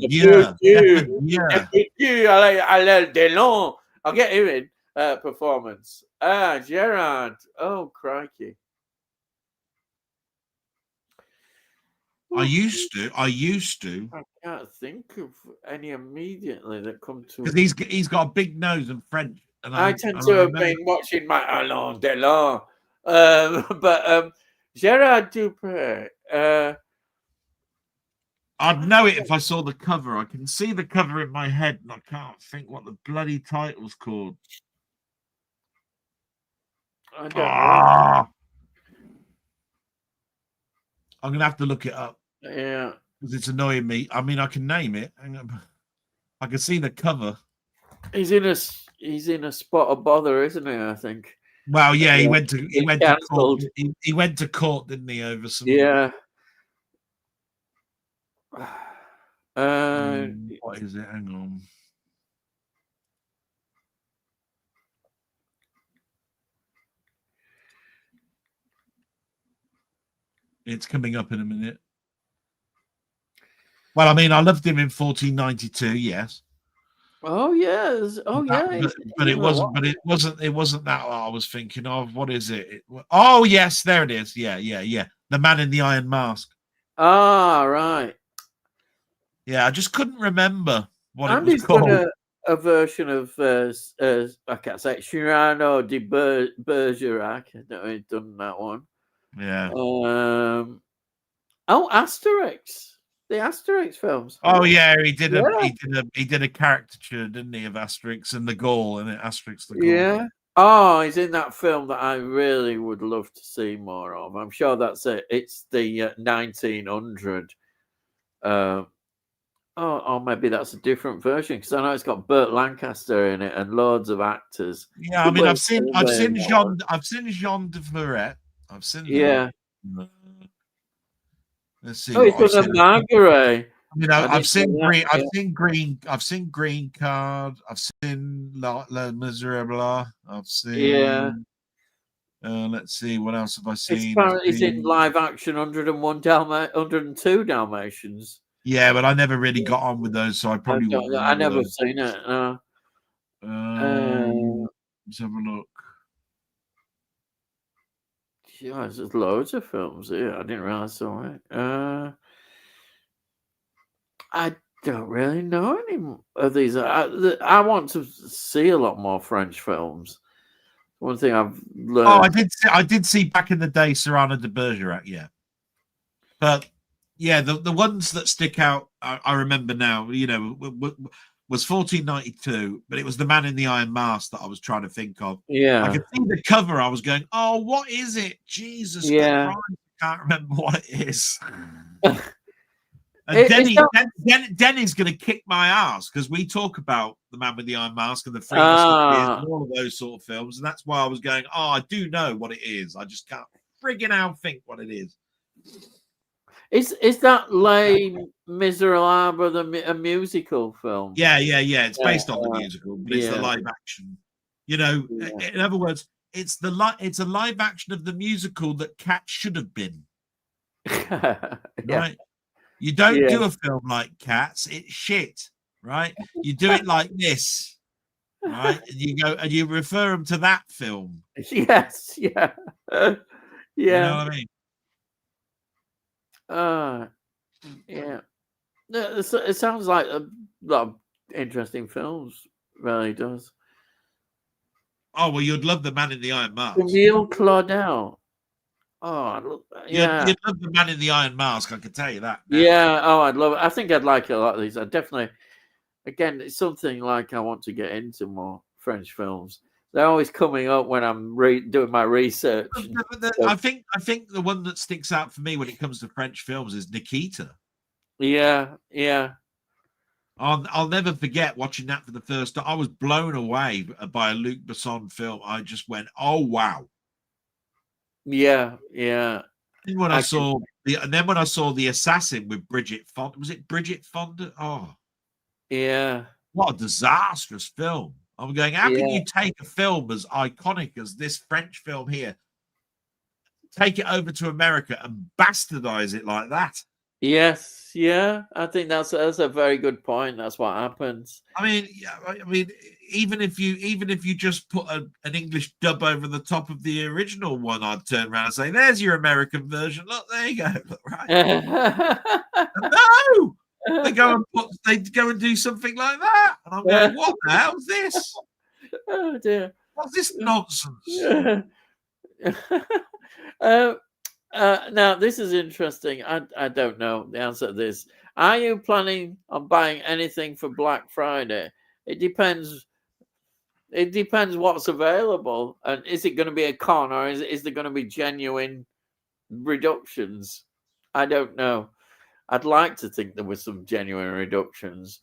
Delon. I'll get him in performance. Gerard. Oh, crikey. I used to. I can't think of any immediately that come to. Because he's got a big nose and French. And I tend to have been watching my Alain Delon, but Gerard Depardieu. I'd know it if I saw the cover. I can see the cover in my head, and I can't think what the bloody title's called. I don't know. I'm gonna have to look it up. Yeah, because it's annoying me. I mean, I can name it. I can see the cover. He's in a spot of bother, isn't he? I think. Well, yeah, he went to court. He went to court, didn't he, over some? Yeah. What is it? Hang on. It's coming up in a minute. Well, I mean, I loved him in 1492. Yes. Oh yes. Oh yeah. But it wasn't. But it wasn't that I was thinking of. What is it? Oh yes, there it is. Yeah. The Man in the Iron Mask. Ah, right. Yeah, I just couldn't remember what Andy's it was called. Done a version of I can't say Cyrano de Bergerac. I don't know he's done that one. Yeah. Asterix. The Asterix films. Oh yeah, he did a caricature, didn't he, of Asterix and the Gaul, and Asterix the Gaul. Yeah. Oh, he's in that film that I really would love to see more of. I'm sure that's it. It's the 1900. Or maybe that's a different version because I know it's got Burt Lancaster in it and loads of actors. Yeah, I mean, I've seen Jean de Fleuret. I've seen. Yeah. Let's see. Oh, he's done a Margaret. I mean, I I've didn't seen know green. that. I've seen Green Card. I've seen La Miserable. I've Yeah. seen. Let's see, what else have I It's seen? I've apparently in seen. live action 102 Dalmatians. Yeah, but I never really got on with those, so I probably wouldn't I remember never those. seen it. No. Let's have a look. Yeah, there's loads of films here. I didn't realize so. I don't really know any of these. I want to see a lot more French films. One thing I've learned. Oh, I did see back in the day Cyrano de Bergerac, yeah. But yeah, the ones that stick out, I remember now. You know, was 1492, but it was The Man in the Iron Mask that I was trying to think of. Yeah. I could see the cover. I was going, "Oh, what is it? Jesus Yeah. Christ, I can't remember what it is." And Denny's going to kick my ass because we talk about The Man with the Iron Mask and The Freedom and all of those sort of films, and that's why I was going, "Oh, I do know what it is. I just can't friggin' out think what it is." Is that Les Miserables a musical film? Yeah. It's based on the musical, but it's the live action. You know, in other words, it's a live action of the musical that Cats should have been. Right? You don't do a film like Cats; it's shit. Right? You do it like this, right? And you go and you refer them to that film. Yes. Yeah. You know what I mean? Yeah. It sounds like a lot of interesting films. Really does. Oh well, you'd love The Man in the Iron Mask. Emile Claudel. Oh, yeah. You'd love The Man in the Iron Mask. I can tell you that. Now. Yeah. Oh, I'd love it. I think I'd like a lot of these. I definitely. Again, it's something like I want to get into more French films. They're always coming up when I'm doing my research. I think the one that sticks out for me when it comes to French films is Nikita. Yeah. I'll never forget watching that for the first time. I was blown away by a Luc Besson film. I just went, "Oh wow!" Yeah. And when I saw the Assassin with Bridget Fonda, was it Bridget Fonda? Oh, yeah. What a disastrous film! I'm going, how can you take a film as iconic as this French film here, take it over to America and bastardize it like that? Yes, yeah. I think that's a very good point. That's what happens. I mean, even if you just put an English dub over the top of the original one, I'd turn around and say, "There's your American version. Look, there you go. Look, right." No, they go and do something like that, and I'm going, "What the hell's this? Oh dear, what's this nonsense?" Now this is interesting. I don't know the answer to this. Are you planning on buying anything for Black Friday? It depends. It depends what's available, and is it going to be a con, or is there going to be genuine reductions? I don't know. I'd like to think there were some genuine reductions,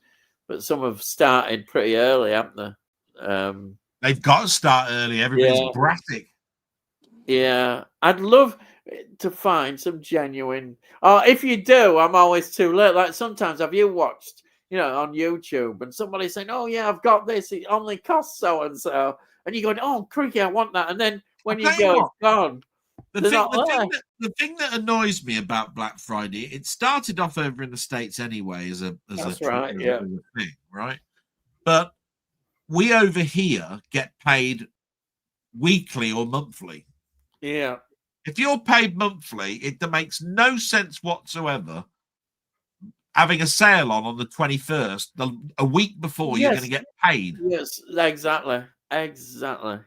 but some have started pretty early, haven't they? They've got to start early. Everybody's brassic. Yeah, I'd love to find some genuine. Oh, if you do, I'm always too late. Like sometimes, have you watched, on YouTube, and somebody saying, "Oh yeah, I've got this. It only costs so and so," and you go, "Oh, creaky, I want that," and then when you go, it's gone. The thing that annoys me about Black Friday, it started off over in the States anyway as a thing, right? But we over here get paid weekly or monthly. Yeah. If you're paid monthly, it makes no sense whatsoever having a sale on the 21st, a week before you're going to get paid. Yes, exactly.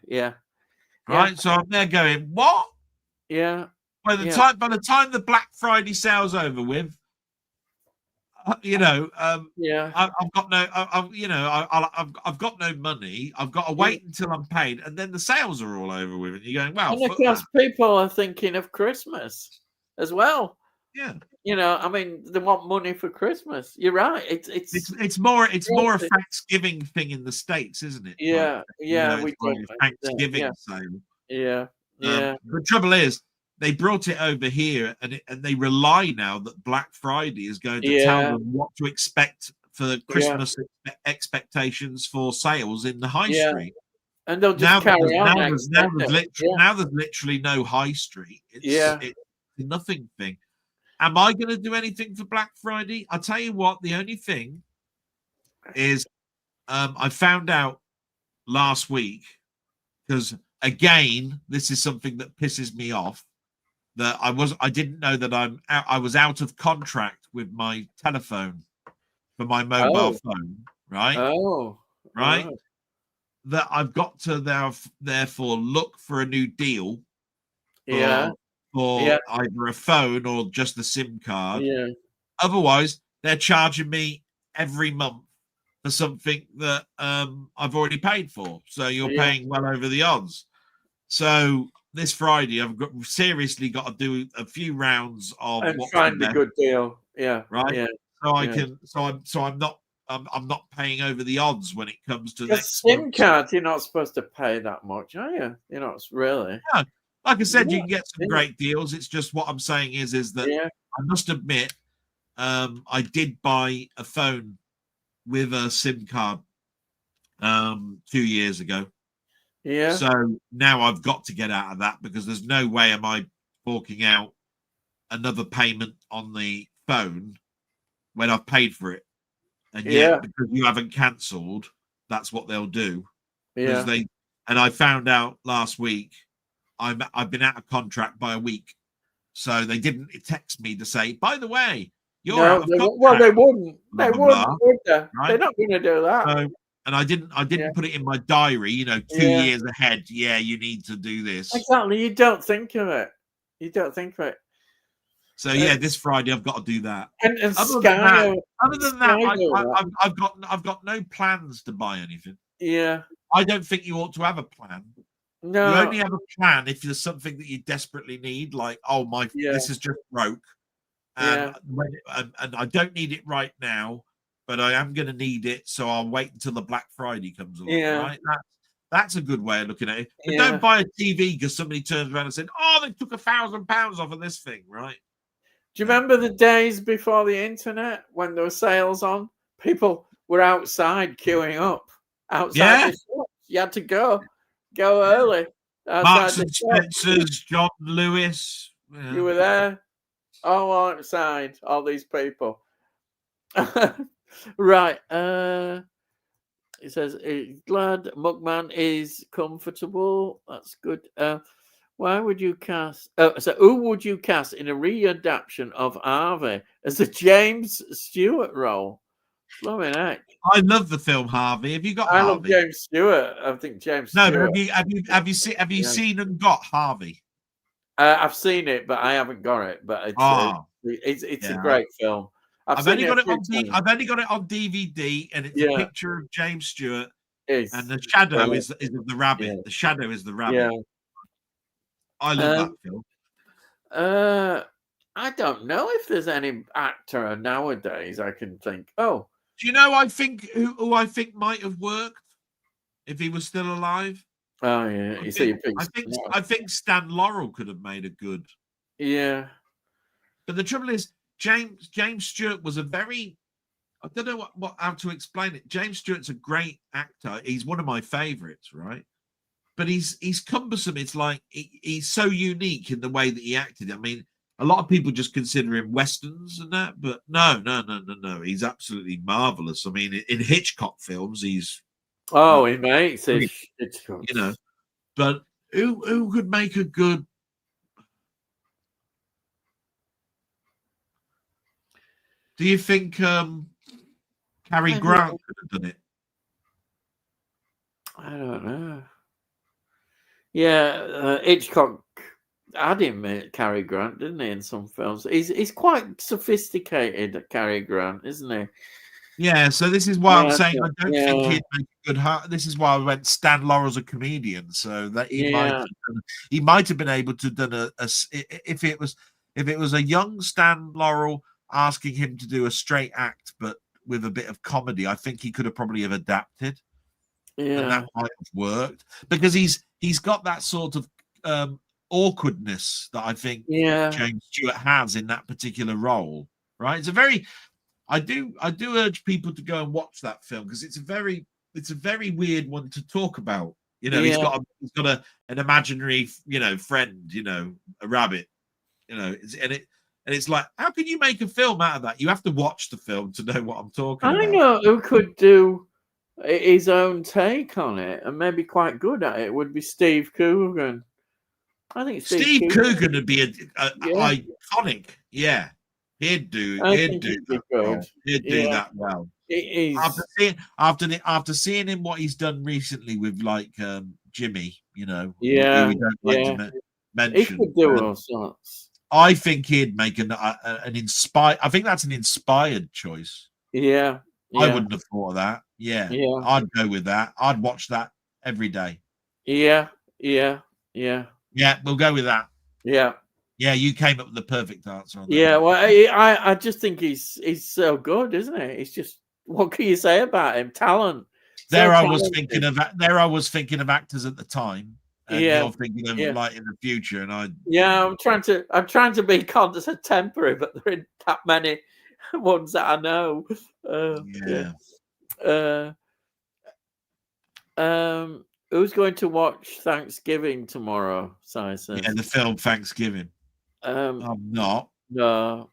Yeah. Right. So I'm there going, what? Yeah. By the time the Black Friday sale's over with, I've got no money. I've got to wait until I'm paid, and then the sales are all over with, and you're going, well. And of course, people are thinking of Christmas as well. Yeah. I mean, they want money for Christmas. You're right. It's more a Thanksgiving thing in the States, isn't it? Yeah, we Thanksgiving sale. Yeah. The trouble is, they brought it over here, and they rely now that Black Friday is going to tell Yeah. them what to expect for Christmas expectations for sales in the high Yeah. street. And they'll just carry on. Now there's literally no high street. It's a nothing thing. Am I going to do anything for Black Friday? I'll tell you what. The only thing is, I found out last week, because again, this is something that pisses me off. That I didn't know that I was out of contract with my telephone for my mobile phone, right? Right. Right. That I've got to therefore look for a new deal Yeah. for either a phone or just the SIM card. Yeah. Otherwise, they're charging me every month for something that I've already paid for. So you're paying well over the odds. So this Friday, I've seriously got to do a few rounds of And what's find the a best, good deal. Yeah. right? Yeah. So I can. So I'm not paying over the odds when it comes to Because next SIM month. cards, you're not supposed to pay that much, are you? You're not really. Yeah. Like I said, you can get some great deals. It's just what I'm saying is that I must admit, I did buy a phone with a SIM card 2 years ago. Yeah. So now I've got to get out of that, because there's no way am I forking out another payment on the phone when I've paid for it. And yet, because you haven't cancelled, that's what they'll do. Yeah. And I found out last week I've been out of contract by a week. So they didn't text me to say, by the way, you're out of contract. Well, they wouldn't. Blah, blah, blah, would they? right? They're not going to do that. So, and I didn't put it in my diary, 2 years ahead. Yeah, you need to do this. Exactly. You don't think of it. So this Friday I've got to do that. And other than that, I've got no plans to buy anything. Yeah. I don't think you ought to have a plan. No. You only have a plan if there's something that you desperately need, like, this is just broke. And I don't need it right now, but I am going to need it, so I'll wait until the Black Friday comes along. Right? That's a good way of looking at it. But don't buy a TV because somebody turns around and said, "Oh, they took £1,000 off of this thing," right? Do you remember the days before the internet when there were sales on? People were outside queuing up outside the shops. You had to go early. Marks and Spencer's, John Lewis. Yeah. You were there. All outside, all these people. Right. It says, glad Mugman is comfortable. That's good. Why would you cast? So who would you cast in a readaptation of Harvey as a James Stewart role? Blimey heck. I love the film Harvey. Have you got Harvey? I love James Stewart. I think James Stewart. No, but have you seen and got Harvey? I've seen it, but I haven't got it. But it's a great film. I've only got it on DVD, and it's a picture of James Stewart, and the shadow is of the rabbit. Yeah. The shadow is the rabbit. Yeah. I love that film. I don't know if there's any actor nowadays I can think. Oh, do you know? I think who I think might have worked if he was still alive. Oh yeah, I think Stan Laurel could have made a good. Yeah, but the trouble is, James Stewart was a very. I don't know how to explain it. James Stewart's a great actor. He's one of my favorites, right? But he's cumbersome. It's like he's so unique in the way that he acted. I mean, a lot of people just consider him westerns and that, but no. He's absolutely marvelous. I mean, in Hitchcock films, he's he makes it. But who could make a good? Do you think Cary Grant could have done it? I don't know. Yeah, Hitchcock had him, Cary Grant, didn't he? In some films, he's quite sophisticated, Cary Grant, isn't he? Yeah. So this is why I'm saying I don't think he'd make a good. This is why I went Stan Laurel's a comedian, so that he might have been able to done if it was a young Stan Laurel asking him to do a straight act, but with a bit of comedy, I think he could have probably have adapted. Yeah, and that might have worked because he's got that sort of awkwardness that I think Yeah. James Stewart has in that particular role. Right? It's a very I do urge people to go and watch that film because it's a very weird one to talk about. You know, he's got an imaginary, friend, a rabbit, and it's like, how can you make a film out of that? You have to watch the film to know what I'm talking about. I know who could do his own take on it and maybe quite good at it would be Steve Coogan. I think Steve Coogan would be iconic. Yeah, he'd do that well. He'd do that well. It is. After seeing him what he's done recently with like Jimmy, who we don't like to mention. He could do all sorts. I think he'd make an inspired. I think that's an inspired choice. Yeah. I wouldn't have thought of that. Yeah. I'd go with that. I'd watch that every day. Yeah, we'll go with that. Yeah, you came up with the perfect answer on that. Yeah, well, I just think he's so good, isn't he? It's just, what can you say about him? Talent. I was thinking of actors at the time, and you're thinking of like in the future, and I'm trying to be contemporary, but there aren't that many ones that I know. Who's going to watch Thanksgiving tomorrow? Si says. Yeah, the film Thanksgiving. I'm not. No.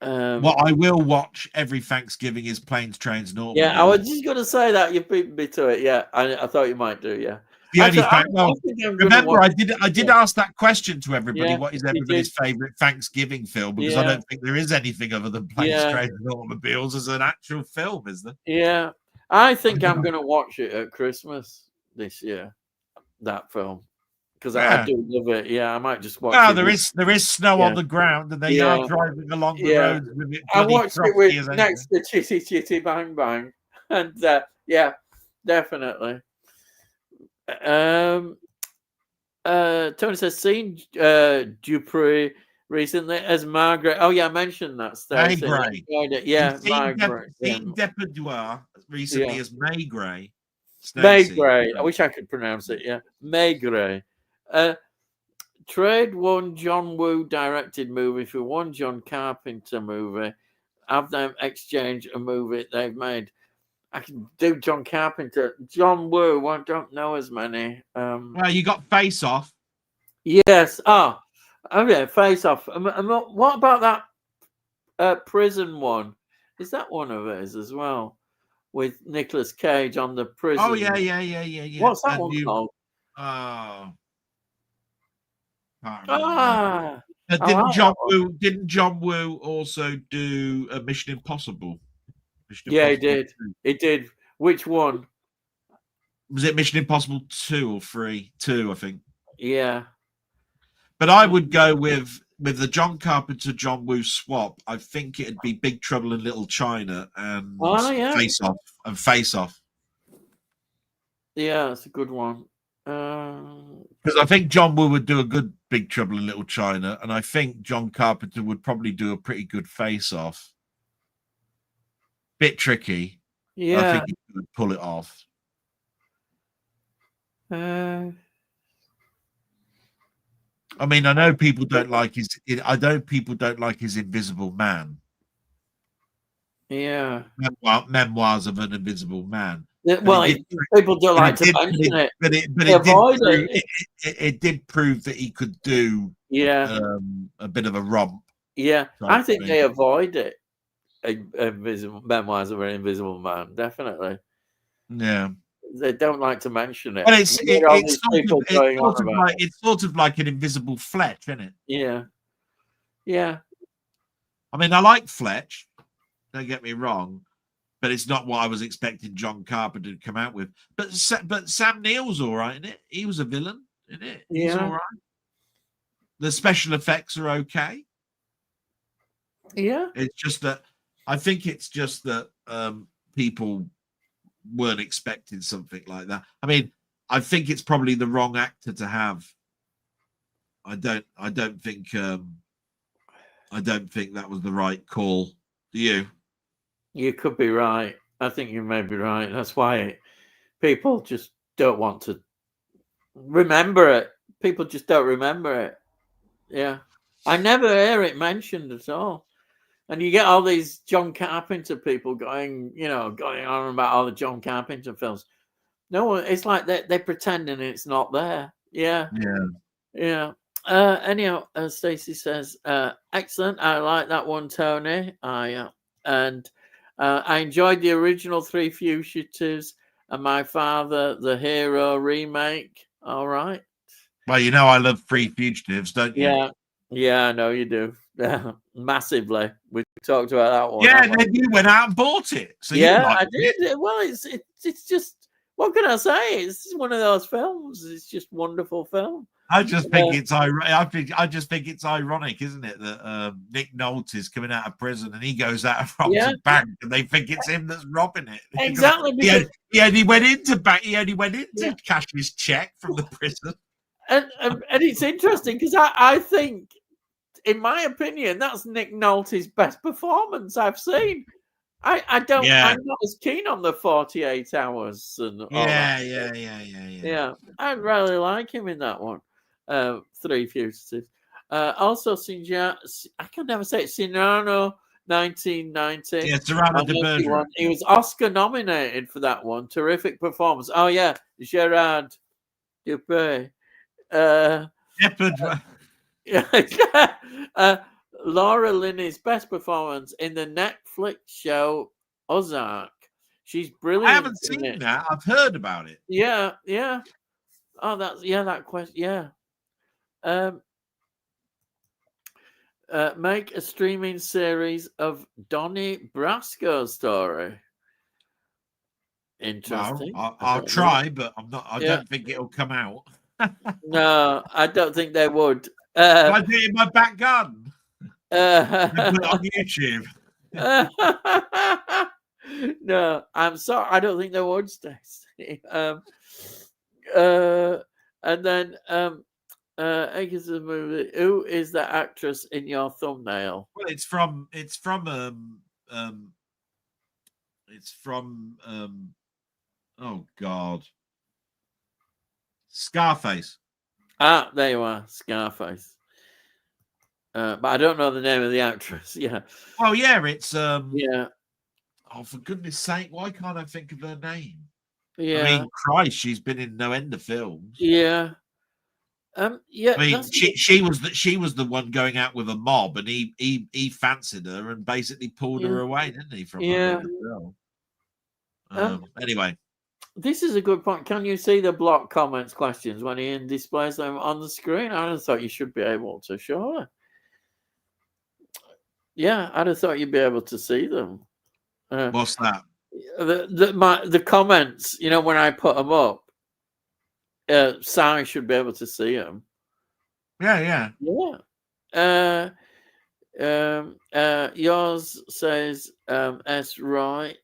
What I will watch every Thanksgiving is Planes, Trains, and Automobiles. Yeah, I was just going to say that. You beat me to it. Yeah, I thought you might do. Yeah. Remember, I did ask that question to everybody. Yeah, what is everybody's favorite Thanksgiving film? Because I don't think there is anything other than Planes, Trains, and Automobiles as an actual film, is there? Yeah, I think I'm going to watch it at Christmas this year. That film. Because I do love it. Yeah, I might just watch it. There is snow on the ground, and they are driving along the roads with it. I watched it with next to Chitty Chitty Bang Bang, and definitely. Tony says, seen Dupree recently as Margaret. Oh yeah, I mentioned that. May Gray. Yeah, Margaret. Seen Depardieu recently as May Gray. May Gray. I wish I could pronounce it. Yeah, May Gray. Trade one John Woo directed movie for one John Carpenter movie. Have them exchange a movie they've made. I can do John Carpenter. John Woo, I don't know as many. Well, you got Face Off. Yes. Okay, Face Off. What about that prison one? Is that one of his as well? With Nicolas Cage on the prison. Oh, yeah. What's that one called? Didn't John Woo also do a Mission Impossible? He did. He did. Which one? Was it Mission Impossible 2 or 3? 2, I think. Yeah. But I would go with the John Carpenter John Woo swap. I think it'd be Big Trouble in Little China and Face Off. Yeah, that's a good one. Because I think John Woo would do a good Big Trouble in Little China, and I think John Carpenter would probably do a pretty good Face Off. Bit tricky. Yeah, I think he would pull it off. I mean, I know people don't like his. Invisible Man. Yeah. Memoirs of an Invisible Man. Well, people don't like to mention it. But it did prove that he could do a bit of a romp. Yeah, I think they avoid it. Memoirs of an Invisible Man, definitely. Yeah. They don't like to mention it. But it's sort of like an Invisible Fletch, isn't it? Yeah. Yeah. I mean, I like Fletch. Don't get me wrong. But it's not what I was expecting John Carpenter to come out with. But Sam Neill's all right in it. He was a villain in it. He's all right. The special effects are okay. Yeah. It's just that I think it's just that people weren't expecting something like that. I mean, I think it's probably the wrong actor to have. I don't think that was the right call. Do you? You could be right. I think you may be right. That's why people just don't want to remember it. People just don't remember it. Yeah, I never hear it mentioned at all. And you get all these John Carpenter people going on about all the John Carpenter films. No, it's like they're pretending it's not there. Yeah, Yeah. yeah. Anyhow, Stacey says, excellent. I like that one, Tony. And I enjoyed the original Three Fugitives and My Father, the Hero remake. All right. Well, you know I love Free Fugitives, don't you? Yeah, yeah, I know you do. Massively. We talked about that one. Yeah, haven't and we? then you went out and bought it, so you Yeah, like I it. did. Well, it's just, what can I say? It's one of those films. It's just wonderful film. I just think it's I just think it's ironic, isn't it, that Nick Nolte is coming out of prison and he goes out and robs Yeah, a bank, and they think it's him that's robbing it. exactly. Because He only went into bank. He only went in yeah, to cash his check from the prison. and it's interesting because I think, in my opinion, that's Nick Nolte's best performance I've seen. I'm not as keen on the 48 hours and all that. Yeah. I really like him in that one. Three Fugitives. Also, I can never say it. Cyrano, 1990. Yeah, Cyrano de Bergerac. He was Oscar nominated for that one. Terrific performance. Oh yeah, Gerard Dupre. Laura Linney's best performance in the Netflix show Ozark. She's brilliant. I haven't seen that. I've heard about it. Yeah. Oh, that question. Yeah. Make a streaming series of Donnie Brasco's story. Interesting. Well, I'll try, but I don't think it'll come out. No, I don't think they would. I do it in my back garden. Put it on YouTube. No, I'm sorry. I don't think they would, Stacey. And then Acres of the movie. Who is the actress in your thumbnail? Well, it's from oh God, Scarface. Ah, there you are, Scarface. But I don't know the name of the actress. Yeah. Oh yeah, it's yeah. Oh, for goodness sake, why can't I think of her name? Yeah. I mean, Christ, she's been in no end of films. Yeah. Yeah. I mean, she was the one going out with a mob, and he fancied her and basically pulled her away, didn't he? From her anyway. This is a good point. Can you see the block comments questions when Ian displays them on the screen? I just thought you should be able to, surely. Yeah, I'd have thought you'd be able to see them. What's that? The comments, when I put them up, Si should be able to see them. Yeah. Yours says S right.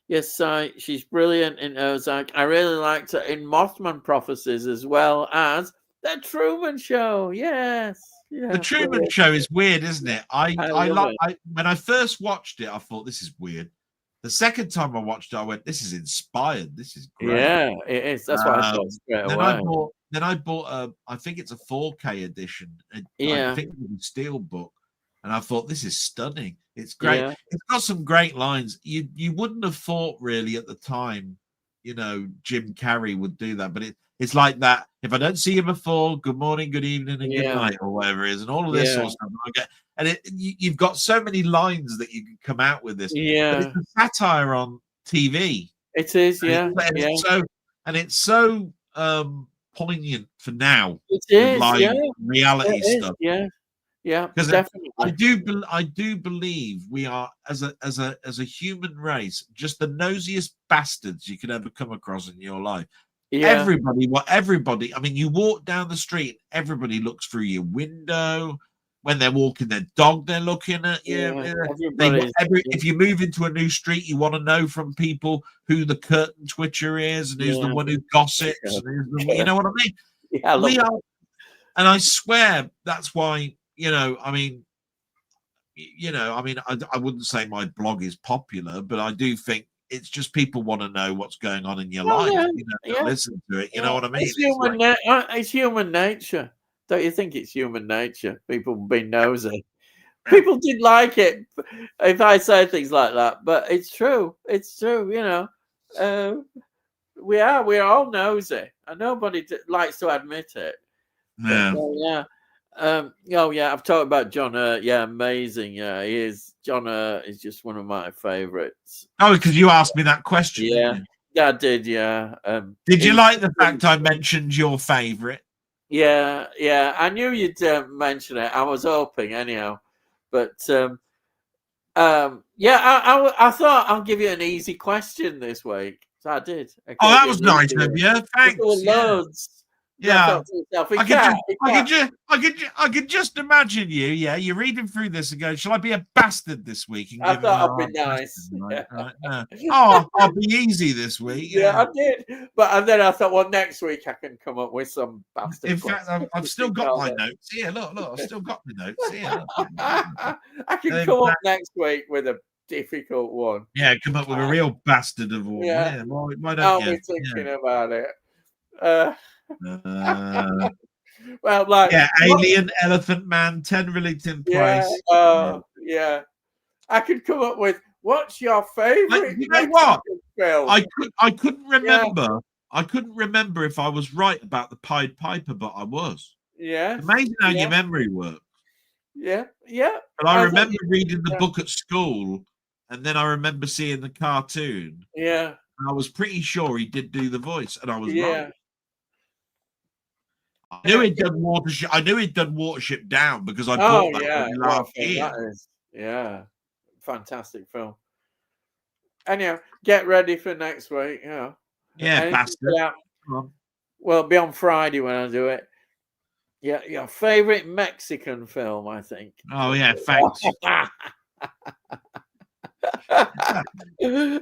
Yes, Si, she's brilliant in Ozark. I really liked her in Mothman Prophecies as well as The Truman Show. Yes. Yeah, the Truman Show is weird, isn't it? When I first watched it, I thought this is weird. The second time I watched it, I went, "This is inspired. This is great." Yeah, it is. That's what I thought straight away. Then I bought I think it's a 4K edition. I think it's a Steelbook, and I thought this is stunning. It's great. Yeah. It's got some great lines. You wouldn't have thought really at the time, Jim Carrey would do that, but it's like that. If I don't see you before, good morning, good evening, and good night, or whatever it is, and all of this sort of stuff. And you've got so many lines that you can come out with this. Yeah, but it's a satire on TV. It is, it's so poignant for now. It is, reality stuff. Yeah, because definitely. I do believe we are as a human race just the nosiest bastards you could ever come across in your life. Yeah. Everybody. I mean, you walk down the street, everybody looks through your window. When they're walking their dog, they're looking at you. If you move into a new street, you want to know from people who the curtain twitcher is and who's the one who gossips. And you know what I mean? Yeah, and I swear that's why. I wouldn't say my blog is popular, but I do think it's just people want to know what's going on in your Oh, life. yeah, You know, yeah, listen to it. You know yeah. what I mean? It's It's like, it's human nature. Don't you think it's human nature? People being nosy. yeah. People did like it if I say things like that, but it's true. It's true. You know, we're all nosy, and nobody likes to admit it. But Yeah. yeah. Oh yeah, I've talked about John Hurt. Yeah, amazing. Yeah, he is. John Hurt is just one of my favorites. Oh, because you asked me that question, Yeah, didn't you? yeah, I did. Yeah. Did you like the fact I mentioned your favourite? Yeah, yeah. I knew you'd mention it. I was hoping, anyhow. But yeah, I thought I'll give you an easy question this week. So I did. I Oh, gave that you was an nice easy of one. you. There Thanks. were Yeah. loads. I Yeah. thought to myself, I could just imagine you. Yeah, you're reading through this and going, "Shall I be a bastard this week?" And I give him thought a I'd be hard nice. question, right? Oh, I'll be easy this week. Yeah, Yeah. I did. But and then I thought, well, next week I can come up with some bastard In fact, I've still got my notes. Yeah, look, I've still got my notes. Yeah. I can come up next week with a difficult one. Yeah, come up with a real bastard of one. Yeah. Why don't I'll you? be thinking about it. Well, yeah, Alien, Elephant Man, 10 Rillington Place. Yeah. I could come up with what's your favorite You know what? film? I couldn't remember. Yeah. I couldn't remember if I was right about the Pied Piper, but I was. Yeah. It's amazing how your memory works. Yeah. But I remember reading the book at school, and then I remember seeing the cartoon. Yeah. And I was pretty sure he did do the voice, and I was right. I knew he'd done Watership. I knew he'd done Watership Down because I bought that last year. That is, fantastic film. Anyhow, get ready for next week. Yeah, bastard. Well, be on Friday when I do it. Yeah, your favorite Mexican film, I think. Oh yeah, thanks. you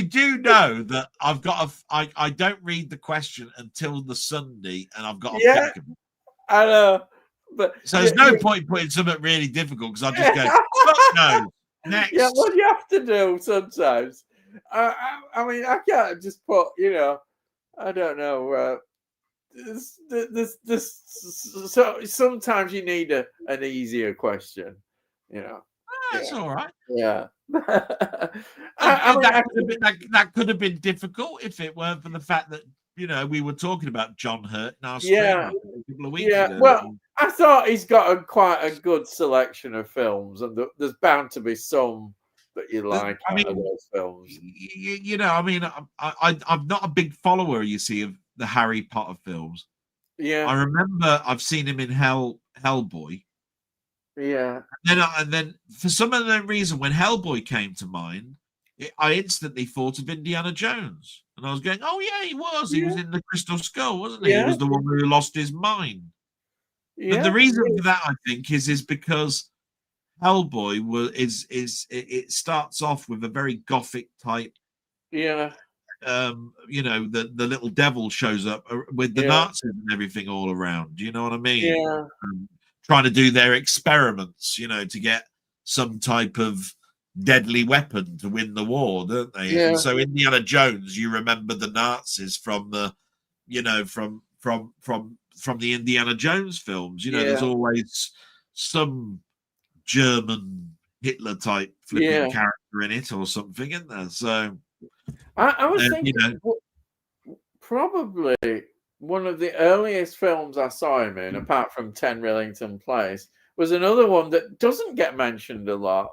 do know that I've got I don't read the question until the Sunday, and I've got to think of it. I know, but so there's no point putting something really difficult because I just go, fuck no. Next. Yeah, what you have to do sometimes. I mean, I can't just put, I don't know. So sometimes you need an easier question, That's all right. Yeah. That could have been difficult if it weren't for the fact that we were talking about John Hurt in our stream a couple of weeks ago. Well, I thought he's got quite a good selection of films, and there's bound to be some that you like out of those films. I'm not a big follower, you see, of the Harry Potter films. Yeah. I remember I've seen him in Hellboy. Yeah. And then for some other reason, when Hellboy came to mind, I instantly thought of Indiana Jones. And I was going, oh, yeah, he was. He was in the Crystal Skull, wasn't he? He was the one who lost his mind. But the reason for that, I think, is because Hellboy it starts off with a very gothic type. Yeah. The little devil shows up with the Nazis and everything all around. Do you know what I mean? Yeah. Trying to do their experiments, to get some type of deadly weapon to win the war, don't they? Yeah. And so Indiana Jones, you remember the Nazis from the, from the Indiana Jones films. There's always some German Hitler type flipping character in it or something, isn't there? So I was thinking probably one of the earliest films I saw him in, apart from 10 Rillington Place, was another one that doesn't get mentioned a lot,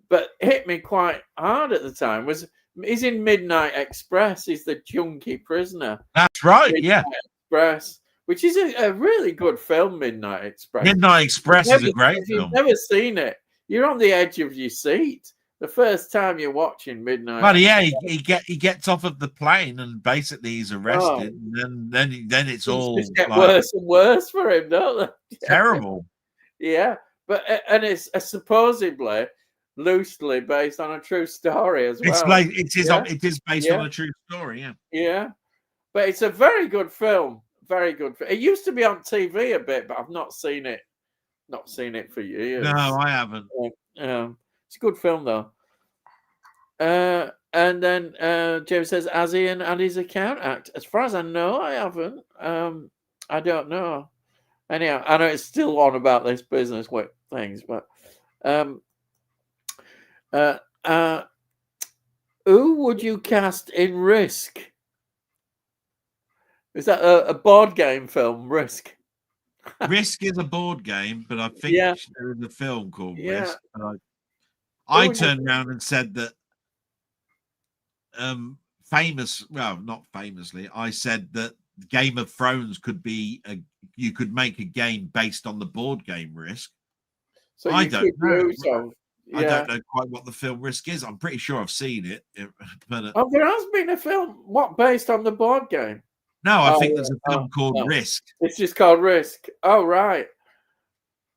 but hit me quite hard at the time. He's in Midnight Express. He's the junkie prisoner. That's right. Midnight Express, which is a really good film. Midnight Express. Midnight Express is a great film. If you've never seen it, you're on the edge of your seat the first time you're watching Midnight. Well, yeah, he gets off of the plane and basically he's arrested, and then it's all just get worse and worse for him, don't they? Terrible. Yeah, but it's supposedly loosely based on a true story as well. It is based on a true story. Yeah. Yeah, but it's a very good film. Very good. It used to be on TV a bit, but I've not seen it. Not seen it for years. No, I haven't. It's a good film though. And then James says, has Ian had his account act? As far as I know, I haven't. I don't know. Anyhow, I know it's still on about this business with things, but who would you cast in Risk? Is that a board game film, Risk? Risk is a board game, but I think there is a film called Risk. I turned around and said that not famously, I said that Game of Thrones could be you could make a game based on the board game Risk. So I don't know. I don't know quite what the film Risk is. I'm pretty sure I've seen it. But, there has been a film based on the board game. No, I think there's a film called Risk. It's just called Risk. Oh, right.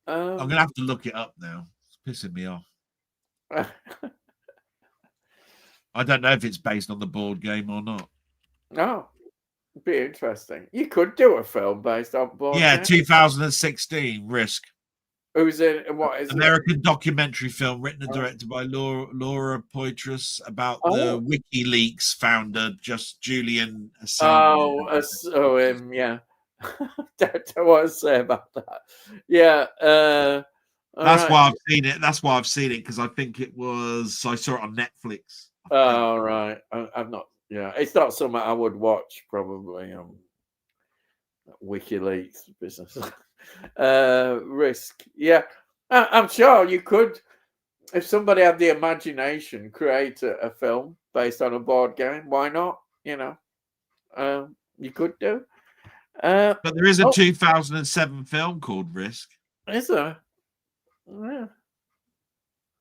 I'm going to have to look it up now. It's pissing me off. I don't know if it's based on the board game or not. Oh, it'd be interesting. You could do a film based on board game. 2016, Risk. Who's in? What is American documentary film written and directed by Laura Poitras about the WikiLeaks founder, just Julian Assange. Him, yeah. Don't know what to say about that. Yeah. That's why I've seen it. That's why I've seen it, because I think I saw it on Netflix. Oh, right. I've not. Yeah, it's not something I would watch, probably. WikiLeaks business. Risk. Yeah, I'm sure you could, if somebody had the imagination, create a film based on a board game. Why not? You could do. But there is a 2007 film called Risk. Is there? Yeah.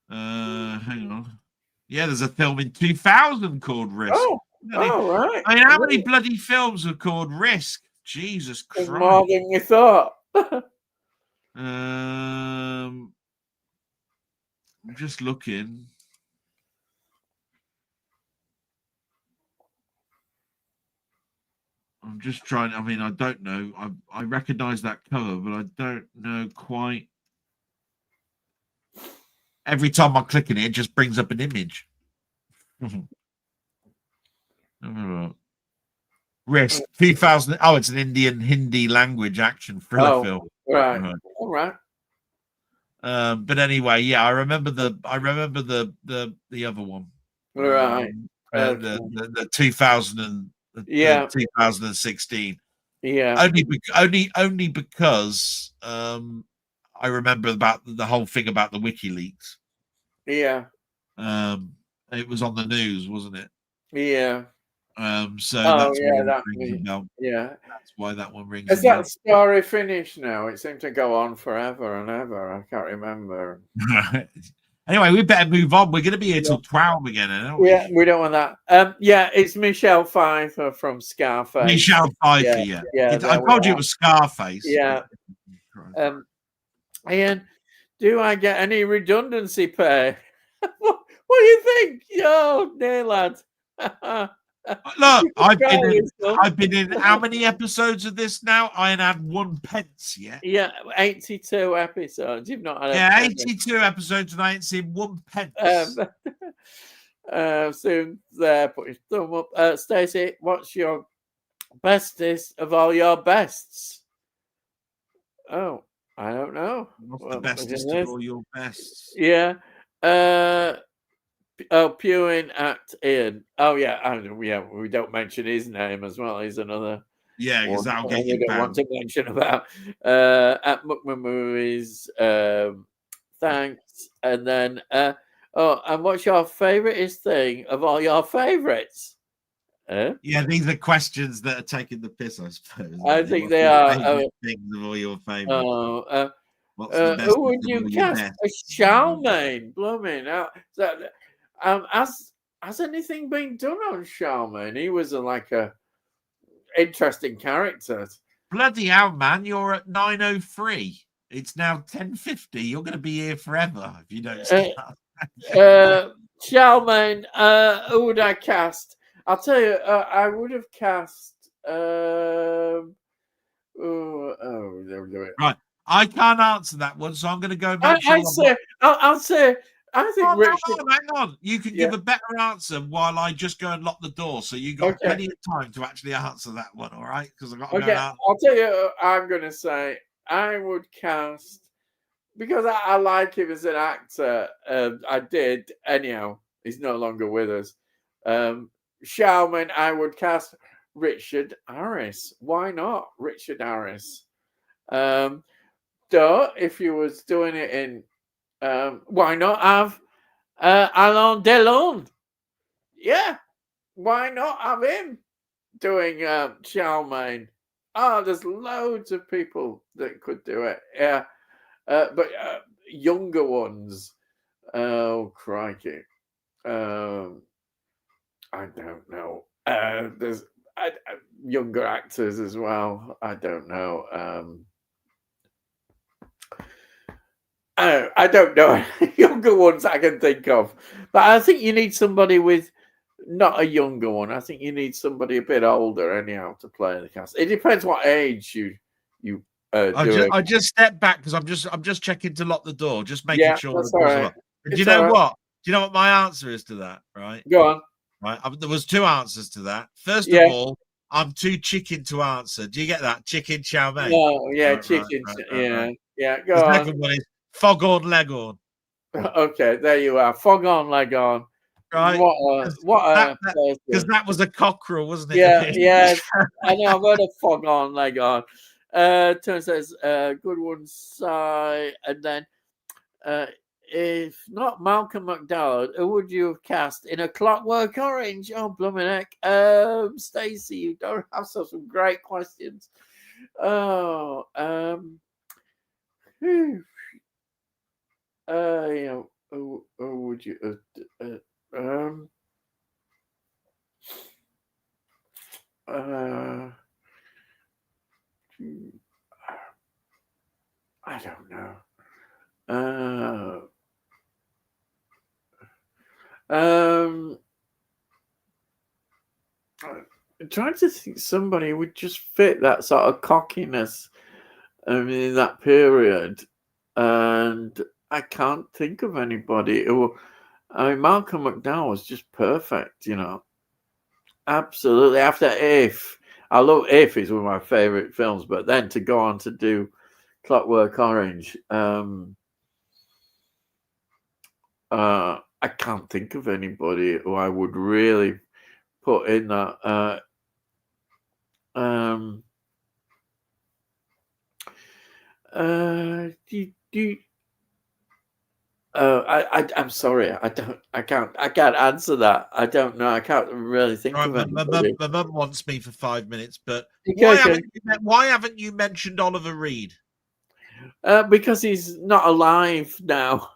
Hang on. Yeah, there's a film in 2000 called Risk. Right. I mean, how many bloody films are called Risk? Jesus Christ. More than you thought. I'm just looking. I'm just trying. I mean, I don't know. I recognize that cover, but I don't know quite. Every time I click on it, it just brings up an image. Risk 2000. Oh, it's an Indian Hindi language action thriller film. Right. All right. But anyway, yeah, I remember the other one. Right. The 2000 2016. Yeah. Only because I remember about the whole thing about the WikiLeaks. Yeah. It was on the news, wasn't it? Yeah. So that's that's why that one rings. Is that story finished now? It seemed to go on forever and ever. I can't remember. Anyway, we better move on. We're going to be here till 12 again, aren't we? Yeah, we don't want that. It's Michelle Pfeiffer from Scarface. Michelle Pfeiffer, yeah. I told you it was Scarface. Yeah. Ian, do I get any redundancy pay? What do you think? Yo, nay, lad. Look, I've been in how many episodes of this now? I ain't had 1 pence yet. Yeah, 82 episodes. You've not had 82 episodes and I ain't seen 1 pence. Soon there, put your thumb up. Stacey, what's your bestest of all your bests? Oh, I don't know. What's the bestest of all your bests? Yeah. Pewing at Ian. Oh yeah, we don't mention his name as well. He's another. Yeah, because that'll get you don't want to mention about at Muckman Movies. Thanks, and then and what's your favouriteest thing of all your favourites? Yeah, these are questions that are taking the piss, I suppose. I think they are. Things of all your favourites. Who would you cast? Charlemagne, blooming out. Has anything been done on Charlemagne? He was like a interesting character. Bloody hell, man! You're at 9:03. It's now 10:50. You're going to be here forever if you don't start. Charlemagne. Who would I cast? I'll tell you. I would have cast. Right. I can't answer that one, so I'm going to go. I'll say I think Oh, Richard. hang on. You can give a better answer while I just go and lock the door. So you got plenty of time to actually answer that one, all right? Because I've got to go and answer. I'll tell you. I'm going to say I would cast because I like him as an actor. I did anyhow. He's no longer with us. Showman, I would cast Richard Harris. Why not Richard Harris? Though if you was doing it in, why not have Alain Delon? Yeah, why not have him doing Charlemagne? Oh, there's loads of people that could do it. Yeah, but younger ones. Oh crikey! I don't know. There's younger actors as well. I don't know. I don't know younger ones I can think of, but I think you need somebody with not a younger one. I think you need somebody a bit older anyhow to play the cast. It depends what age you do. I just stepped back because I'm just checking to lock the door, just making sure that's the doors all are right. locked. Do you know what? Do you know what my answer is to that? Right. Go on. Right. There was two answers to that. First of all, I'm too chicken to answer. Do you get that? Chicken chow mein. No, yeah, Right, chicken. right. Yeah. Go the on. second one is fog on, leg on. Okay, there you are. Fog on, leg on. Right. Because that was a cockerel, wasn't it? Yeah. I know. I've heard of fog on, leg on. Turn says, good one, sigh. And then, if not Malcolm McDowell, who would you have cast in A Clockwork Orange? Oh, blooming heck. Stacey, you don't have some great questions. Oh, who would you? I don't know. I'm trying to think somebody would just fit that sort of cockiness in that period, and I can't think of anybody who. I mean, Malcolm McDowell was just perfect, Absolutely. After If, I love If is one of my favorite films, but then to go on to do Clockwork Orange, I can't think of anybody who I would really put in that. I'm sorry. I can't answer that. I don't know. I can't really think of anybody. My mum wants me for 5 minutes, but why haven't you mentioned Oliver Reed? Because he's not alive now.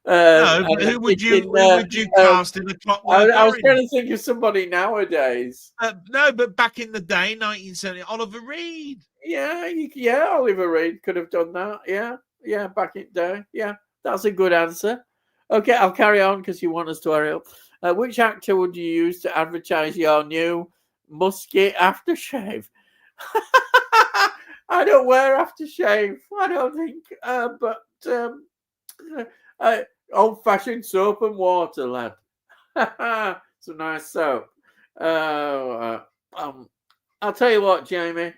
No, but who would you cast in A Clockwork Orange? I was trying to think of somebody nowadays. No, but back in the day, 1970, Oliver Reed. Yeah, Oliver Reed could have done that. Yeah, back in the day. Yeah, that's a good answer. Okay, I'll carry on because you want us to hurry up. Which actor would you use to advertise your new musky aftershave? I don't wear aftershave. I don't think. But old-fashioned soap and water, lad. It's a nice soap. I'll tell you what, Jamie.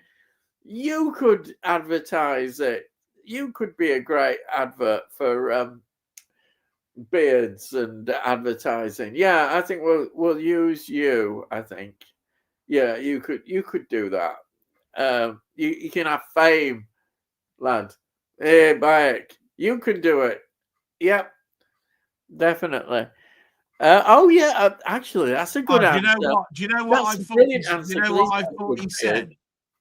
You could advertise it. You could be a great advert for beards and advertising. Yeah, I think we'll use you. I think. Yeah, you could do that. You can have fame, lad. Hey, Bayek, you can do it. Yep, definitely. Actually, that's a good answer. Do you know what I thought? Do you know what I thought he said?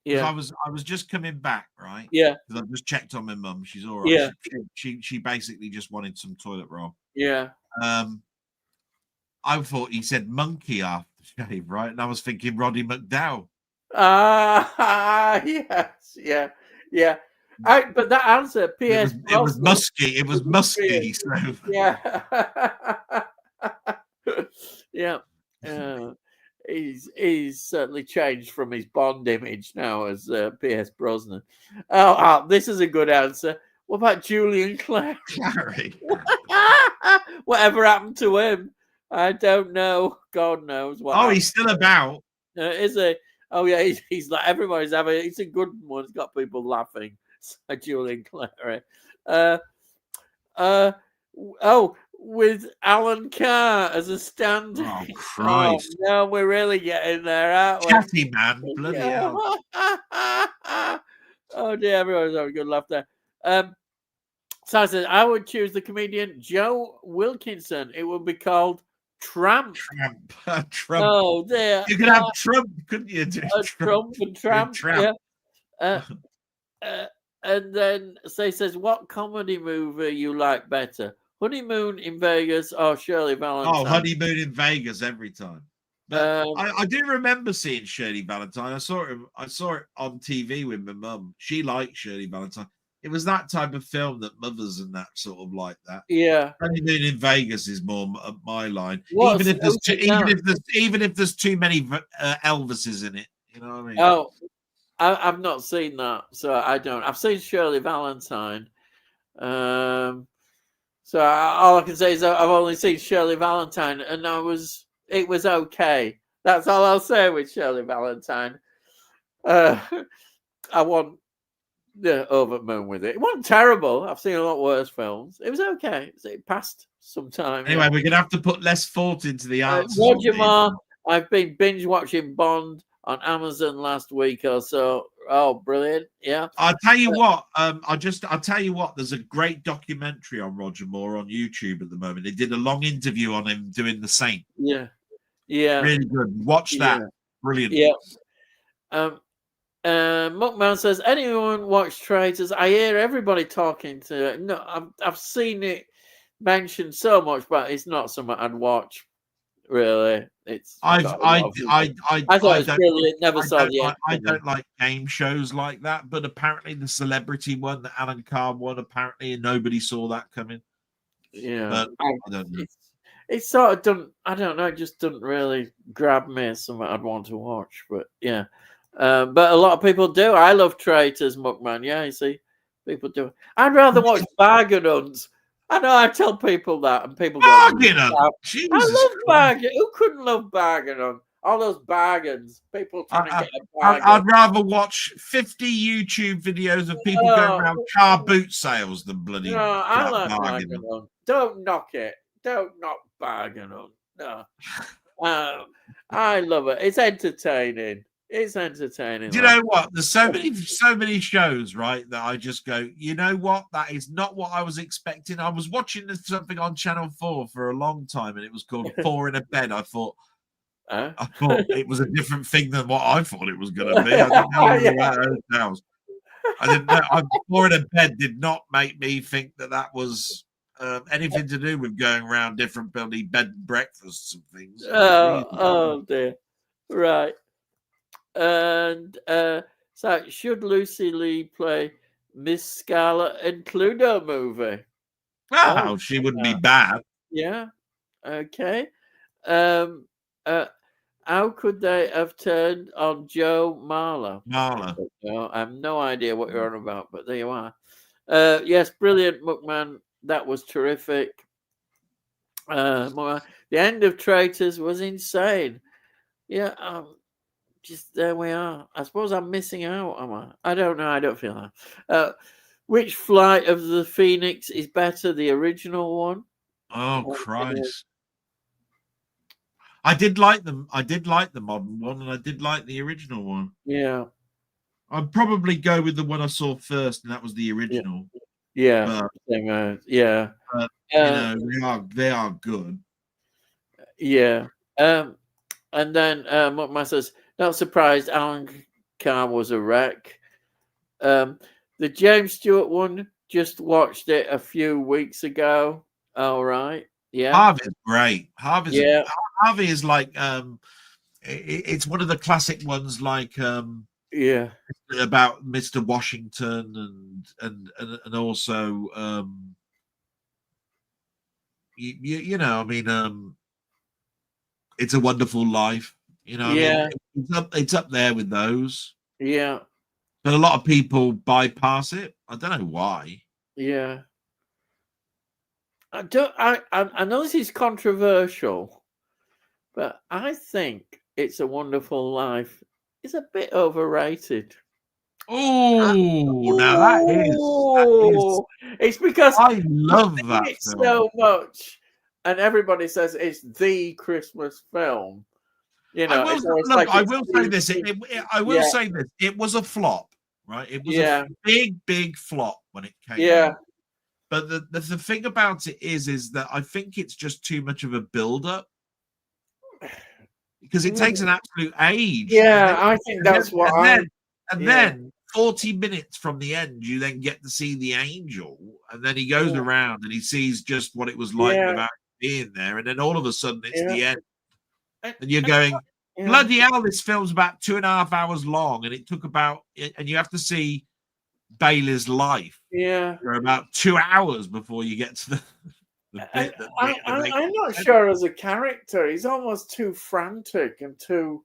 Yeah, I was just coming back, right? Yeah, because I've just checked on my mum. She's all right. Yeah, she basically just wanted some toilet roll. Yeah. I thought he said monkey aftershave, right? And I was thinking Roddy McDowell. Yes, yeah. But that answer, P.S. It was musky. It was musky. So. Yeah. Yeah. He's certainly changed from his Bond image now as P.S. Brosnan. Oh, this is a good answer. What about Julian Clary? Clary. Whatever happened to him? I don't know. God knows what. Oh, he's still about. Is he? Oh yeah, he's like everybody's having. It's a good one. It's got people laughing. Julian Clary. With Alan Carr as a stand. Oh, Christ. Oh, no, we're really getting there, aren't we? Chatty man. Bloody hell. Oh dear, everyone's having a good laugh there. So I said I would choose the comedian Joe Wilkinson. It would be called Tramp. Trump. Oh dear. You could have Trump, couldn't you? Trump and Tramp. Yeah. And then say says, what comedy movie you like better? Honeymoon in Vegas or Shirley Valentine? Oh, Honeymoon in Vegas every time. But I do remember seeing Shirley Valentine. I saw it on TV with my mum. She liked Shirley Valentine. It was that type of film that mothers and that sort of like that. Yeah. Honeymoon in Vegas is more my line. What's even if there's too many Elvises in it. You know what I mean? Oh, I've not seen that, so I don't. I've seen Shirley Valentine. So all I can say is I've only seen Shirley Valentine, and it was okay. That's all I'll say with Shirley Valentine. I want the over the moon with it. It wasn't terrible. I've seen a lot worse films. It was okay. It passed some time. Anyway, we're gonna have to put less thought into the answers. Roger Moore. I've been binge watching Bond on Amazon last week or so. Oh, brilliant. Yeah. I'll tell you what. I'll tell you what. There's a great documentary on Roger Moore on YouTube at the moment. They did a long interview on him doing The Saint. Yeah. Yeah. Really good. Watch that. Yeah. Brilliant. Yeah. Muckman says, anyone watch Traitors? I hear everybody talking to it. No, I've seen it mentioned so much, but it's not something I'd watch. Really, it's. I thought it was brilliant. Never saw the end. I don't like game shows like that, but apparently the celebrity one, the Alan Carr one, apparently nobody saw that coming. Yeah, but I don't know. It's sort of done. I don't know. It just doesn't really grab me as something I'd want to watch. But yeah, but a lot of people do. I love Traitors, Muckman. Yeah, you see, people do. I'd rather watch Bargain Hunts. I know I tell people that, and people go, Bargain Hunt. I love Bargain. Who couldn't love Bargain Hunt? All those bargains, people trying to get a bargain. I'd rather watch 50 YouTube videos of people going around car boot sales than bloody. No, I like Bargain Hunt. Don't knock it. Don't knock Bargain Hunt. No, I love it. It's entertaining. It's entertaining. Do you know what? There's so many shows, right, that I just go, you know what? That is not what I was expecting. I was watching something on Channel 4 for a long time, and it was called Four in a Bed. I thought it was a different thing than what I thought it was going to be. I didn't know I didn't know. Four in a Bed did not make me think that was anything to do with going around different bloody bed and breakfasts and things. Oh dear. Right. And so should Lucy Lee play Miss Scarlet and Cluedo movie? Oh, she wouldn't be bad. Yeah. Okay. How could they have turned on Joe Marler? I have no idea what you're on about, but there you are. Yes, brilliant, Muckman. That was terrific. The end of Traitors was insane. Yeah. Just there we are. I suppose I'm missing out, am I? I don't know. I don't feel that. Which Flight of the Phoenix is better, the original one? Oh, Christ. I did like them. I did like the modern one, and I did like the original one. Yeah. I'd probably go with the one I saw first, and that was the original. Yeah. Yeah. But, you know, they are good. Yeah. And then Muckman says, not surprised Alan Carr was a wreck. The James Stewart one, just watched it a few weeks ago. All right. Yeah. Harvey's great. Harvey is like it's one of the classic ones, like about Mr. Washington and also you know, I mean, It's a Wonderful Life. You know, I mean, it's up there with those. Yeah. But a lot of people bypass it. I don't know why. Yeah. I know this is controversial, but I think It's a Wonderful Life is a bit overrated. Oh, now that is. Oh, it's because I you love sing that it film. so much, and everybody says it's the Christmas film. You I know, will it's always look. like I it's will say this. I will yeah, say this. It was a flop, right? It was a yeah, big flop when it came yeah, out. But the thing about it is that I think it's just too much of a build up because it takes an absolute age, and yeah. then I think and then that's what and I then and yeah, then 40 minutes from the end, you then get to see the angel, and then he goes yeah, around and he sees just what it was like yeah, without being there, and then all of a sudden it's yeah, the end, and, and you're and, going, yeah, bloody hell, this film's about 2.5 hours long, and it took about, and you have to see Bailey's life yeah. for about 2 hours before you get to the And bit that makes I'm not sense. sure as a character. He's almost too frantic and too.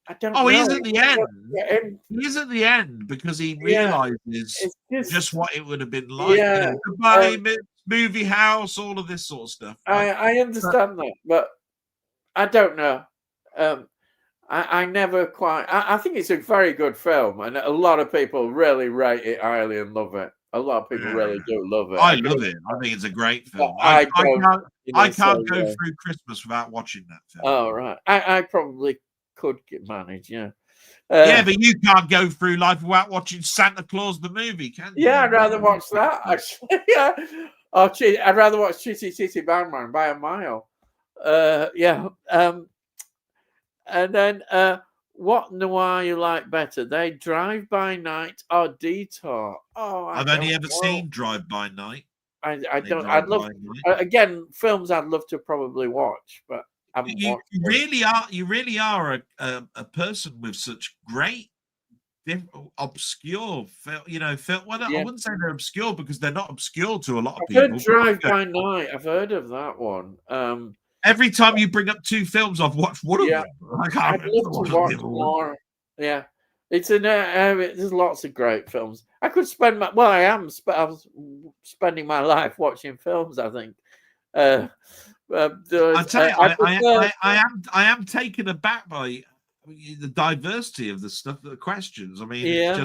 I don't Oh, he is know. at the end. Yeah, and, He is at the end because he yeah, realizes it's just just what it would have been like. yeah. Goodbye, Um, movie house, all of this sort of stuff, right? I But understand that, but I don't know. Um, I never quite. I think it's a very good film, and a lot of people really rate it highly and love it. A lot of people yeah, really do love it. I I love can, it. I think it's a great but film. I don't. I So can't go through Christmas without watching that film. oh right, I probably could manage. Yeah. Yeah, but you can't go through life without watching Santa Claus the movie, can you? Yeah, I'd rather watch that actually. Yeah. Oh, I'd rather watch Chitty Chitty Bang Bang by a mile. Yeah. And then what noir you like better? They Drive by Night or Detour? Oh, I I've don't only ever know. seen Drive by Night. I They don't. I'd Drive love by Night. again films I'd love to probably watch, but I haven't You watched them. really are a person with such great obscure film. Well, I Yeah. wouldn't say they're obscure because they're not obscure to a lot of I've heard people. Drive by Night. I've heard of that one. Every time you bring up two films, I've watched one of Yeah, them. I can't I'd love remember to what the watch other one. more. Yeah, it's an there's lots of great films. I could spend my well, I was spending my life watching films. I think. I tell you, I prefer. I am taken aback by the diversity of the stuff, the questions. I mean, Yeah,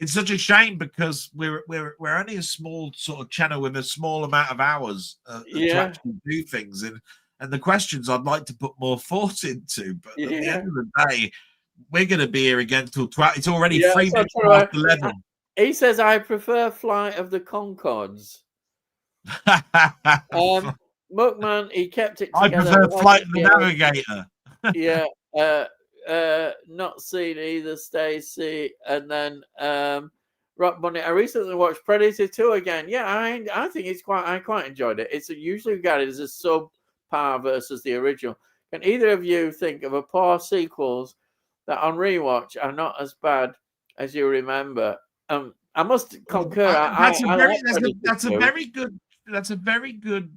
it's such a shame because we're only a small sort of channel with a small amount of hours to yeah, actually do things, and the questions I'd like to put more thought into. But at the yeah, end of the day, we're going to be here again till 12. It's already yeah. 3 minutes So past 11. he says I prefer Flight of the Concords. Muckman, he kept it I together. prefer Like Flight of the a kid. Navigator. Yeah. Not seen either, Stacey. And then Rock Bunny. I recently watched Predator 2 again. Yeah, I think I quite enjoyed it. It's usually regarded as a subpar versus the original. Can either of you think of a poor sequels that on rewatch are not as bad as you remember? I must concur. I like Predator That's a 2. very good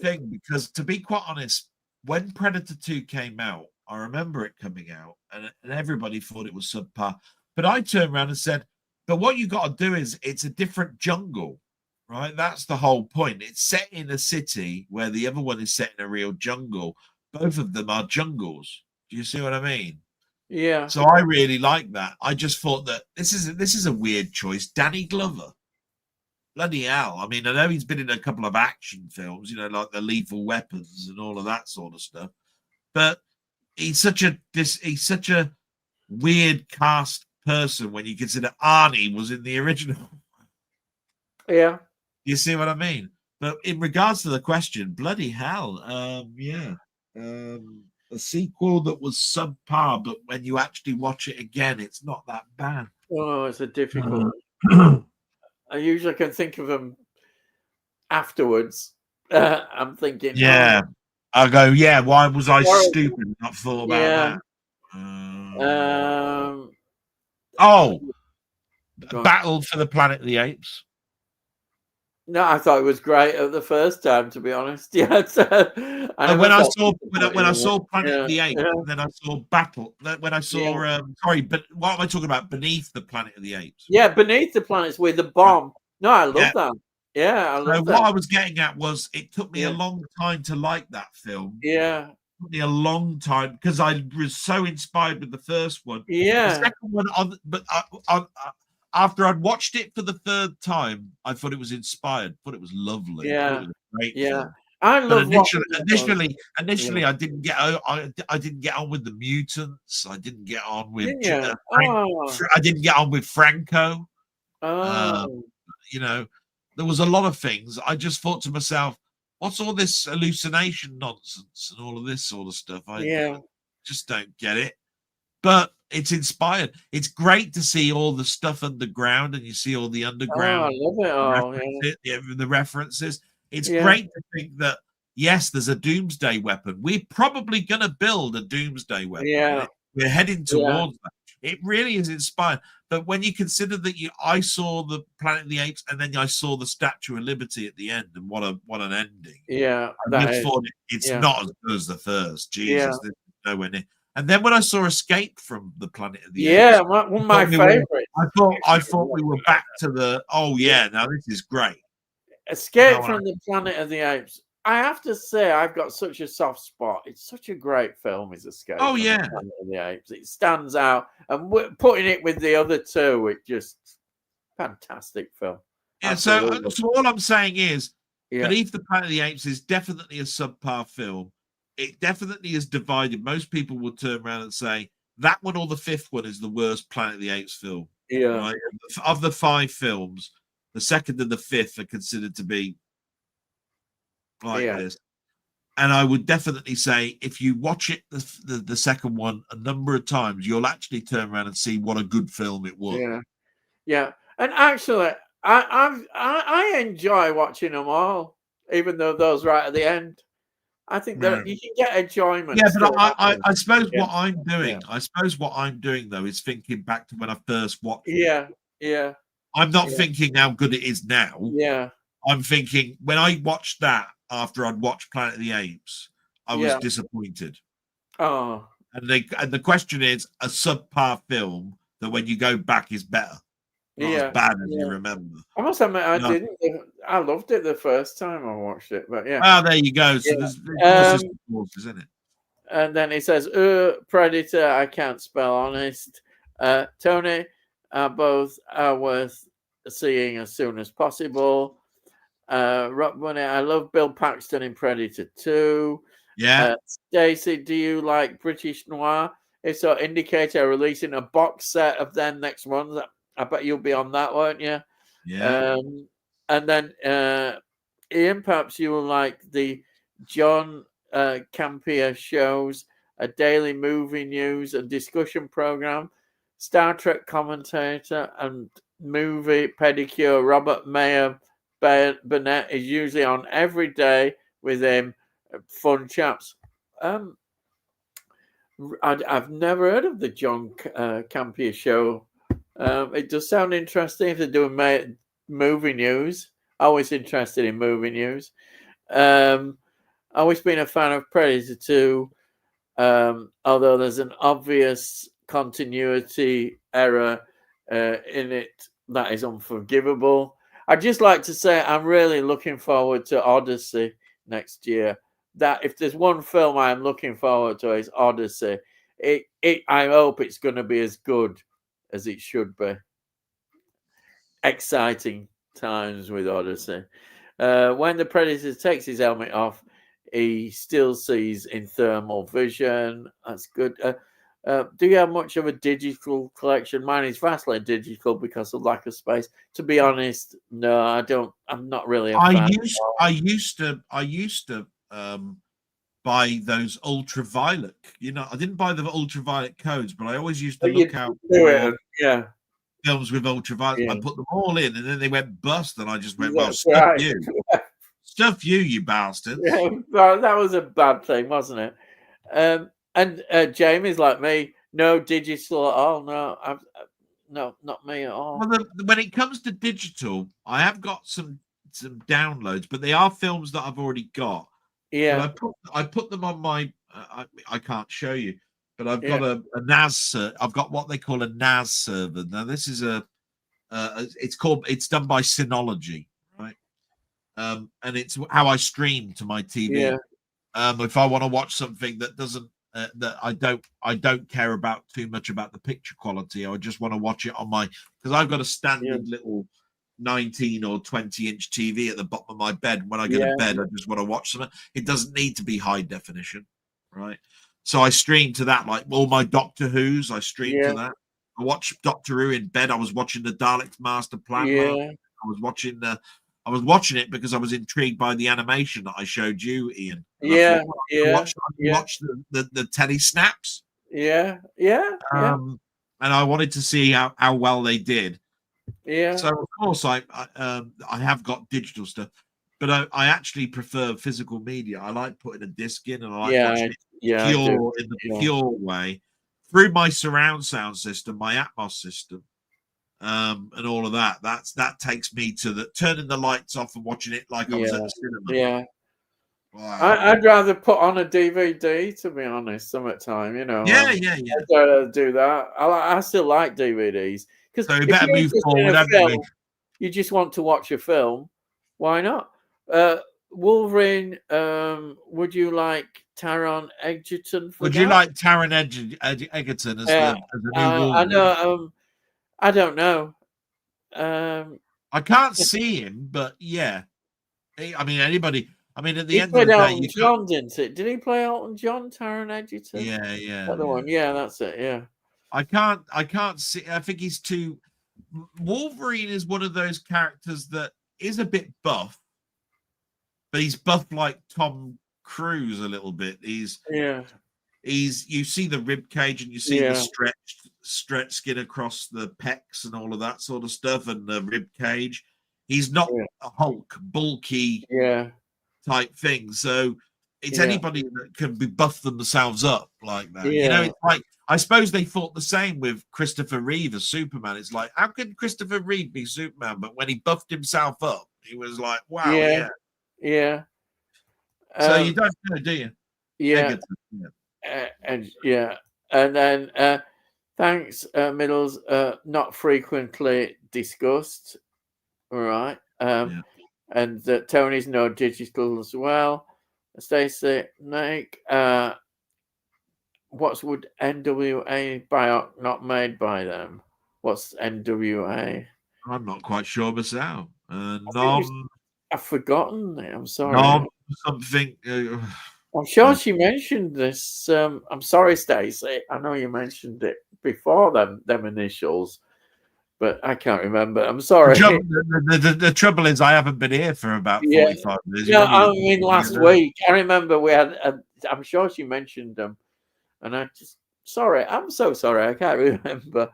thing because to be quite honest, when Predator 2 came out, I remember it coming out and everybody thought it was subpar. But I turned around and said, but what you got to do is it's a different jungle, right? That's the whole point. It's set in a city where the other one is set in a real jungle. Both of them are jungles. Do you see what I mean? Yeah. So I really like that. I just thought that this is a weird choice. Danny Glover. Bloody hell. I mean, I know he's been in a couple of action films, like the Lethal Weapons and all of that sort of stuff. But he's such a weird cast person when you consider Arnie was in the original. Yeah. You see what I mean? But in regards to the question, bloody hell, a sequel that was subpar, but when you actually watch it again, it's not that bad. Oh, it's a difficult. I usually can think of them afterwards. I'm thinking, yeah. I go, yeah. Why was I stupid? Not thought about that. Battle for the Planet of the Apes. No, I thought it was great the first time. To be honest, yeah. When I saw Planet of the Apes, yeah. then I saw Battle. When I saw, sorry, but what am I talking about? Beneath the Planet of the Apes. Yeah, Beneath the Planet's with the bomb. No, I love Yeah. that. Yeah, I So love what that. I was getting at was it took me a Yeah, long time to like that film. yeah, It took me a long time because I was so inspired with the first one. The yeah, second one, after I'd watched it for the third time, I thought it was inspired. Thought it was lovely. Thought it yeah, was a great yeah. film. I But love watching that one. Yeah. initially, I didn't get on with the mutants. I didn't get on with Didn't you? Frank. Oh, I didn't get on with Franco. Uh, oh, you know, there was a lot of things. I just thought to myself, what's all this hallucination nonsense and all of this sort of stuff? I yeah. just don't get it. But it's inspired. It's great to see all the stuff underground and you see all the Oh, I underground love it all. Yeah, the references. It's yeah, great to think that, yes, there's a doomsday weapon. We're probably going to build a doomsday weapon. yeah, We're heading yeah, towards that. It really is inspired. But when you consider that I saw the Planet of the Apes and then I saw the Statue of Liberty at the end, and what an ending! yeah. I That just is. thought it's Yeah, not as good as the first. yeah, Jesus, this is nowhere near. And then when I saw Escape from the Planet of the yeah. Apes, One I of my thought we were. favorites. I thought we were back to the. Oh Yeah. yeah, now this is great. Escape No, from the Planet of the Apes. I have to say, I've got such a soft spot. It's such a great film, is Escape oh from the yeah, Planet of the Apes. It stands out, and putting it with the other two, it just fantastic film. yeah. So, Absolutely. so all I'm saying is, Yeah, Beneath the Planet of the Apes is definitely a subpar film. It definitely is divided. Most people will turn around and say that one or the fifth one is the worst Planet of the Apes film. yeah, Right? Of the five films, the second and the fifth are considered to be like yeah, this. And I would definitely say if you watch it the second one a number of times, you'll actually turn around and see what a good film it was. yeah, yeah. And actually, I enjoy watching them all, even though those right at the end. I think Yeah. that you can get enjoyment Yeah, but still. I suppose Yeah, what I'm yeah, doing, though, is thinking back to when I first watched them. yeah, yeah, I'm not yeah, thinking how good it is now. yeah, I'm thinking when I watched that after I'd watched Planet of the Apes, I was yeah. disappointed. Oh, And the question is a subpar film that when you go back is better, not as yeah, bad as you yeah. remember. I must admit, I You know? didn't. I loved it the first time I watched it, but yeah, Well, there you go. So yeah. there's horses Um, and horses, isn't it? and then he says, Predator, I can't spell honest. Tony, both are worth seeing as soon as possible. Rock Bunny, I love Bill Paxton in Predator 2. Yeah, Stacey, do you like British noir? If so, Indicator releasing a box set of their next ones. I bet you'll be on that, won't you? yeah. And then Ian, perhaps you will like the John Campier shows, a daily movie news and discussion program, Star Trek commentator and movie pedicure Robert Mayer Burnett is usually on every day with him. Fun chaps. I've never heard of the John Campier show. It does sound interesting if they're doing movie news. Always interested in movie news. Always been a fan of Predator 2, although there's an obvious continuity error in it that is unforgivable. I'd just like to say I'm really looking forward to Odyssey next year. That if there's one film I'm looking forward to is Odyssey. I hope it's going to be as good as it should be. Exciting times with Odyssey. When the Predator takes his helmet off, he still sees in thermal vision. That's good. Do you have much of a digital collection? Mine is vastly digital because of lack of space. To be honest, no, I don't. I'm not really a fan. I used to buy those ultraviolet. You know, I didn't buy the ultraviolet codes, but I always used to But you look out do for it, yeah, films with ultraviolet. yeah. I put them all in, and then they went bust, and I just went, "Well, That's right. stuff you, you bastards." Yeah, well, that was a bad thing, wasn't it? And Jamie's like me, no digital at all. No, no, not me at all. Well, when it comes to digital, I have got some downloads, but they are films that I've already got. But Yeah, I put them on my. I can't show you, but I've yeah, got a NAS. I've got what they call a NAS server. Now this is a It's done by Synology, right? And it's how I stream to my TV. Yeah. If I want to watch something that doesn't that I don't care about too much about the picture quality, I just want to watch it on my, because I've got a standard little 19 or 20-inch TV at the bottom of my bed. When I go to bed, I just want to watch something. It doesn't need to be high definition, right? So I stream to that, like all my Doctor Who's. I stream to that. I watch Doctor Who in bed. I was watching the Daleks Master Plan. I was watching it because I was intrigued by the animation that I showed you, Ian. And watch the telly snaps. And I wanted to see how well they did. Yeah. So of course I have got digital stuff, but I actually prefer physical media. I like putting a disc in, and I like watching it in the pure way through my surround sound system, my Atmos system. And all of that. That takes me to turning the lights off and watching it like I was at the cinema. Yeah. Wow. I'd rather put on a DVD, to be honest, some of the time, Yeah. I'd rather do that. I still like DVDs. Because so we better move forward. You just want to watch a film, why not? Wolverine, would you like Taron Egerton for Would that? you like Taron Egerton as the new Wolverine? I know. I don't know. I can't see him, but yeah. I mean, anybody. I mean, at the end of the day, Elton John, didn't it? Did he play Elton John, Taron Egerton? Yeah. Other one, yeah, that's it. Yeah. I can't see. I think he's too. Wolverine is one of those characters that is a bit buff, but he's buff like Tom Cruise a little bit. You see the rib cage and you see the stretched skin across the pecs and all of that sort of stuff, and the rib cage. He's not a Hulk, bulky type thing. So it's anybody that can be buff themselves up like that. It's like, I suppose they thought the same with Christopher Reeve as Superman. It's like, how can Christopher Reeve be Superman? But when he buffed himself up, he was like, wow, yeah. So you don't know, do you? Yeah. And then thanks, Middles. Not frequently discussed. All right. And Tony's no digital as well. Stacey, Nick, what's would NWA Bioc not made by them? What's NWA? I'm not quite sure myself. I've forgotten it. I'm sorry. Something. I'm sure she mentioned this. I'm sorry, Stacey. I know you mentioned it before them initials, but I can't remember. I'm sorry. The trouble is, I haven't been here for about 45 minutes. Yeah, I mean, last week. I remember we had. I'm sure she mentioned them, and I'm so sorry. I can't remember.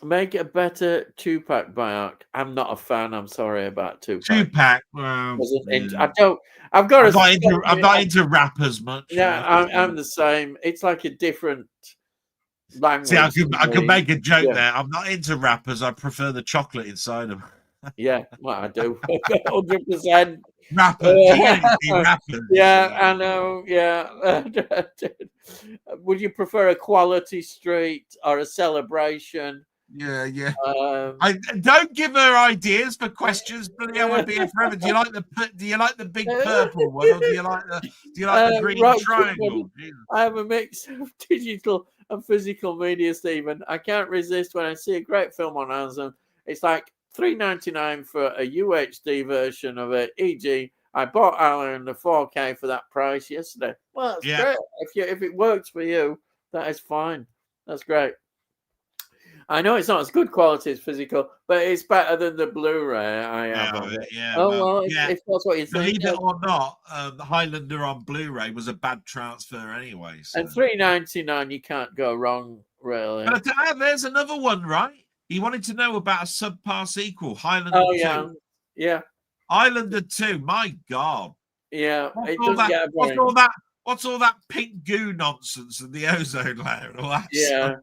Make a better 2-pack Bioc. I'm not a fan. I'm sorry about 2-pack. 2-pack. I don't. I'm not into rappers much. Yeah, I'm the same. It's like a different language. See, I could make a joke there. I'm not into rappers. I prefer the chocolate inside them. Yeah, well, I do. 100%. Rappers. Yeah, I know. Yeah. Would you prefer a Quality Street or a Celebration? Yeah. I don't give her ideas for questions, but I would be here forever. Do you like the big purple one, or do you like the green triangle? I have a mix of digital and physical media, Stephen. I can't resist when I see a great film on Amazon. It's like $3.99 for a UHD version of it. E.g., I bought Alan the 4K for that price yesterday. Well, that's great. If it works for you, that is fine. That's great. I know it's not as good quality as physical, but it's better than the Blu-ray I have on it. If that's what you think. Believe it or not, the Highlander on Blu-ray was a bad transfer anyway. So. And $3.99, you can't go wrong, really. But there's another one, right? He wanted to know about a subpar sequel, Highlander 2. Yeah. Highlander 2, my God. Yeah. What's all that pink goo nonsense in the ozone layer and all that stuff?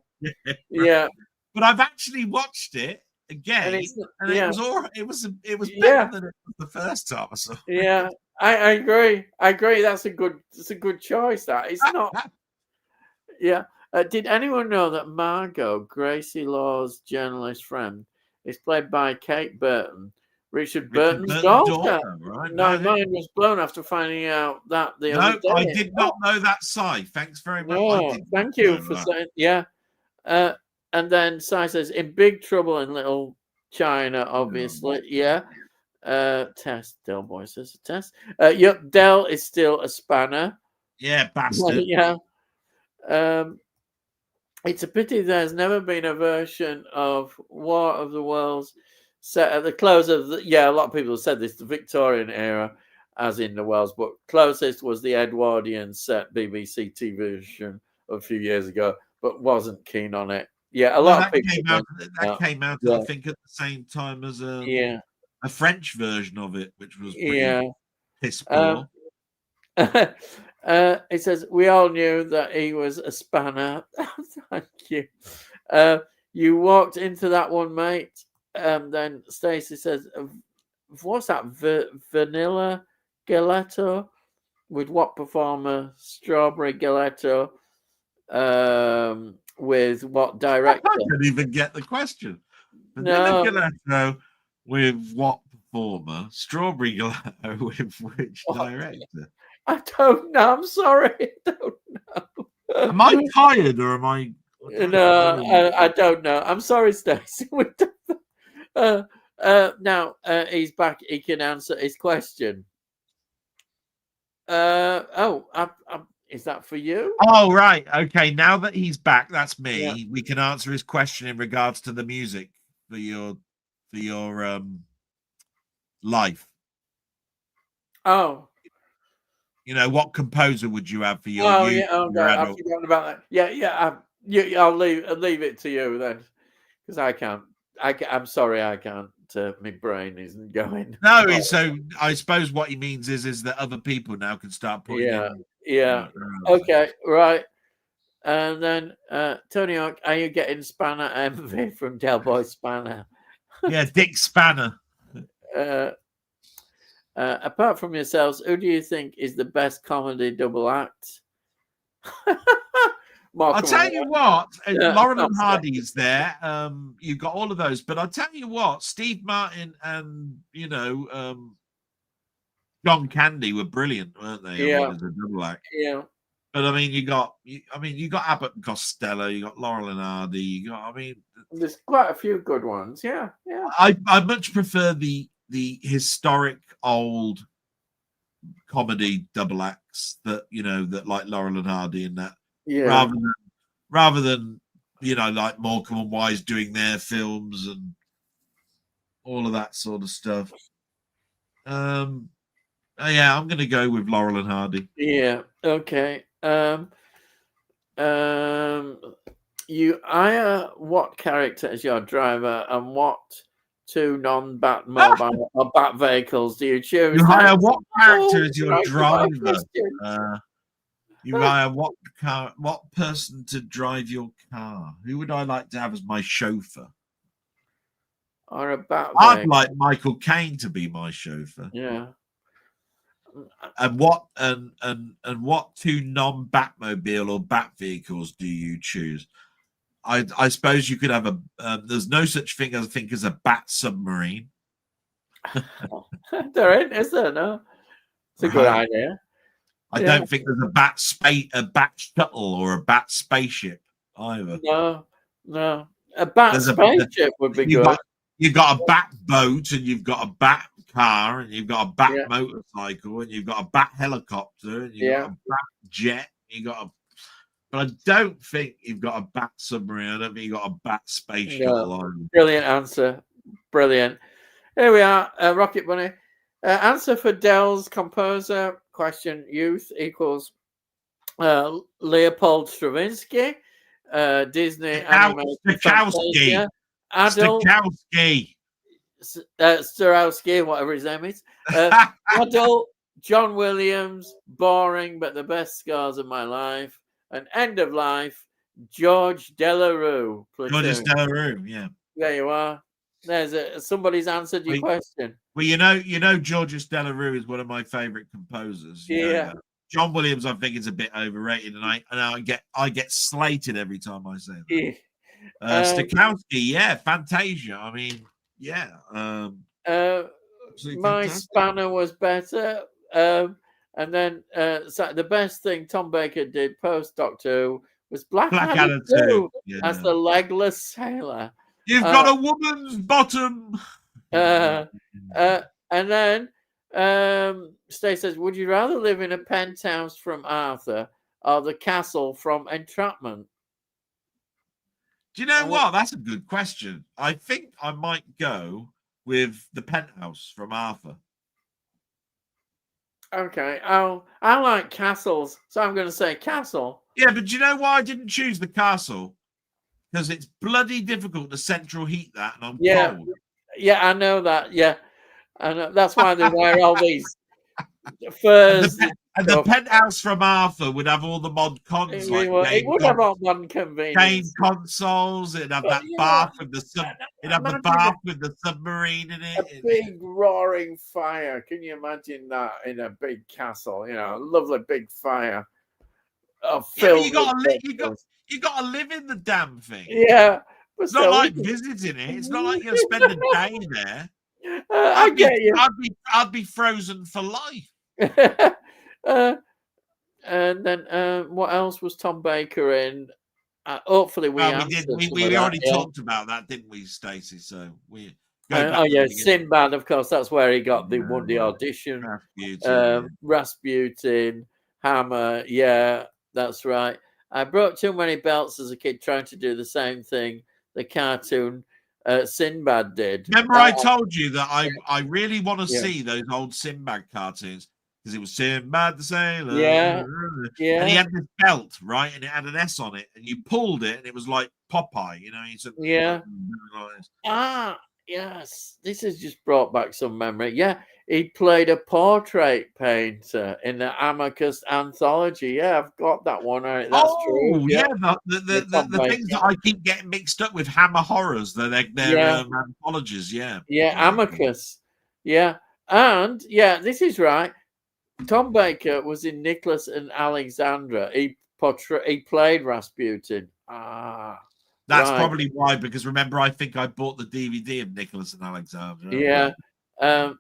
Yeah. But I've actually watched it again, and it was all right. It was better than it was the first time I saw it. Yeah, I agree. That's a good choice. That it's not. Yeah. Did anyone know that Margot, Gracie Law's journalist friend, is played by Kate Burton, Richard Burton's daughter? Right? No, mine was blown after finding out that the other day. I did not know that, Si. Thanks very much. No, thank you for saying. Yeah. And then Si says, in big trouble in Little China, obviously. Yeah. Test. Delboy says test. Yep, Del is still a spanner. Yeah, bastard. Yeah. It's a pity there's never been a version of War of the Worlds set at the close of the. Yeah, a lot of people have said this, the Victorian era, as in the Wells, but closest was the Edwardian set BBC TV version a few years ago, but wasn't keen on it. Yeah, a lot of people came out I think at the same time as a French version of it, which was pretty piss poor. It says we all knew that he was a spanner. Thank you. You walked into that one, mate. Then Stacey says, "What's that? Vanilla gelato with what performer? Strawberry gelato with what director?" I couldn't even get the question. Vanilla gelato with what performer? Strawberry gelato with which director? I don't know. I'm sorry. I don't know. Am I tired or am I? I don't know. I'm sorry, Stacey. Now he's back. He can answer his question. Is that for you? Oh, right. Okay. Now that he's back, that's me. We can answer his question in regards to the music for your life. Oh. You know, what composer would you have for your? I've forgotten about that. Yeah. I'll leave it to you then, because I can't. I'm sorry, I can't. My brain isn't going. No, so I suppose what he means is that other people now can start putting. Yeah. Okay. Right. And then Tony Hawk, are you getting Spanner envy from Delboy Spanner? Yeah, Dick Spanner. Apart from yourselves, who do you think is the best comedy double act? I'll tell you what, Laurel and Hardy is there. You've got all of those, but I'll tell you what, Steve Martin and John Candy were brilliant, weren't they? Yeah, as a double act. Yeah. But I mean, you got Abbott and Costello, you got Laurel and Hardy, there's quite a few good ones. Yeah. I much prefer the historic old comedy double acts that like Laurel and Hardy and that. Yeah. Rather than like Morecambe and Wise doing their films and all of that sort of stuff. I'm going to go with Laurel and Hardy. Yeah. Okay. You hire what character as your driver, and what two non-bat mobile or bat vehicles do you choose? You hire what character as your driver? You hire what person to drive your car? Who would I like to have as my chauffeur? Or a bat I'd vehicle? like Michael Caine to be my chauffeur. Yeah. And what two non-Batmobile or bat vehicles do you choose? I suppose you could have there's no such thing as a bat submarine. There ain't, is there? No. It's a good idea. I don't think there's a bat shuttle or a bat spaceship either. No. A bat spaceship would be good. You've got a bat boat, and you've got a bat car, and you've got a bat motorcycle, and you've got a bat helicopter, and you've got a bat jet. But I don't think you've got a bat submarine. I don't think you've got a bat spaceship. No. Brilliant answer. Brilliant. Here we are, Rocket Bunny. Answer for Dell's composer question: youth equals Leopold Stravinsky, Disney animated Fantasia, adult Starowski, whatever his name is, adult John Williams, boring but the best scars of my life, and end of life George Delarue. George Delarue, yeah. There you are. There's somebody's answered your question. Well, Georges Delarue is one of my favorite composers. Yeah. John Williams, I think, is a bit overrated, and I get slated every time I say that. Stokowski, yeah, Fantasia. I mean, yeah, absolutely my fantastic. Spanner was better. And then so the best thing Tom Baker did post Doctor Who was Blackadder Blackadder 2 2. as Yeah. the legless sailor. You've got a woman's bottom. And then Stay says, would you rather live in a penthouse from Arthur or the castle from Entrapment? Do you know what? That's a good question. I think I might go with the penthouse from Arthur. Okay. Oh, I like castles, so I'm going to say castle. Yeah, but do you know why I didn't choose the castle? Because it's bloody difficult to central heat that, and I'm cold. Yeah, I know that. Yeah, I know. That's why they wear all these furs. And the penthouse from Arthur would have all the mod cons, like it would have all one convenience. Game consoles. It'd have that bath with the it'd have the bath with the submarine in it. A big roaring fire. Can you imagine that in a big castle? You know, a lovely big fire. You got to live in the damn thing. Yeah, but it's not like visiting it. It's not like you're gonna spend a day there. I'd be frozen for life. And then what else was Tom Baker in? Hopefully we already talked about that, didn't we, Stacey? So we Sinbad, of course, that's where he won the audition. Rasputin, Hammer, yeah, that's right. I broke too many belts as a kid trying to do the same thing the cartoon Sinbad did. Remember I told you that I really want to see those old Sinbad cartoons, because it was Sinbad the Sailor. Yeah. And he had this belt, right? And it had an S on it. And you pulled it and it was like Popeye, you know? He said, yes. This has just brought back some memory. Yeah. He played a portrait painter in the Amicus anthology. Yeah, I've got that one. Right. That's true. Yeah. The things that I keep getting mixed up with Hammer Horrors. They're anthologies. Yeah. Yeah, Amicus. Yeah. And this is right. Tom Baker was in Nicholas and Alexandra. He played Rasputin. That's probably why, because remember, I think I bought the DVD of Nicholas and Alexandra. Yeah.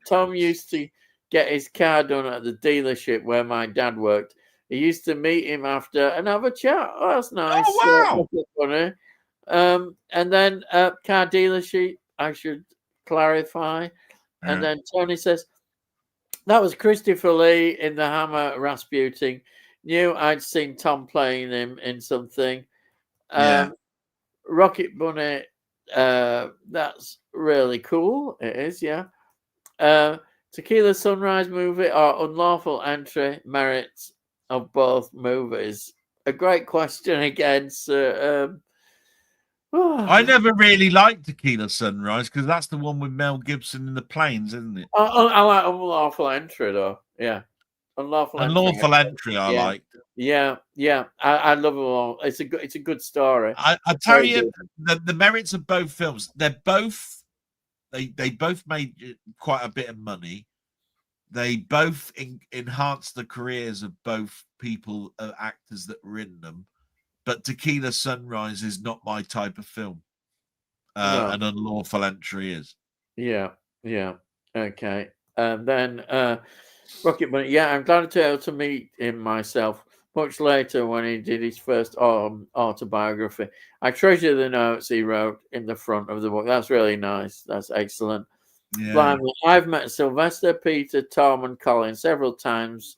Tom used to get his car done at the dealership where my dad worked. He used to meet him after and have a chat. Oh, that's nice. Oh, wow. Funny. And then car dealership, I should clarify. And then Tony says, that was Christopher Lee in the Hammer Rasputin. Knew I'd seen Tom playing him in something. Rocket Bunny, that's really cool. It is, yeah. Tequila Sunrise movie or Unlawful Entry, merits of both movies? A great question again, sir. I never really liked Tequila Sunrise because that's the one with Mel Gibson in the planes, isn't it? I like Unlawful Entry, though. Yeah. Unlawful Entry I liked. Yeah. I love them all. It's a good story. I tell you, the merits of both films, they both made quite a bit of money. They both enhanced the careers of both people, actors that were in them. But Tequila Sunrise is not my type of film. An Unlawful Entry is. Yeah. Okay. And then Rocket Bunny. Yeah, I'm glad to be able to meet him myself much later when he did his first autobiography. I treasure the notes he wrote in the front of the book. That's really nice. That's excellent. Yeah. I've met Sylvester, Peter, Tom, and Colin several times.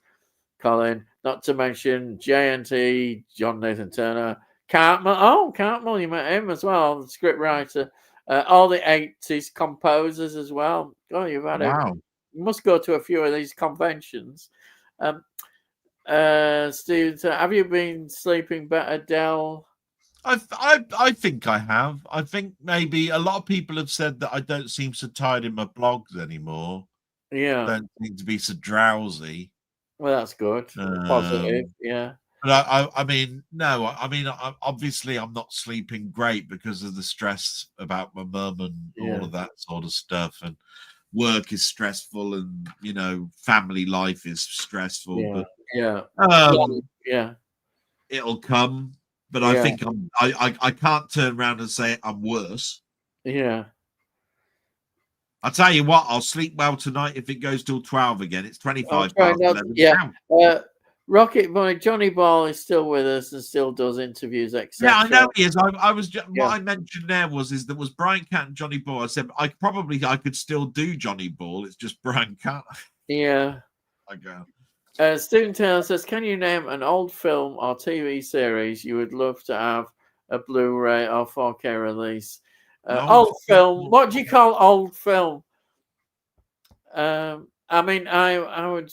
Colin, not to mention JNT, John Nathan Turner, Cartmel. Oh, Cartmel, you met him as well, the script writer. All the 80s composers as well. Oh, you've had you must go to a few of these conventions. Steve, have you been sleeping better, Del? I think I have. I think maybe a lot of people have said that I don't seem so tired in my blogs anymore. Yeah. I don't seem to be so drowsy. Well, that's good. Positive, yeah. But I mean, no. I mean, obviously, I'm not sleeping great because of the stress about my mum and all of that sort of stuff. And work is stressful, and family life is stressful. Yeah. But Yeah. Um, Yeah. it'll come, but I think I can't turn around and say I'm worse. Yeah. I'll tell you what, I'll sleep well tonight if it goes till 12 again. It's 25 try past not. 11 Yeah. now. Rocket Boy Johnny Ball is still with us and still does interviews, etc. Yeah, I know he is. I was just, Yeah. what I mentioned there was there was Brian Cat and Johnny Ball. I said I could still do Johnny Ball. It's just Brian Cat. Yeah. I go. Stephen Taylor says, "Can you name an old film or TV series you would love to have a Blu-ray or 4K release?" Old film. What do you call old film? I mean, I would.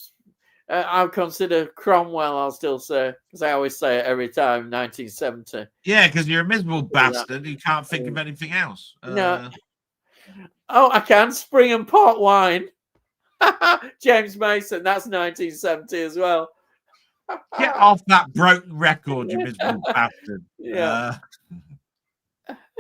I'll consider Cromwell. I'll still say, because I always say it every time. 1970. Yeah, because you're a miserable bastard. You can't think of anything else. No. Oh, I can. Spring and Port Wine. James Mason. That's 1970 as well. Get off that broken record, you miserable bastard. Yeah.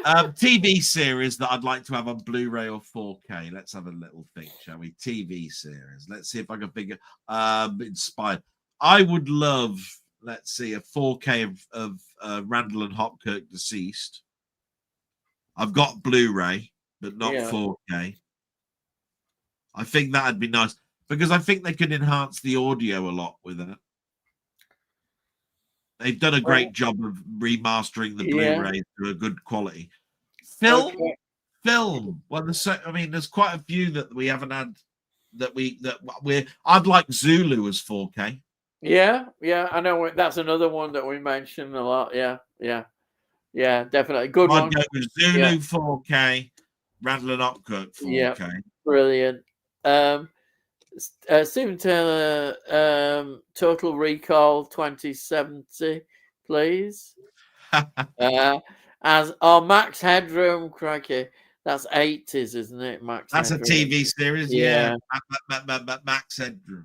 TV series that I'd like to have on Blu-ray or 4K. Let's have a little think, shall we? TV series. Let's see if I can figure. Inspired. I would love, let's see, a 4K of Randall and Hopkirk Deceased. I've got Blu-ray, but not 4K. I think that'd be nice because I think they could enhance the audio a lot with it. They've done a great job of remastering the Blu-ray to a good quality. Film. Well, there's quite a few that we haven't had I'd like Zulu as 4K. Yeah, I know that's another one that we mentioned a lot. Yeah, definitely good one. I'd go with Zulu 4K, Randall and Hopkirk 4K. Yeah, brilliant. Stephen Taylor, Total Recall 2070, please. Max Headroom, crikey. That's 80s, isn't it, Max? That's Headroom. A TV series, yeah. Max Headroom.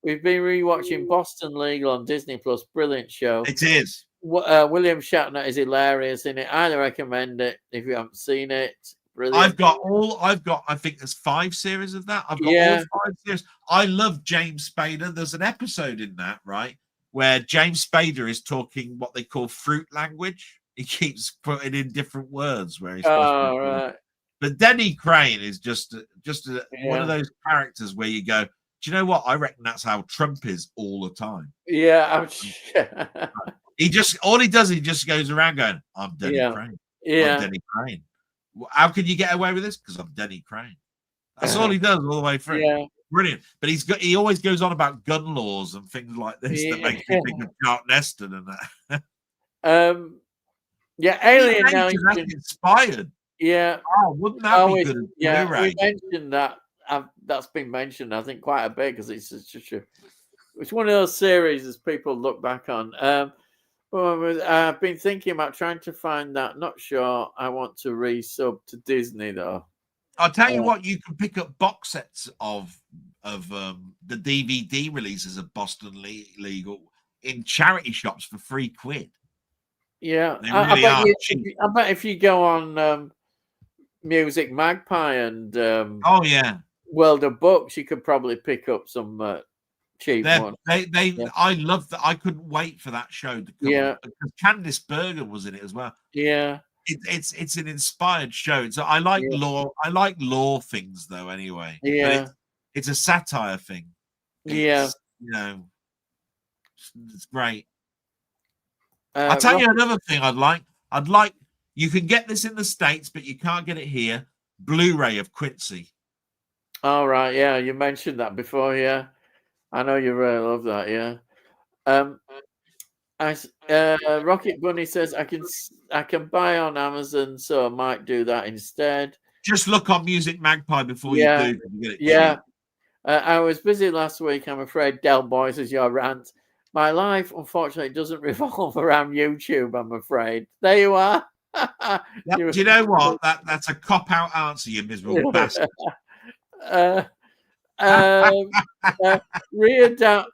We've been rewatching Boston Legal on Disney Plus. Brilliant show. It is. William Shatner is hilarious in it. I recommend it if you haven't seen it. Brilliant. I think there's 5 series of that. I've got all 5 series. I love James Spader. There's an episode in that, right, where James Spader is talking what they call fruit language. He keeps putting in different words where he's supposed to. Right. But Denny Crane is just one of those characters where you go, do you know what? I reckon that's how Trump is all the time. Yeah. He just goes around going, I'm Denny Crane. Yeah. I'm Denny Crane. How can you get away with this? Because I'm Denny Crane. That's all he does all the way through. Yeah. Brilliant. But he always goes on about gun laws and things like this that makes me think of Charlton Heston and that. Alien now inspired. Yeah. Oh, wouldn't that be good? Yeah, we mentioned that. That's been mentioned, I think, quite a bit because it's one of those series as people look back on. I've been thinking about trying to find that. Not sure I want to resub to Disney though. I'll tell you what, you can pick up box sets of the DVD releases of Boston Legal in charity shops for £3. Yeah, they really are cheap. I bet if you go on Music Magpie and World of Books, you could probably pick up some cheap one. I love that. I couldn't wait for that show to come. Yeah, because Candice Bergen was in it as well. Yeah, it's an inspired show. So I like law. I like law things though. Anyway, yeah, it's a satire thing. It's great. I'll tell you another thing I'd like. You can get this in the States, but you can't get it here. Blu-ray of Quincy. All right, yeah, you mentioned that before. Yeah, I know you really love that. Yeah. Rocket Bunny says I can buy on Amazon, so I might do that instead. Just look on Music Magpie before you do. You get it I was busy last week. I'm afraid. Delboy says your rant. My life, unfortunately, doesn't revolve around YouTube. I'm afraid. There you are. Do you know what? That's a cop-out answer, you miserable bastard. Readapt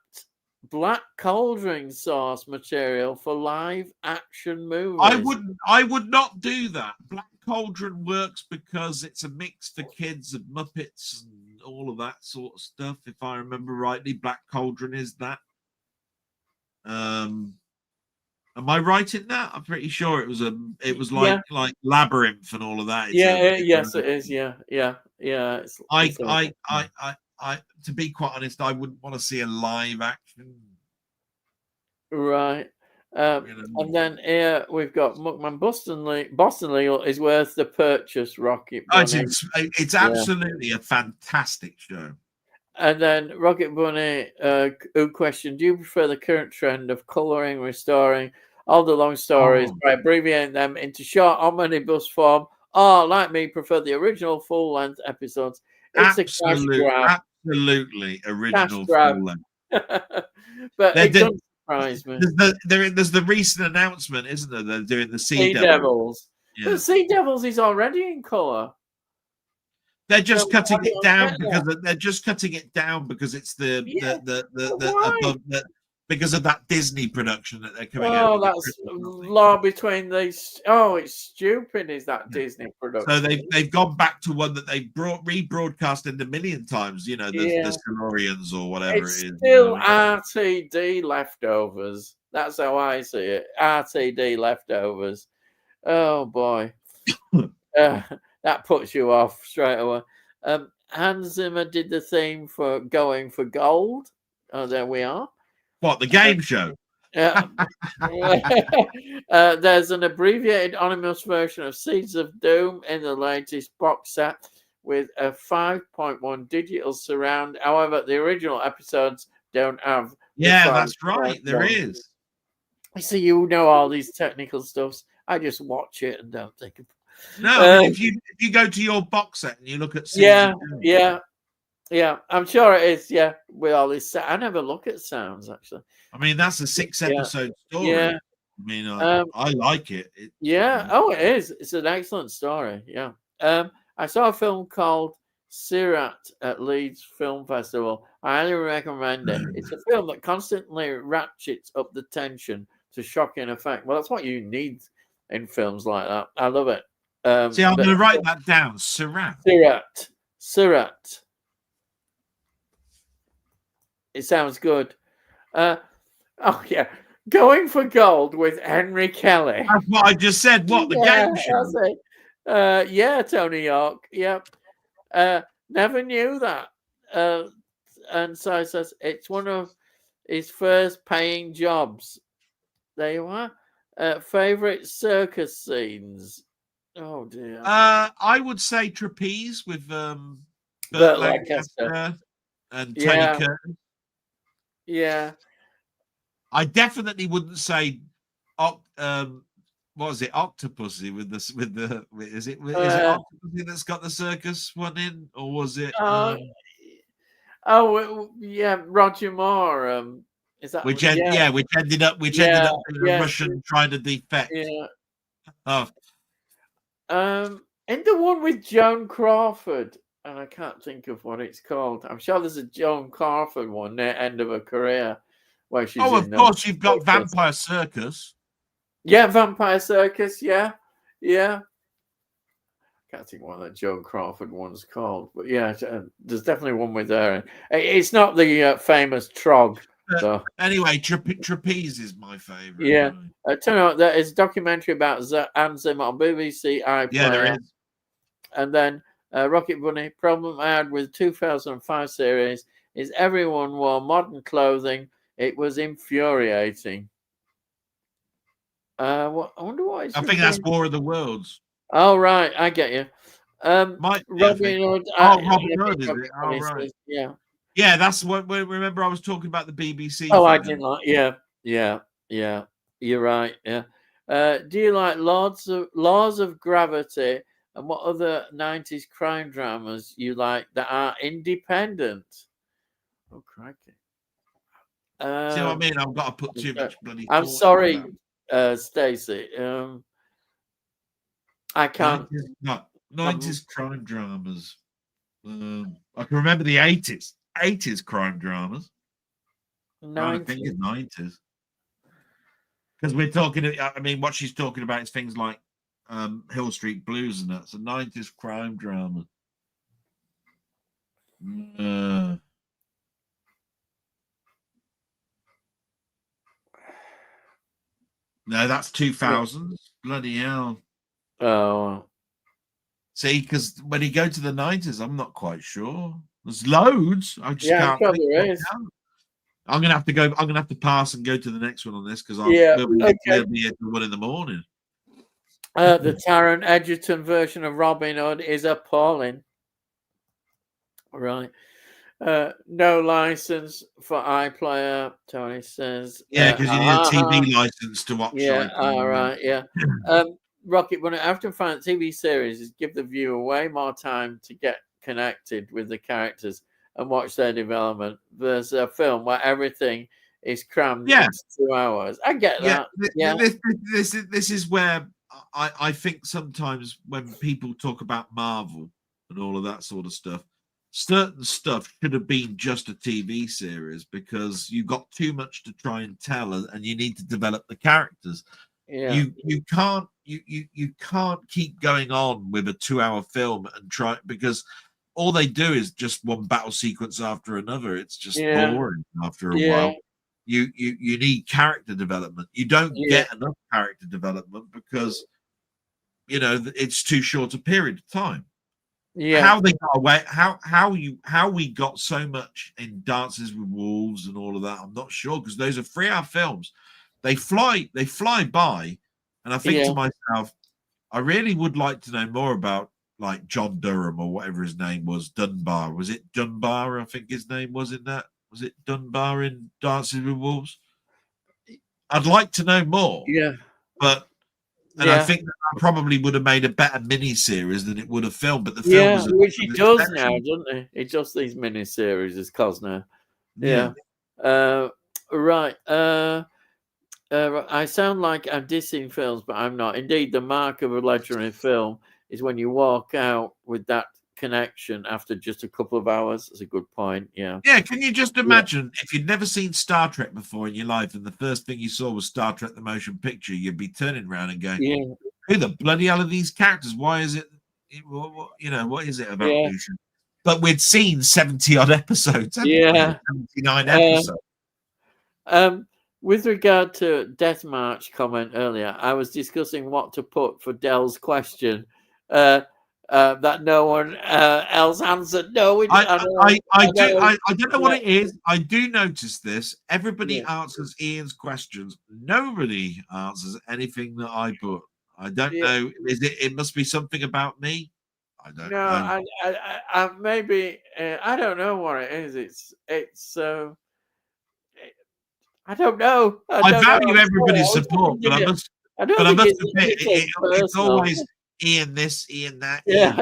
Black Cauldron source material for live action movies. I would not do that. Black Cauldron works because it's a mix for kids of Muppets and all of that sort of stuff. If I remember rightly, Black Cauldron is that. Am I right in that? I'm pretty sure it was like Labyrinth and all of that. Yes, it is. Yeah. I, I, I, I, to be quite honest, I wouldn't want to see a live action. Right. And then here we've got Muckman Boston Legal is worth the purchase, Rocket Bunny. It's absolutely a fantastic show. And then Rocket Bunny, who questioned, do you prefer the current trend of colouring, restoring all the long stories by abbreviating them into short omnibus form, or like me, prefer the original full-length episodes? It's a cash grab. Absolutely original Cash grab. full length. But it doesn't surprise me. There's the recent announcement, isn't there? They're doing the Sea Devils. Yeah. But Sea Devils is already in colour. They're just cutting it down because it's because of that Disney production that they're coming out with. That's law between these. Oh, it's stupid. Is that Disney production? So they've gone back to one that they've rebroadcasted a million times. You know, the Silurians or whatever it's it is. Still RTD leftovers. That's how I see it. RTD leftovers. Oh boy. That puts you off straight away. Hans Zimmer did the theme for Going for Gold. Oh, there we are. What, the game show? There's an abbreviated omnibus version of Seeds of Doom in the latest box set with a 5.1 digital surround. However, the original episodes don't have. Yeah, that's right. There is. I see you know all these technical stuffs. I just watch it and don't think of. No, if you go to your box set and you look at yeah, I'm sure it is. Yeah, with all this, I never look at sounds actually. I mean, that's a 6-episode story. Yeah, I mean, I like it. It is. It's an excellent story. Yeah. I saw a film called Sirat at Leeds Film Festival. I highly recommend it. It's a film that constantly ratchets up the tension to shocking effect. Well, that's what you need in films like that. I love it. See, I'm going to write that down. Sirat. It sounds good. Going for Gold with Henry Kelly. That's what I just said. What, the game show? Tony York. Yep. Never knew that. And so it says it's one of his first paying jobs. There you are. Favorite circus scenes. Oh dear. I would say Trapeze with Burt Lancaster and Tony Curtin. Yeah. I definitely wouldn't say what was it, Octopussy is it Octopussy that's got the circus one in, or was it Roger Moore, is that which ended up being a Russian trying to defect. And the one with Joan Crawford, and I can't think of what it's called. I'm sure there's a Joan Crawford one near end of her career where she's. Oh, of course, you've got Vampire Circus. Yeah, Vampire Circus. Yeah. I can't think what that Joan Crawford one's called, but yeah, there's definitely one with her. It's not the famous Trog. So anyway, Trapeze is my favorite. Yeah, turn out there is a documentary about Hans Zimmer on BBC iPlayer. Yeah, there is. And then Rocket Bunny. Problem I had with 2005 series is everyone wore modern clothing. It was infuriating. I wonder what it's. I think that's War of the Worlds. Oh right, I get you. Robin Hood. Is it? Oh right. Yeah. Yeah, that's what. Remember, I was talking about the BBC. Oh, I didn't like. Yeah. You're right. Yeah. Do you like Laws of Gravity, and what other 90s crime dramas you like that are independent? Oh, crikey. See what I mean? I've got to put too much bloody. I'm sorry, Stacey. I can't. 90s crime dramas. I can remember the 80s crime dramas. 90s. Because we're talking. I mean, what she's talking about is things like Hill Street Blues and that. So 90s crime drama. No, that's 2000. Bloody hell. Oh, See, because when you go to the 90s, I'm not quite sure. There's loads. I just yeah, I'm can't sure think there right is. now. I'm gonna have to go. I'm gonna have to pass and go to the next one on this because Yeah, we'll okay. be here till 1 in the morning. The Taron Egerton version of Robin Hood is appalling. Right. No license for iPlayer, Tony says. Yeah, because you need a TV license to watch Yeah, all iPhone. right, yeah. Rocket, when I often find TV series is give the viewer way more time to get connected with the characters and watch their development. There's a film where everything is crammed into 2 hours. I get that. Yeah. This is where I think sometimes when people talk about Marvel and all of that sort of stuff, certain stuff should have been just a TV series because you've got too much to try and tell and you need to develop the characters. Yeah. You can't you can't keep going on with a 2 hour film and try because all they do is just one battle sequence after another. It's just boring after a while. You need character development. You don't get enough character development because it's too short a period of time. How they got away, how we got so much in Dances with Wolves and all of that, I'm not sure because those are 3 hour films. They fly by, and I think to myself, I really would like to know more about like John Durham or whatever his name was, Dunbar. Was it Dunbar? I think his name was in that. Was it Dunbar in Dances with Wolves? I'd like to know more. Yeah. But I think that probably would have made a better mini series than it would have filmed. But the film was which he does now, doesn't he? He does these mini series as Cosner. Yeah. Right. I sound like I'm dissing films, but I'm not. Indeed, the mark of a legendary film is when you walk out with that connection after just a couple of hours. That's a good point. Yeah. Yeah. Can you just imagine if you'd never seen Star Trek before in your life and the first thing you saw was Star Trek the motion picture, you'd be turning around and going, who the bloody hell are these characters? Why is it, what is it about Lucian? But we'd seen 70 odd episodes. 79 episodes. With regard to Death March comment earlier, I was discussing what to put for Dell's question that no one else answered. No, I don't know what it is. I do notice this. Everybody answers Ian's questions. Nobody answers anything that I put. I don't know. Is it? It must be something about me. I don't know. I maybe I don't know what it is. It's I don't know. I value everybody's support, but I must admit, it's always Ian this, Ian that. Ian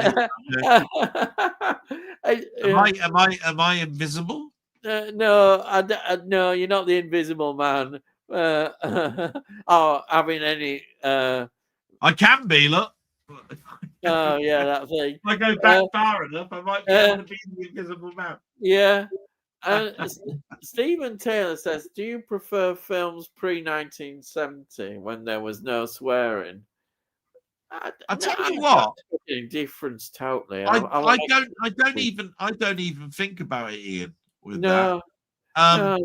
this. Am I invisible? No, no, you're not the invisible man. Or having any. I can be. Look. Oh yeah, that thing. If I go back far enough, I might be able to be the invisible man. Yeah. Stephen Taylor says, do you prefer films pre-1970 when there was no swearing? I tell you what, difference totally. I don't even think about it, Ian. With that, I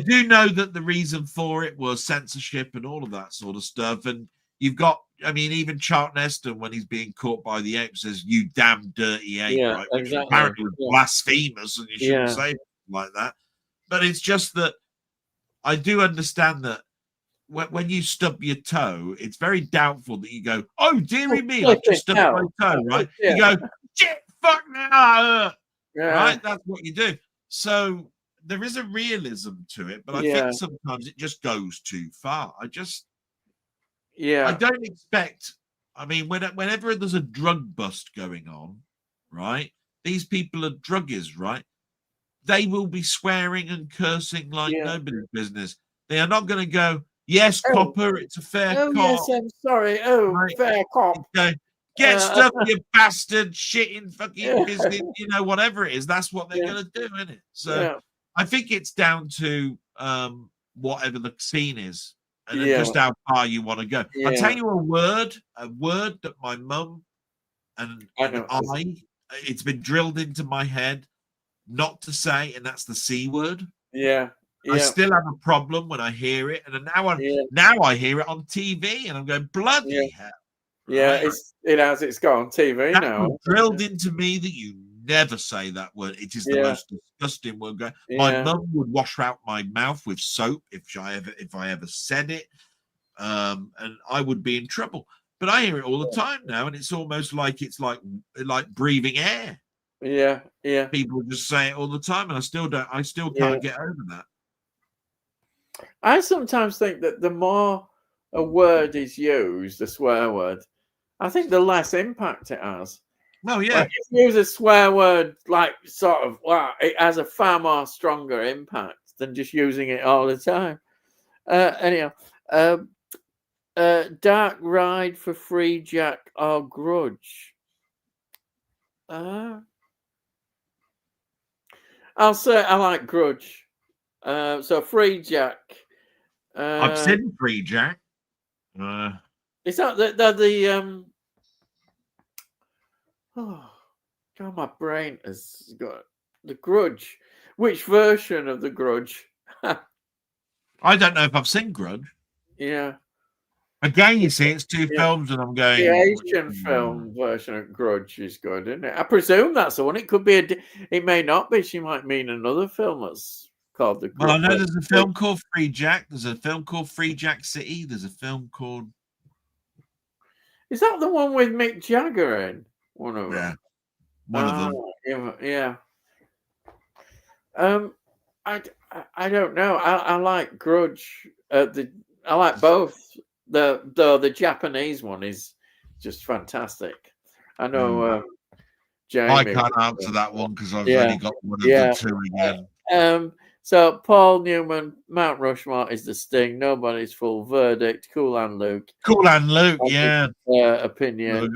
do know that the reason for it was censorship and all of that sort of stuff. And you've got, I mean, even Charlton Heston, when he's being caught by the ape, says, "You damn dirty ape," right? Which apparently was blasphemous, and you shouldn't say like that. But it's just that I do understand that when you stub your toe, it's very doubtful that you go, "Oh, dearie me, I've just stubbed my toe," right? You go, "Shit, fuck now," right? That's what you do. So there is a realism to it, but I think sometimes it just goes too far. I don't expect. I mean, whenever there's a drug bust going on, right? These people are druggies, right? They will be swearing and cursing like nobody's business. They are not going to go, "Yes, copper, it's a fair cop." Yes, I'm sorry. Oh, right. Fair cop. Get stuff, you bastard, shit in fucking business, whatever it is. That's what they're going to do, isn't it? So I think it's down to whatever the scene is and just how far you want to go. I'll tell you a word that my mum and it's been drilled into my head not to say, and that's the C word. Yeah. I still have a problem when I hear it, and now I hear it on TV, and I'm going, bloody hell! Yeah, right? it's got on TV That now. was drilled into me that you never say that word. It is the most disgusting word. My mum would wash out my mouth with soap if I ever said it, and I would be in trouble. But I hear it all the time now, and it's almost like it's like breathing air. Yeah, yeah. People just say it all the time, and I still can't get over that. I sometimes think that the more a word is used, a swear word, I think the less impact it has. Oh yeah. Like if you use a swear word, like sort of, it has a far more stronger impact than just using it all the time. Anyhow, Dark Ride for Free Jack or Grudge. I'll say I like Grudge. So Free Jack. I've seen Free Jack. Is that the oh God, my brain has got the Grudge. Which version of the Grudge? I don't know if I've seen Grudge. Yeah. Again, you see, it's two films, and I'm going. The Asian film version of Grudge is good, isn't it? I presume that's the one. It could be it may not be. She might mean another film that's called the. Well, I know there's a film called Free Jack. There's a film called Free Jack City. There's a film called. Is that the one with Mick Jagger in? One of them. One of them. Yeah. I don't know. I like Grudge. I like both. The Japanese one is just fantastic. I know. Jamie, I can't answer that one because I've only got one of the two again. So Paul Newman, Mount Rushmore is the Sting. Nobody's full verdict. Cool and Luke. Cool and Luke, yeah. Opinion.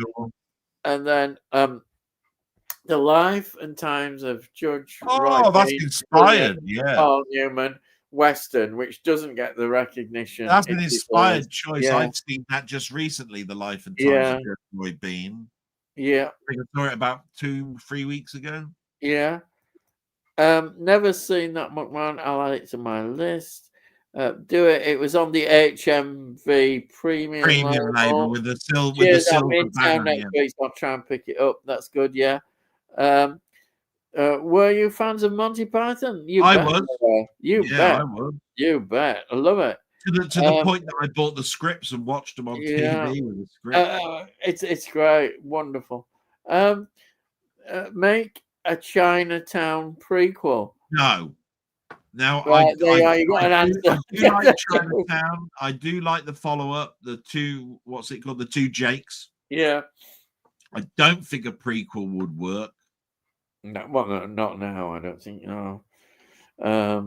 And then the life and times of Judge. Oh, that's inspired. Yeah. Paul Newman. Western, which doesn't get the recognition. That's an inspired choice. I've seen that just recently, The Life and Times of Roy Bean. Yeah. I think I saw it about 2-3 weeks ago. Yeah. Never seen that McMahon. I'll add it to my list. Do it. It was on the HMV premium label with the silver banner. Next week, I'll try and pick it up. That's good. Yeah. Were you fans of Monty Python? I was. You bet. I love it. To the point that I bought the scripts and watched them on TV with the script. It's great. Wonderful. Make a Chinatown prequel. No. Now, right, you got an answer. I do like Chinatown. I do like the follow-up, the two, what's it called? The two Jakes. Yeah. I don't think a prequel would work. No, well, not now. I don't think. No. I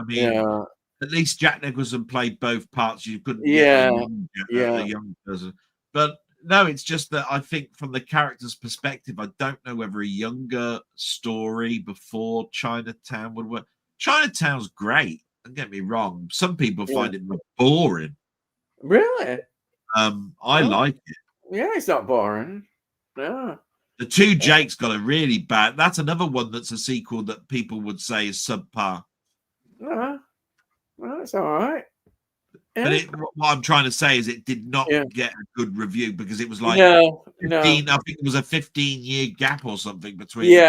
mean, at least Jack Nicholson played both parts. You couldn't get a young person. But no, it's just that I think from the character's perspective, I don't know whether a younger story before Chinatown would work. Chinatown's great. Don't get me wrong. Some people find it boring. Really? I like it. Yeah, it's not boring. No. The two Jakes got a really bad. That's another one that's a sequel that people would say is subpar. No, it's all right. Yeah. But what I'm trying to say is it did not get a good review because it was like 15, I think it was a 15-year gap or something between the two.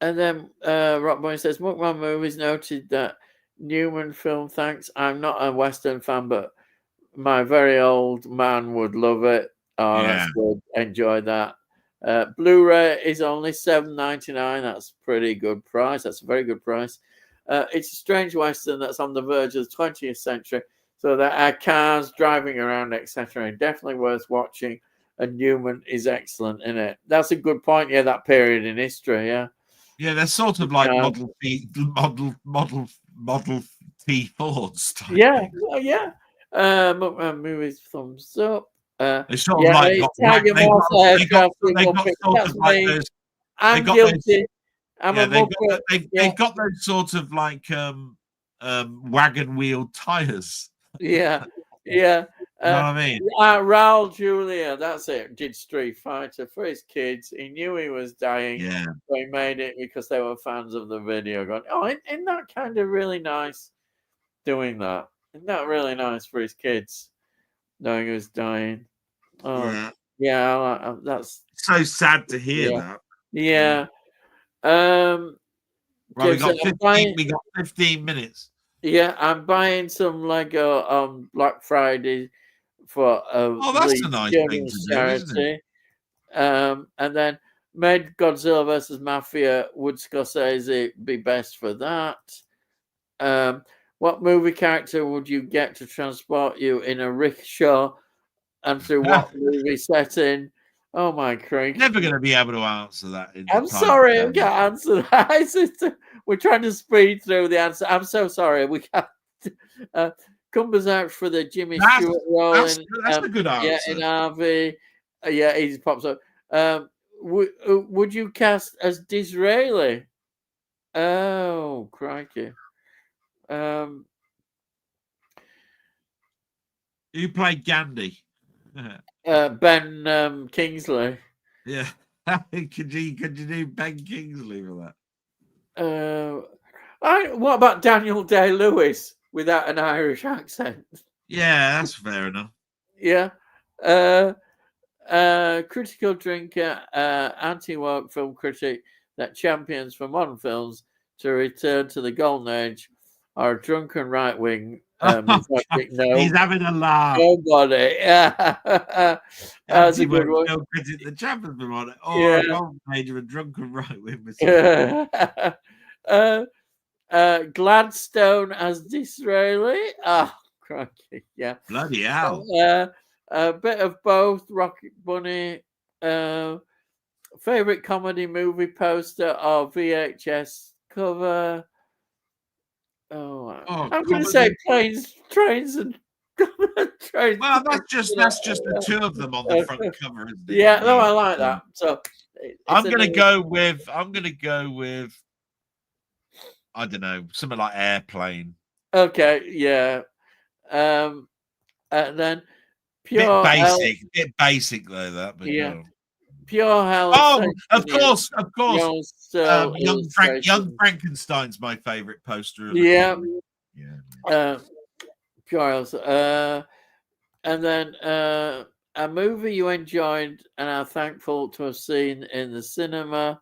And then Rock Boy says, Mukman Movies noted that Newman film, thanks. I'm not a Western fan, but my very old man would love it. Oh, that's good. Enjoy that. Blu-ray is only $7.99. That's a pretty good price. That's a very good price. It's a strange Western that's on the verge of the 20th century. So there are cars driving around, etc. Definitely worth watching. And Newman is excellent in it. That's a good point. Yeah, that period in history. Yeah. Yeah, they're sort of like Model T Fords. Yeah. Movies thumbs up. They sort of like I'm guilty. They've got those sort of like wagon wheel tires. Yeah. You know what I mean? Raul Julia, that's it, did Street Fighter for his kids. He knew he was dying. Yeah. So he made it because they were fans of the video. Going, oh, isn't that kind of really nice doing that? Isn't that really nice for his kids knowing he was dying? Oh, yeah, that's so sad to hear that. Yeah. Right, we James, got 15 minutes. Yeah, I'm buying some Lego on Black Friday for that's a nice thing to do, isn't it? And then made Godzilla versus Mafia. Would Scorsese be best for that? What movie character would you get to transport you in a rickshaw, and through what movie setting? Oh my Christ! Never going to be able to answer that. I'm sorry, I can't answer that. We're trying to speed through the answer. I'm so sorry, we can't. Come Berserk for the Jimmy Stewart role. That's a good answer. Yeah, in RV. Yeah, he pops up. Would you cast as Disraeli? Oh, crikey. Who played Gandhi? Ben Kingsley. Yeah. could you do Ben Kingsley for that? What about Daniel Day-Lewis without an Irish accent? Yeah, that's fair enough. Yeah. Critical drinker, anti-woke film critic that champions for modern films to return to the golden age, or a drunken right-wing he's having a laugh. Nobody. Yeah. That's a good one. Film critic, the champions for modern, or a golden age of a drunken right-wing. Gladstone as Disraeli. Oh, crikey. Yeah. Bloody hell. A bit of both. Rocket Bunny. Favorite comedy movie poster or VHS cover. I'm going to say planes, trains, and trains. Well, that's just the two of them on the front cover, isn't it? Yeah, no, I like that. So I'm going to go with. I don't know, something like Airplane. Okay, yeah. And then Pure bit basic though that, but yeah. Pure hell. Oh, of course. Young Frankenstein's my favorite poster. Yeah. Yeah. Pure hell. And then a movie you enjoyed and are thankful to have seen in the cinema.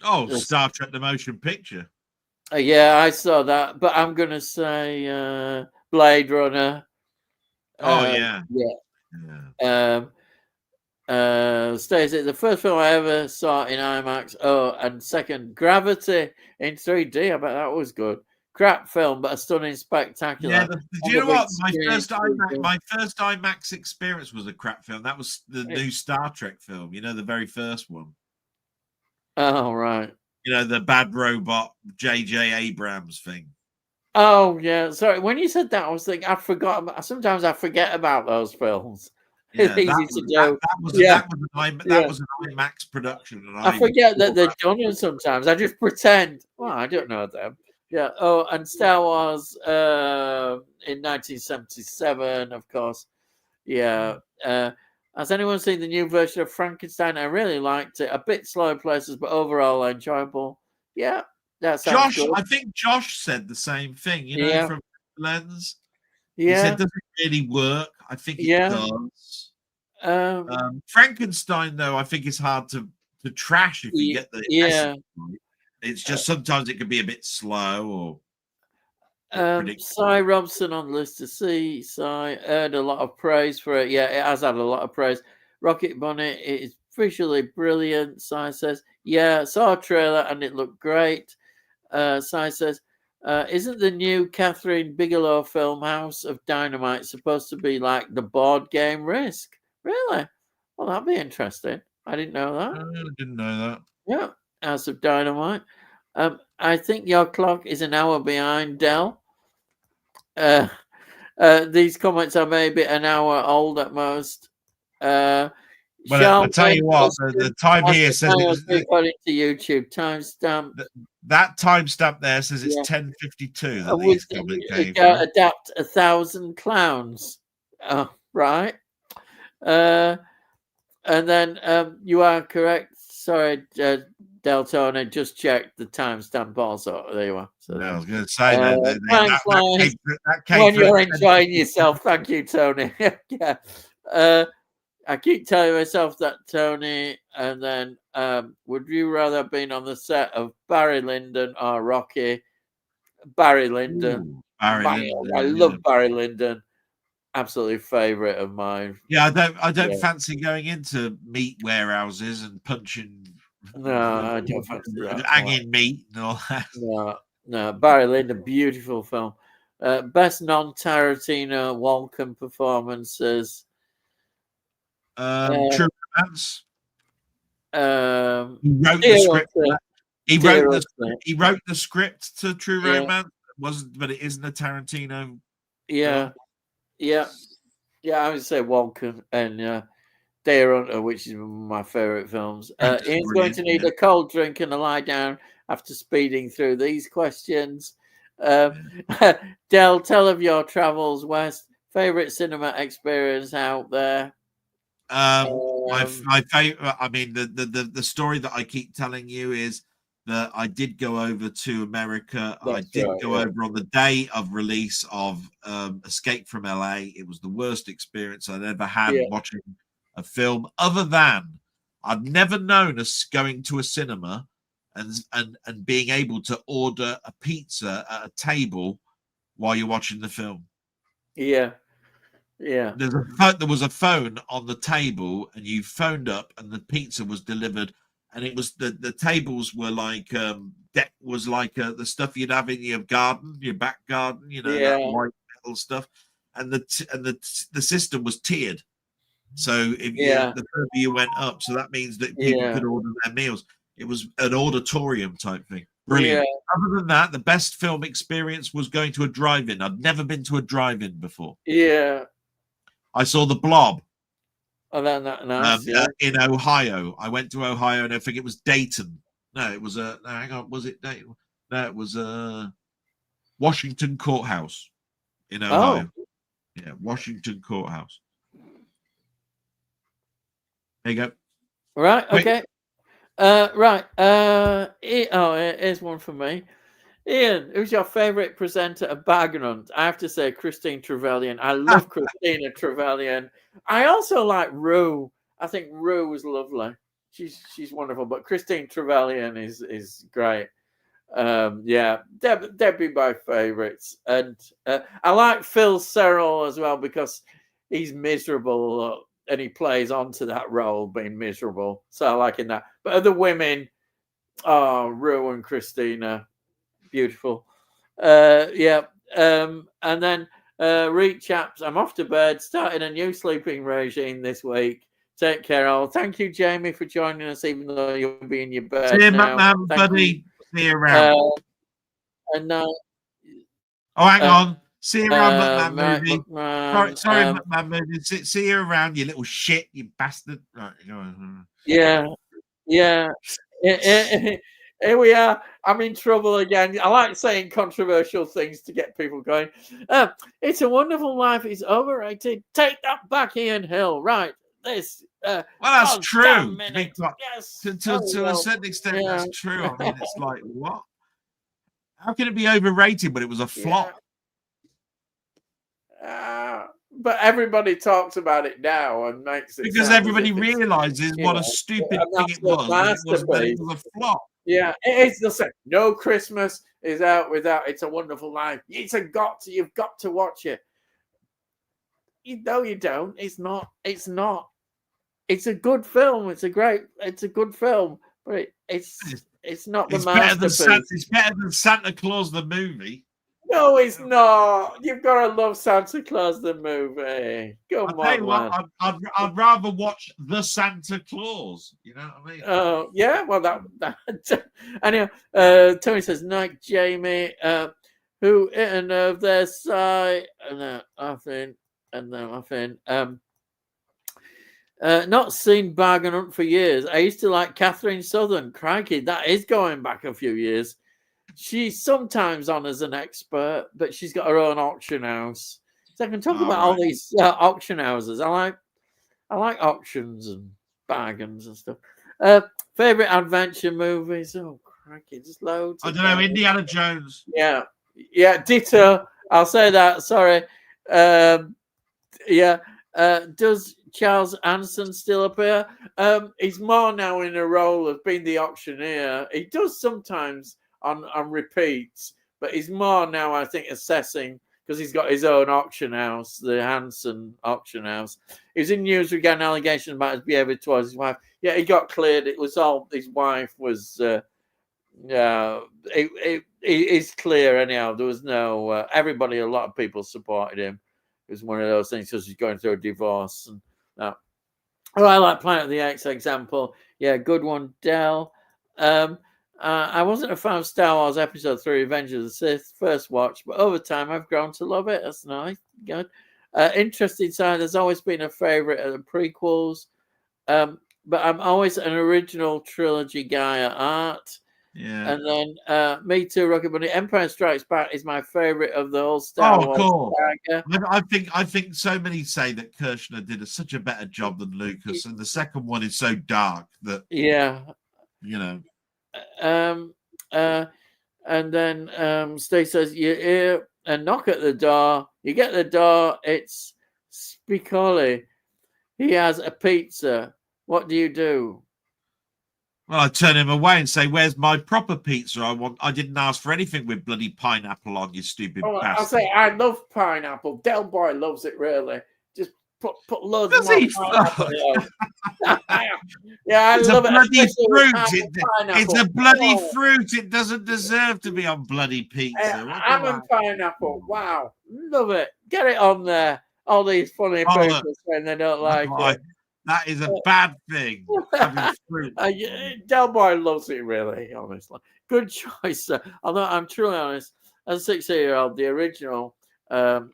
Oh, Star Trek: The Motion Picture. Yeah, I saw that, but I'm gonna say Blade Runner. Yeah. Stacey, the first film I ever saw in IMAX. Oh, and second, Gravity in 3D. I bet that was good. Crap film, but a stunning spectacular. Yeah, do you know what? My first IMAX experience was a crap film. That was the new Star Trek film. You know, the very first one. Oh, right. You know, the bad robot J.J. Abrams thing. Oh, yeah. Sorry, when you said that, I was thinking, sometimes I forget about those films. Yeah, it's easy to do. That was an IMAX production. And I forget that they're done it sometimes. I just pretend. Well, I don't know them. Yeah. Oh, and Star Wars in 1977, of course. Yeah. Has anyone seen the new version of Frankenstein? I really liked it. A bit slow in places, but overall enjoyable. Yeah. That sounds good. I think Josh said the same thing, from Lens. Yeah. He said, does it really work? I think it does. Frankenstein, though, I think it's hard to trash if you get the essence right. It's just sometimes it can be a bit slow or Cy Robson on the list to see. Cy heard a lot of praise for it. Yeah, it has had a lot of praise. Rocket Bunny, it is visually brilliant. Cy says, yeah, saw a trailer and it looked great. Cy says, isn't the new Catherine Bigelow film House of Dynamite supposed to be like the board game Risk? Really? Well, that'd be interesting. I didn't know that. I didn't know that. Yeah, House of Dynamite. I think your clock is an hour behind, Del. These comments are maybe an hour old at most. Well, I'll tell you what, the time here says according to YouTube timestamp. That timestamp there says it's 10:52 that these comments came from. Adapt 1,000 clowns. Oh, right? And then you are correct. Sorry, Deltona, just checked the timestamp also. There you are. So I was going to say that when you're enjoying yourself. Thank you, Tony. Yeah. I keep telling myself that, Tony. And then, would you rather have been on the set of Barry Lyndon or Rocky? Barry Lyndon. I love Barry Lyndon. Absolutely favourite of mine. Yeah, I don't fancy going into meat warehouses and punching. No, I don't fancy that. Hanging meat and all that. No. Barry Lyndon, beautiful film. Best non-Tarantino Walken performances. True Romance. He wrote the script. He wrote the script to True Romance. But it isn't a Tarantino. Yeah. I would say Walken and Deer Hunter, which is one of my favourite films. Ian's going to need a cold drink and a lie down after speeding through these questions. Del, tell of your travels west. Favourite cinema experience out there? My favorite. I mean, the story that I keep telling you is that I did go over to America. I did go over on the day of release of Escape from LA. It was the worst experience I'd ever had watching a film, other than I'd never known us going to a cinema and being able to order a pizza at a table while you're watching the film. Yeah. There was a phone on the table, and you phoned up, and the pizza was delivered. And it was the tables were like deck was like the stuff you'd have in your garden, your back garden, that white metal stuff. And the system was tiered. So if the further you went up, so that means that people could order their meals. It was an auditorium type thing. Brilliant. Other than that, the best film experience was going to a drive-in. I'd never been to a drive-in before. Yeah. I saw The Blob. Oh, that's nice. In Ohio. I went to Ohio, and I think it was Dayton. No, it was hang on, was it Dayton? No, it was Washington Courthouse in Ohio. Oh. Yeah, Washington Courthouse. There you go. Right. Okay. Right. Here's one for me. Ian, who's your favourite presenter of Bargain Hunt? I have to say Christine Trevelyan. I love Christina Trevelyan. I also like Rue. I think Rue was lovely. She's wonderful. But Christine Trevelyan is great. Debbie my favourites. And I like Phil Serrell as well because he's miserable and he plays onto that role being miserable. So I like that. But other women, Rue and Christina. Beautiful. And then Reed chaps, I'm off to bed, starting a new sleeping regime this week. Take care all. Thank you, Jamie, for joining us, even though you'll be in your bed. See you, man, buddy. See you around. Hang on. See you around, McMahon movie. Sorry, McMahon movie. See you around, you little shit, you bastard. Right, go on. Yeah. Here we are. I'm in trouble again. I like saying controversial things to get people going. It's a Wonderful Life is overrated. Take that back, Ian Hill. Right. This. Well, that's true. Yes. To a certain extent, that's true. I mean, it's like, what? How can it be overrated when it was a flop? But everybody talks about it now and makes it because everybody realizes what a stupid thing it was. It was a flop. Yeah, it is the same. No Christmas is out without It's a Wonderful Life. You've got to watch it. No, you don't. It's not. It's a good film. It's a good film, but it's not the masterpiece. It's better than Santa Claus the movie. No, it's not. You've got to love Santa Claus the movie. Come on, I'd rather watch the Santa Claus. You know what I mean? Oh, yeah. Well, that anyway. Tony says, "Night, Jamie. Who and of their side and nothing. Not seen Bargain Hunt for years. I used to like Catherine Southern. Crikey, that is going back a few years. She's sometimes on as an expert, but she's got her own auction house. So I can talk about all these auction houses. I like auctions and bargains and stuff. Favorite adventure movies? Oh, crikey, just loads. I don't know. Indiana Jones. Yeah, ditto. I'll say that. Sorry. Yeah. Does Charles Anson still appear? He's more now in a role of being the auctioneer. He does sometimes on repeats, but he's more now, I think, assessing because he's got his own auction house, the Hanson auction house. He was in news regarding allegations about his behavior towards his wife. Yeah, he got cleared. It was all his wife was. It's clear anyhow. There was no everybody. A lot of people supported him. It was one of those things because he's going through a divorce and that. Oh, I like Planet of the Apes example. Yeah, good one, Del. I wasn't a fan of Star Wars Episode 3, Revenge of the Sith, first watch, but over time I've grown to love it. That's nice. Good. Interesting side. There's always been a favourite of the prequels, but I'm always an original trilogy guy at art. Yeah. And then Me Too, Rocket Bunny. Empire Strikes Back is my favourite of the whole Star Wars cool. saga. I think so many say that Kirshner did such a better job than Lucas, and the second one is so dark that And then Steve says, you hear a knock at the door. You get the door. It's Spicoli. He has a pizza. What do you do? Well, I turn him away and say, "Where's my proper pizza? I didn't ask for anything with bloody pineapple on, you stupid bastard." I'll say I love pineapple. Delboy loves it really. Just put loads Does more he? pineapple on. Yeah, I it's love a it. bloody fruit. It's a bloody Oh. fruit. It doesn't deserve to be on bloody pizza. Almond pineapple. Wow, love it. Get it on there. All these funny people saying they don't like it. That is a bad thing. Delboy loves it, really, honestly. Good choice, sir. Although I'm truly honest, as a 6-year-old, the original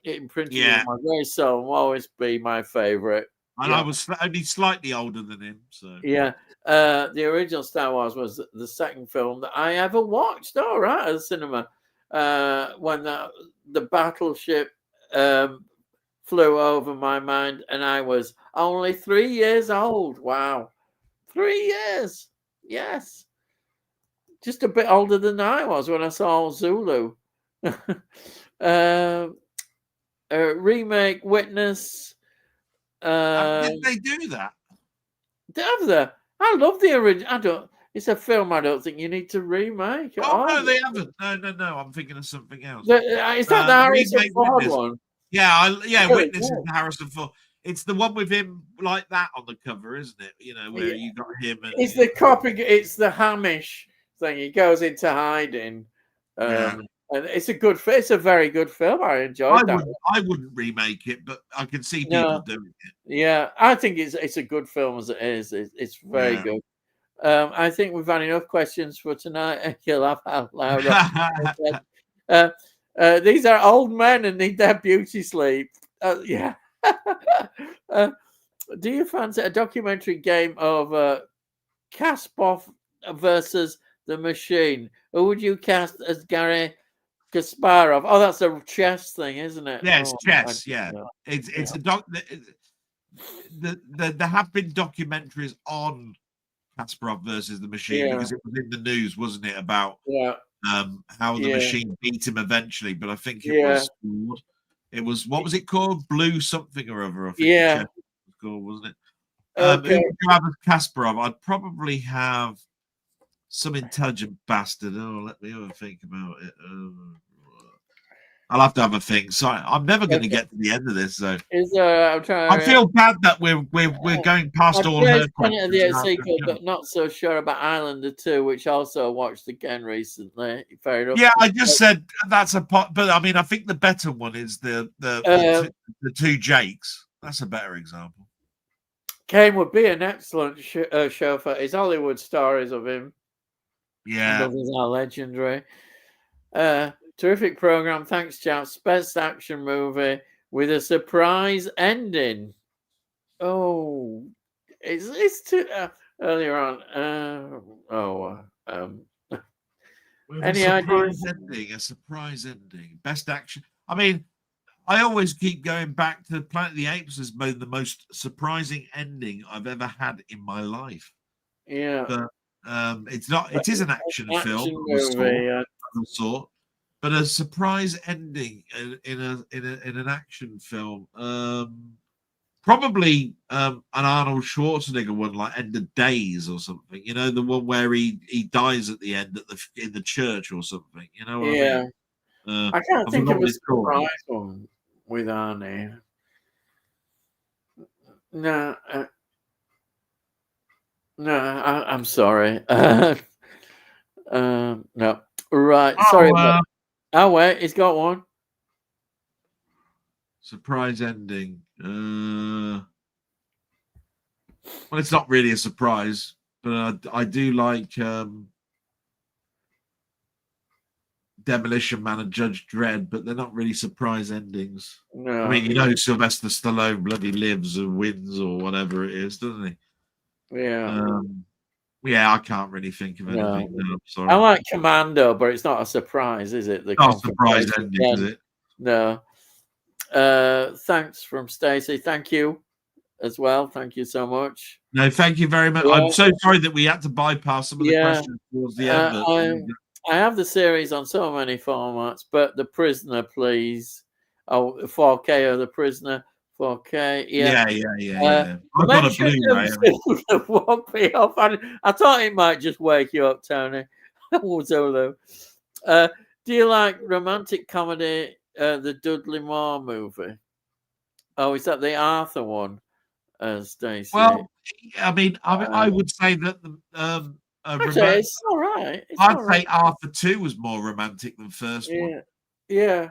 imprinted in my very soul will always be my favourite. And I was only slightly older than him, so yeah. The original Star Wars was the second film that I ever watched. All right, at the cinema, when the battleship flew over my mind, and I was only 3 years old. Wow, 3 years. Yes, just a bit older than I was when I saw Zulu. Remake Witness. Did they do that? I love the original. It's a film I don't think you need to remake. No, they haven't. No. I'm thinking of something else. Is that the Harrison Ford one? Yeah, Witness is the Harrison Ford. It's the one with him like that on the cover, isn't it? You know, where you got him. It's the copy. It's the Hamish thing. He goes into hiding. And it's a good. It's a very good film. I enjoyed that. I wouldn't remake it, but I can see people doing it. Yeah, I think it's a good film as it is. It's very good. I think we've had enough questions for tonight. You'll laugh out loud. These are old men and need their beauty sleep. Do you fancy a documentary game of Kasparov versus the Machine? Who would you cast as Gary Kasparov? Oh, that's a chess thing, isn't it? Yeah, it's chess. Yeah, it's a doc. There have been documentaries on Kasparov versus the Machine because it was in the news, wasn't it? About how the Machine beat him eventually, but I think it was what was it called? Blue something or other. I think it was called, wasn't it? Who would you have as Kasparov? I'd probably have some intelligent bastard. Let me have a think about it. I'll have to have a think. So I'm never going to get to the end of this. So I feel bad that we're going past all her questions. The sequel, but not so sure about Islander 2, which also watched again recently. Fair enough. Yeah, I just said that's a pot, but I mean, I think the better one is the two Jakes. That's a better example. Kane would be an excellent chauffeur. His Hollywood stories of him. Yeah, those are legendary. Terrific program. Thanks, chaps. Best action movie with a surprise ending. Oh, it's too earlier on. Any ideas? A surprise ending. Best action. I mean, I always keep going back to Planet of the Apes as being the most surprising ending I've ever had in my life. Yeah. But it's not. It is an action film Action of movie. a sort, but a surprise ending in an action film. Probably an Arnold Schwarzenegger one, like End of Days or something. You know, the one where he dies at the end in the church or something. You know what I Yeah. mean? I can't I think forgot of what a it's called. surprise one with Arnie. No, no, I'm sorry. No, right. Sorry. Oh wait, he's got one. Surprise ending. Well, it's not really a surprise, but I do like Demolition Man and Judge Dredd, but they're not really surprise endings. No. I mean, you know, Sylvester Stallone bloody lives and wins or whatever it is, doesn't he? Yeah. Yeah, I can't really think of anything. No, I'm sorry. I like Commando, but it's not a surprise, is it? Not a surprise ending, is it? No. Thanks from Stacey. Thank you as well. Thank you so much. No, thank you very much. Yeah. I'm so sorry that we had to bypass some of the questions towards the end. I have the series on so many formats, but The Prisoner, please. Oh, 4K of The Prisoner. 4K. Yeah. I've got a Blu-ray. Woke me up. I thought it might just wake you up, Tony. Zulu. Do you like romantic comedy, the Dudley Moore movie? Oh, is that the Arthur one? Stacey. Well, I mean, I would say that it's all right. I'd say Arthur 2 was more romantic than first one. Yeah.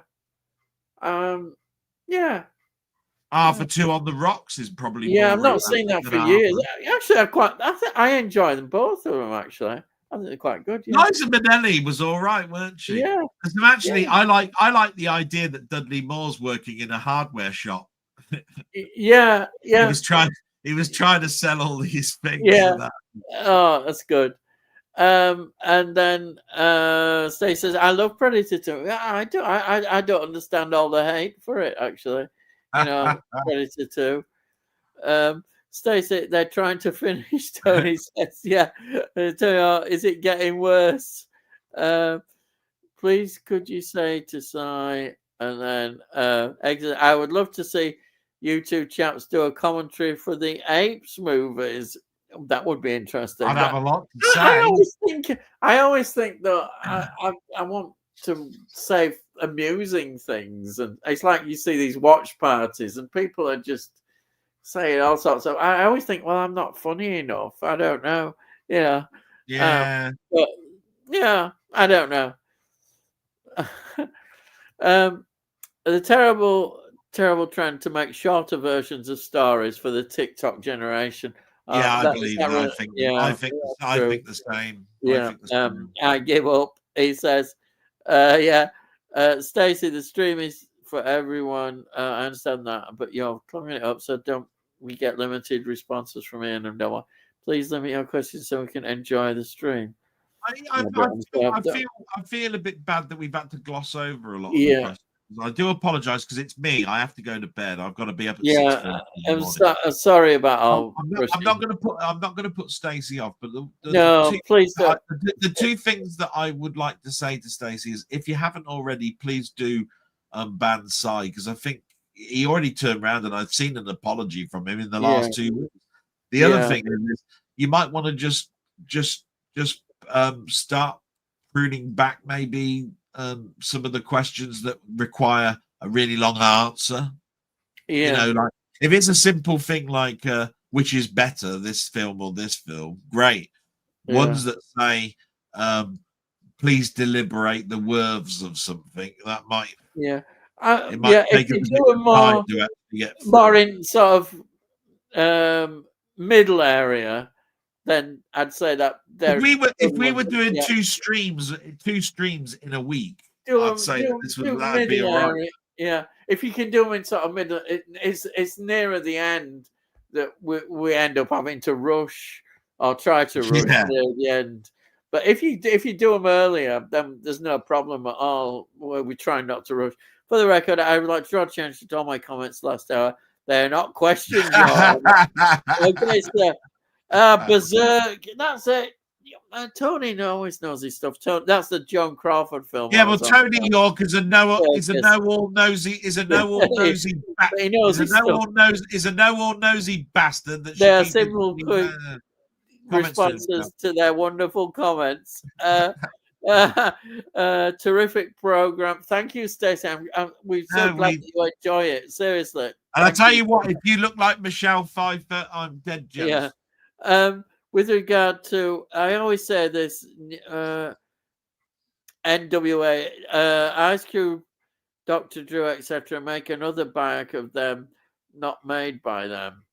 Arthur 2 on the Rocks is probably more. I've not seen that for years. Actually, I enjoy them, both of them. Actually, I think they're quite good. Yeah. Liza Minnelli was all right, weren't she? Yeah. Actually, I like the idea that Dudley Moore's working in a hardware shop. Yeah. He was trying to sell all these things. Yeah. Oh, that's good. And then Stacey says, "I love Predator 2." Yeah, I do. I don't understand all the hate for it. Actually, you know, Predator 2. Stacey, they're trying to finish. Tony says, "Yeah." Tony, is it getting worse? Please, could you say to Si? And then exit. I would love to see you two chaps do a commentary for the Apes movies. That would be interesting. I'd have a lot to say. I always think that I want to say amusing things, and it's like you see these watch parties, and people are just saying all sorts of. I always think, well, I'm not funny enough. I don't know. Yeah. But yeah, I don't know. The terrible trend to make shorter versions of stories for the TikTok generation. I believe that. I think the same. Yeah. I give up. He says, Stacey, the stream is for everyone. I understand that, but you're clogging it up, so don't we get limited responses from Ian and Delboy. Please limit your questions so we can enjoy the stream. I feel a bit bad that we've had to gloss over a lot of the questions. I do apologize because it's me. I have to go to bed. I've got to be up at 6:30. I'm sorry about all. I'm not going to put Stacey off, but please don't. The two things that I would like to say to Stacey is, if you haven't already, please do ban Si, because I think he already turned around and I've seen an apology from him in the last 2 weeks. The other thing is, you might want to just start pruning back maybe some of the questions that require a really long answer. You know, like if it's a simple thing like which is better, this film or this film, great. Ones that say please deliberate the worths of something, that might it might take a bit of time to actually get through. More in sort of middle area, then I'd say that if we were doing two streams in a week, I'd say that'd be all right. Yeah, if you can do them in sort of middle, it's nearer the end that we end up having to rush or try to rush near the end. But if you do them earlier, then there's no problem at all. Where we try not to rush. For the record, I would like to draw attention to all my comments last hour. They're not questions, Your Okay, so Berserk. That's it. Tony always knows his stuff. That's the Joan Crawford film. Yeah, well, Tony York is a know-all-nosy bastard that There are should keep simple comments responses to their wonderful comments. Terrific program. Thank you, Stacey. We're so glad that you enjoy it. Seriously. And I tell you what, if you look like Michelle Pfeiffer, I'm dead jealous. Yeah. With regard to, I always say this, NWA, Ice Cube, Dr. Drew, etc., make another biopic of them, not made by them.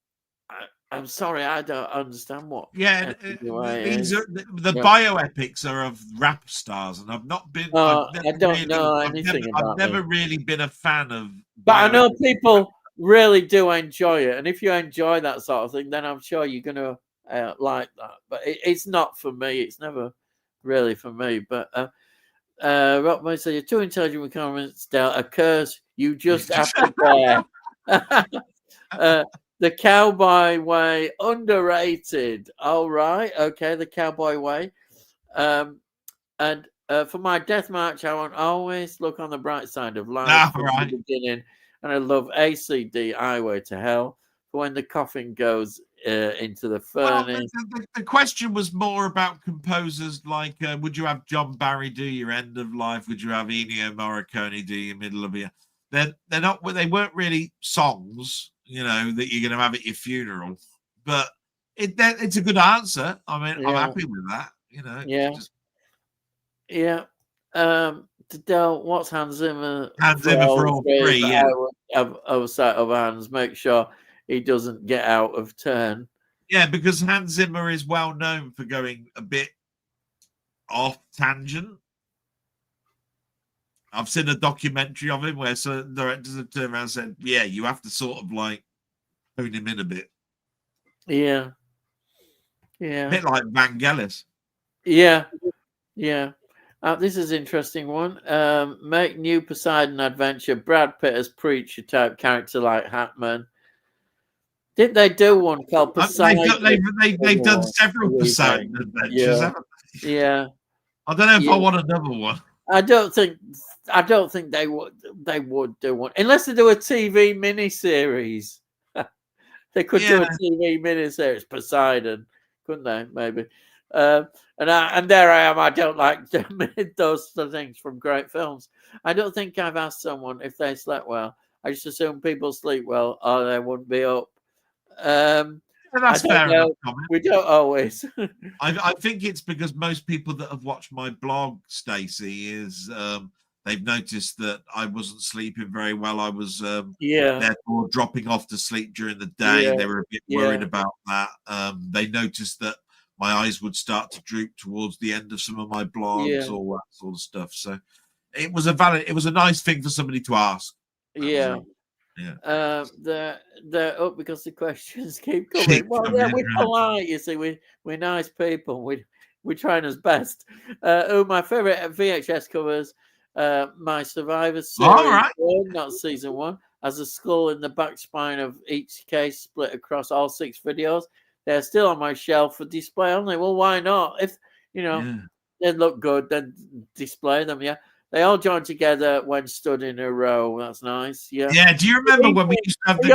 I'm sorry, I don't understand what. Yeah, these are the bioepics are of rap stars, and I've not been. I don't know anything about I've never really been a fan of. But I know people really do enjoy it, and if you enjoy that sort of thing, then I'm sure you're gonna like that. But it's not for me. It's never really for me. But Rock might say you're too intelligent with comments. A curse you just have to bear. The Cowboy Way, underrated. All right. Okay, the Cowboy Way. And for my death match, I want always look on the bright side of life from the beginning. And I love ACD, Highway to Hell, for when the coffin goes into the furnace. Well, the question was more about composers like, would you have John Barry do your end of life? Would you have Ennio Morricone do your middle of your... They weren't really songs, you know, that you're going to have at your funeral, but it's a good answer. I mean, I'm happy with that, you know. Del, what's Hans Zimmer? Hans Zimmer for all three, yeah. I would have oversight of hands, make sure he doesn't get out of turn. Yeah, because Hans Zimmer is well known for going a bit off tangent. I've seen a documentary of him where certain directors have turned around and said, yeah, you have to sort of like hone him in a bit. Yeah. A bit like Vangelis. Yeah. This is an interesting one. Make new Poseidon adventure. Brad Pitt as preacher type character like Hatman. Didn't they do one called Poseidon? They've done several Poseidon adventures, haven't they? Yeah. I don't know if I want another one. I don't think they would do one unless they do a TV miniseries. They could do a TV miniseries, Poseidon, couldn't they? Maybe. And there I am. I don't like those things from great films. I don't think I've asked someone if they slept well. I just assume people sleep well, or they wouldn't be up. That's fair enough. We don't always. I think it's because most people that have watched my blog, Stacey, is they've noticed that I wasn't sleeping very well. I was therefore dropping off to sleep during the day. Yeah. They were a bit worried about that. They noticed that my eyes would start to droop towards the end of some of my blogs, all that sort of stuff. So it was a nice thing for somebody to ask. Yeah. They're up because the questions keep coming. We're polite, you see. We're nice people. We're trying our best. My favorite VHS covers, my Survivor series, not season 1, has a skull in the back spine of each case split across all 6 videos. They're still on my shelf for display only. Well, why not? If they look good, then display them. Yeah. They all joined together when stood in a row. That's nice. Yeah. Yeah. Do you remember when we used to have the?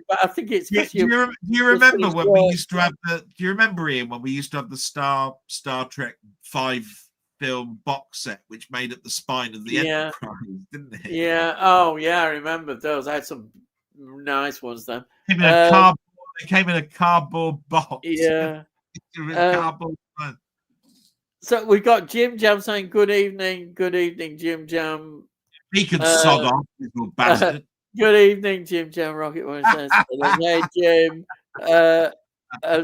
But I think it's. Do you remember when we used to have the? Do you remember, Ian, when we used to have the Star Trek 5 film box set, which made up the spine of the Enterprise, didn't it? Yeah. Oh, yeah. I remember those. I had some nice ones then. It came in a cardboard box. Yeah. Cardboard. So we've got Jim Jam saying, good evening, Jim Jam. He could sod off, little bastard. Good evening, Jim Jam. Rocket One says, hey, Jim. And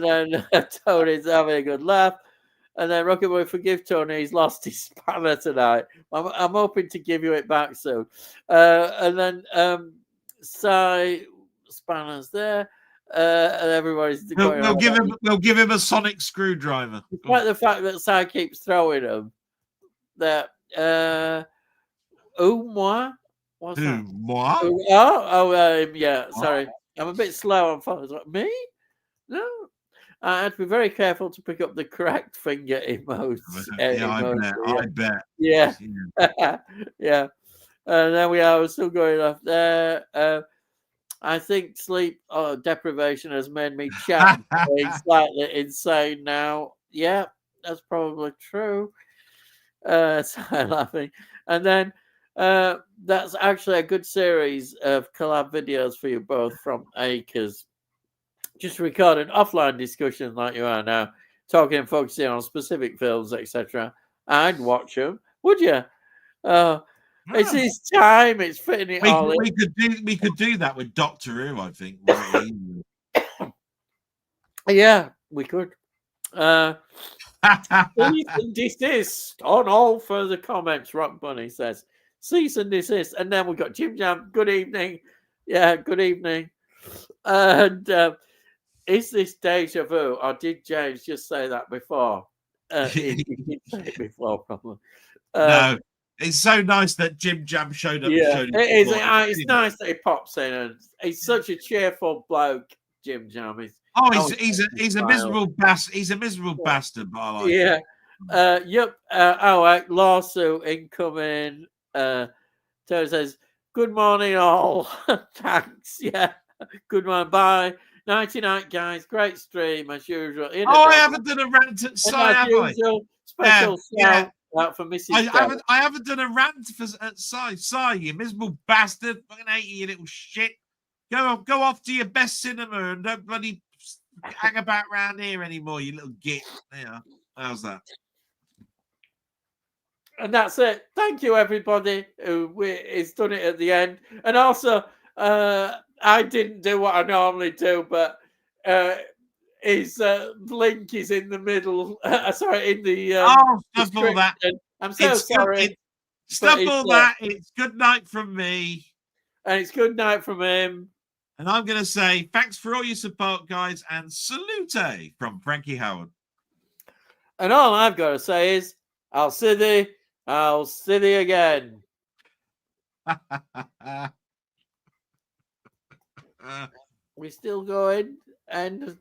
then Tony's having a good laugh. And then Rocket Boy, forgive Tony, he's lost his spanner tonight. I'm hoping to give you it back soon. And then Spanner's there. And everybody's we'll give him a sonic screwdriver. Despite the fact that Si keeps throwing them, that moi, What's Who? that? Moi? Yeah. Sorry, I'm a bit slow on phones. Me? No. I had to be very careful to pick up the correct finger emoji. Yeah, I bet. Yeah. Yeah. And there we are. We're still going off there. I think sleep deprivation has made me chat slightly insane now. Yeah, that's probably true. Sorry, laughing. And then that's actually a good series of collab videos for you both from Acres. Just recording offline discussions like you are now, talking and focusing on specific films, etc. I'd watch them. Would you? It's his time. It's fitting it all in. We could do that with Doctor Who, I think. Right. Yeah, we could. Cease and desist on all further comments, Rock Bunny says. Cease and desist. And then we've got Jim Jam. Good evening. Yeah, good evening. And is this deja vu? Or did James just say that before? He did say it before, probably. No, it's so nice that Jim Jam showed up. Yeah, it is. It's nice that he pops in, and he's such a cheerful bloke, Jim Jam. He's a miserable bastard. He's a miserable bastard, but I like him. Yep. Lawsuit incoming. Terry says, "Good morning, all. Thanks. Yeah. Good morning. Bye. 99 guys. Great stream as usual. I haven't done a rant at Sai, have I? Special shout out for Mrs. I haven't done a rant at Sai. Sai, you miserable bastard. Fucking hate you little shit. Go off to your best cinema and don't bloody hang about around here anymore, you little git. Yeah. How's that? And that's it. Thank you, everybody who is done it at the end. And also, I didn't do what I normally do, but his link is in the middle. Sorry, in the stuff all that. I'm so sorry. Stuff all that. It's good night from me. And it's good night from him. And I'm going to say thanks for all your support, guys, and salute from Frankie Howard. And all I've got to say is, I'll see thee again. We're still going, and